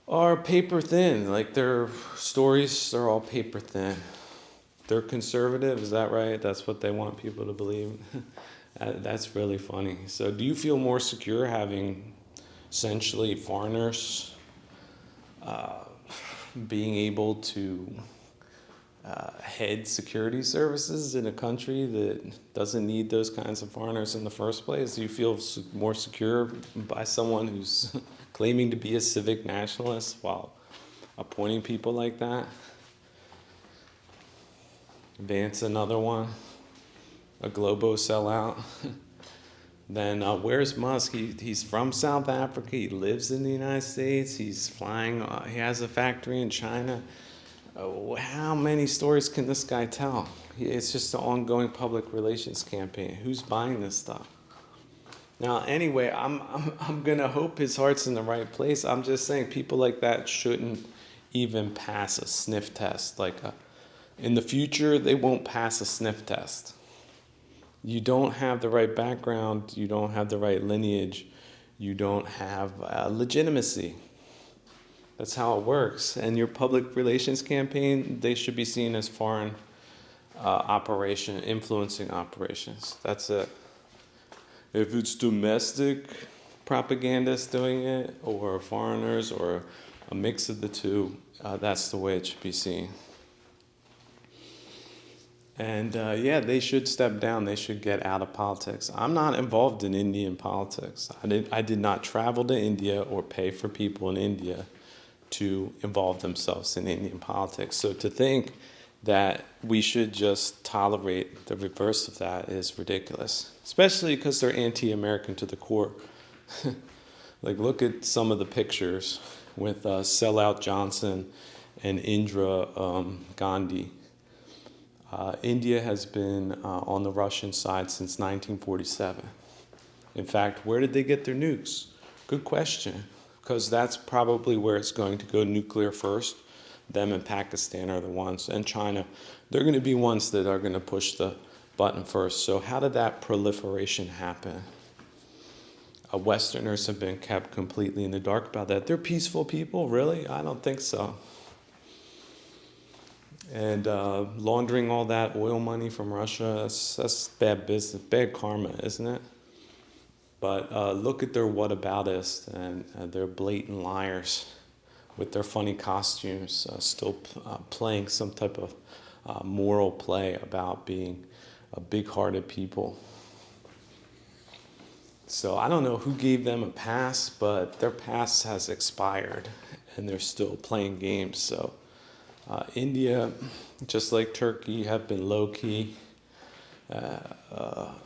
A: are paper thin. Like their stories are all paper thin. They're conservative, is that right? That's what they want people to believe. That's really funny. So do you feel more secure having essentially foreigners being able to head security services in a country that doesn't need those kinds of foreigners in the first place? Do you feel more secure by someone who's claiming to be a civic nationalist while appointing people like that? Vance, another one, a Globo sellout. Then where's Musk? He's from South Africa. He lives in the United States. He's flying. He has a factory in China. How many stories can this guy tell? It's just an ongoing public relations campaign. Who's buying this stuff? Now, anyway, I'm gonna hope his heart's in the right place. I'm just saying people like that shouldn't even pass a sniff test. In the future, they won't pass a sniff test. You don't have the right background. You don't have the right lineage. You don't have legitimacy. That's how it works. And your public relations campaign, they should be seen as foreign influencing operations. That's it. If it's domestic propagandists doing it, or foreigners, or a mix of the two, that's the way it should be seen. And they should step down. They should get out of politics. I'm not involved in Indian politics. I did not travel to India or pay for people in India to involve themselves in Indian politics. So to think that we should just tolerate the reverse of that is ridiculous, especially because they're anti-American to the core. Look at some of the pictures with Sellout Johnson and Indira Gandhi. India has been on the Russian side since 1947. In fact, where did they get their nukes? Good question, because that's probably where it's going to go nuclear first. Them and Pakistan are the ones, and China. They're going to be ones that are going to push the button first. So how did that proliferation happen? Westerners have been kept completely in the dark about that. They're peaceful people, really? I don't think so. And laundering all that oil money from Russia, that's bad business, bad karma, isn't it? But look at their whataboutists and their blatant liars with their funny costumes, still playing some type of moral play about being a big-hearted people. So I don't know who gave them a pass, but their pass has expired, and they're still playing games. So India, just like Turkey, have been low-key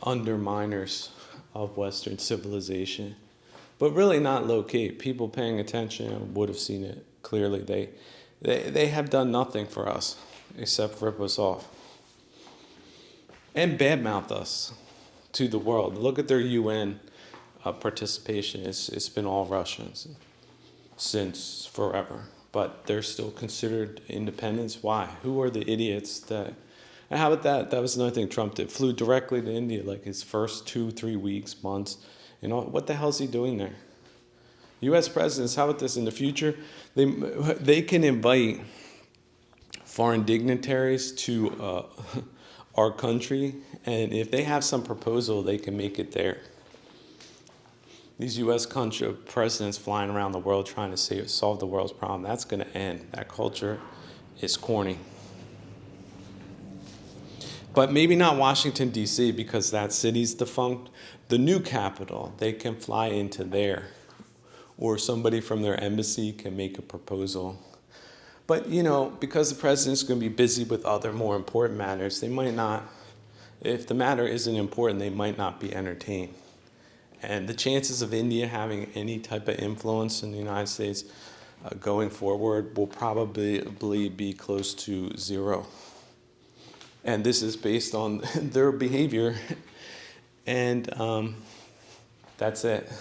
A: underminers of Western civilization, but really not low-key. People paying attention would have seen it clearly. They have done nothing for us except rip us off and badmouth us to the world. Look at their UN participation. It's been all Russians since forever. But they're still considered independents. Why? Who are the idiots that... And how about that? That was another thing Trump did. Flew directly to India, like his first 2-3 weeks, months. What the hell is he doing there? U.S. presidents, how about this? In the future, they can invite foreign dignitaries to our country, and if they have some proposal, they can make it there. These U.S. presidents flying around the world trying to solve the world's problem, that's going to end. That culture is corny. But maybe not Washington, D.C., because that city's defunct. The new capital, they can fly into there. Or somebody from their embassy can make a proposal. But, because the president's going to be busy with other more important matters, they might not, if the matter isn't important, they might not be entertained. And the chances of India having any type of influence in the United States going forward will probably be close to zero. And this is based on their behavior. And that's it.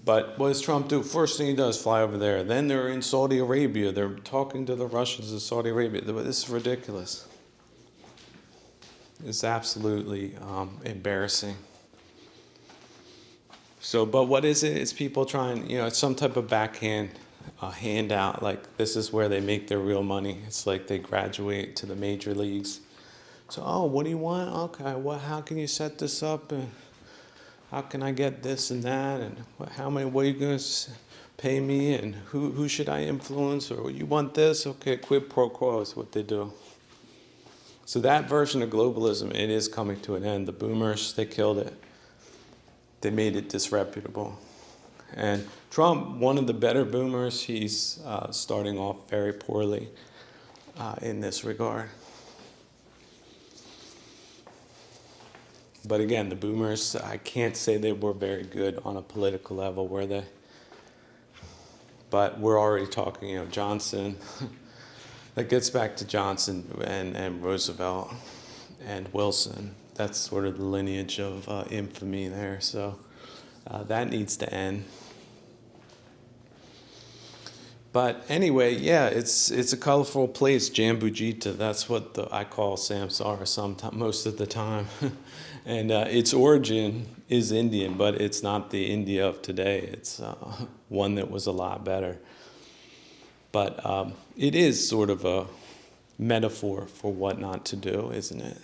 A: But what does Trump do? First thing he does, fly over there. Then they're in Saudi Arabia. They're talking to the Russians in Saudi Arabia. This is ridiculous. It's absolutely embarrassing. So, but what is it? It's people trying, it's some type of backhand handout. Like this is where they make their real money. It's like they graduate to the major leagues. So, oh, what do you want? Okay, how can you set this up? And how can I get this and that? And what are you going to pay me? And who should I influence? Or you want this? Okay, quid pro quo is what they do. So that version of globalism, it is coming to an end. The boomers, they killed it. They made it disreputable. And Trump, one of the better boomers, he's starting off very poorly in this regard. But again, the boomers, I can't say they were very good on a political level, were they? But we're already talking, Johnson. That gets back to Johnson and Roosevelt and Wilson. That's sort of the lineage of infamy there. So that needs to end. But anyway, yeah, it's a colorful place, Jambujita. That's what I call Samsara most of the time. And its origin is Indian, but it's not the India of today. It's one that was a lot better. But it is sort of a metaphor for what not to do, isn't it?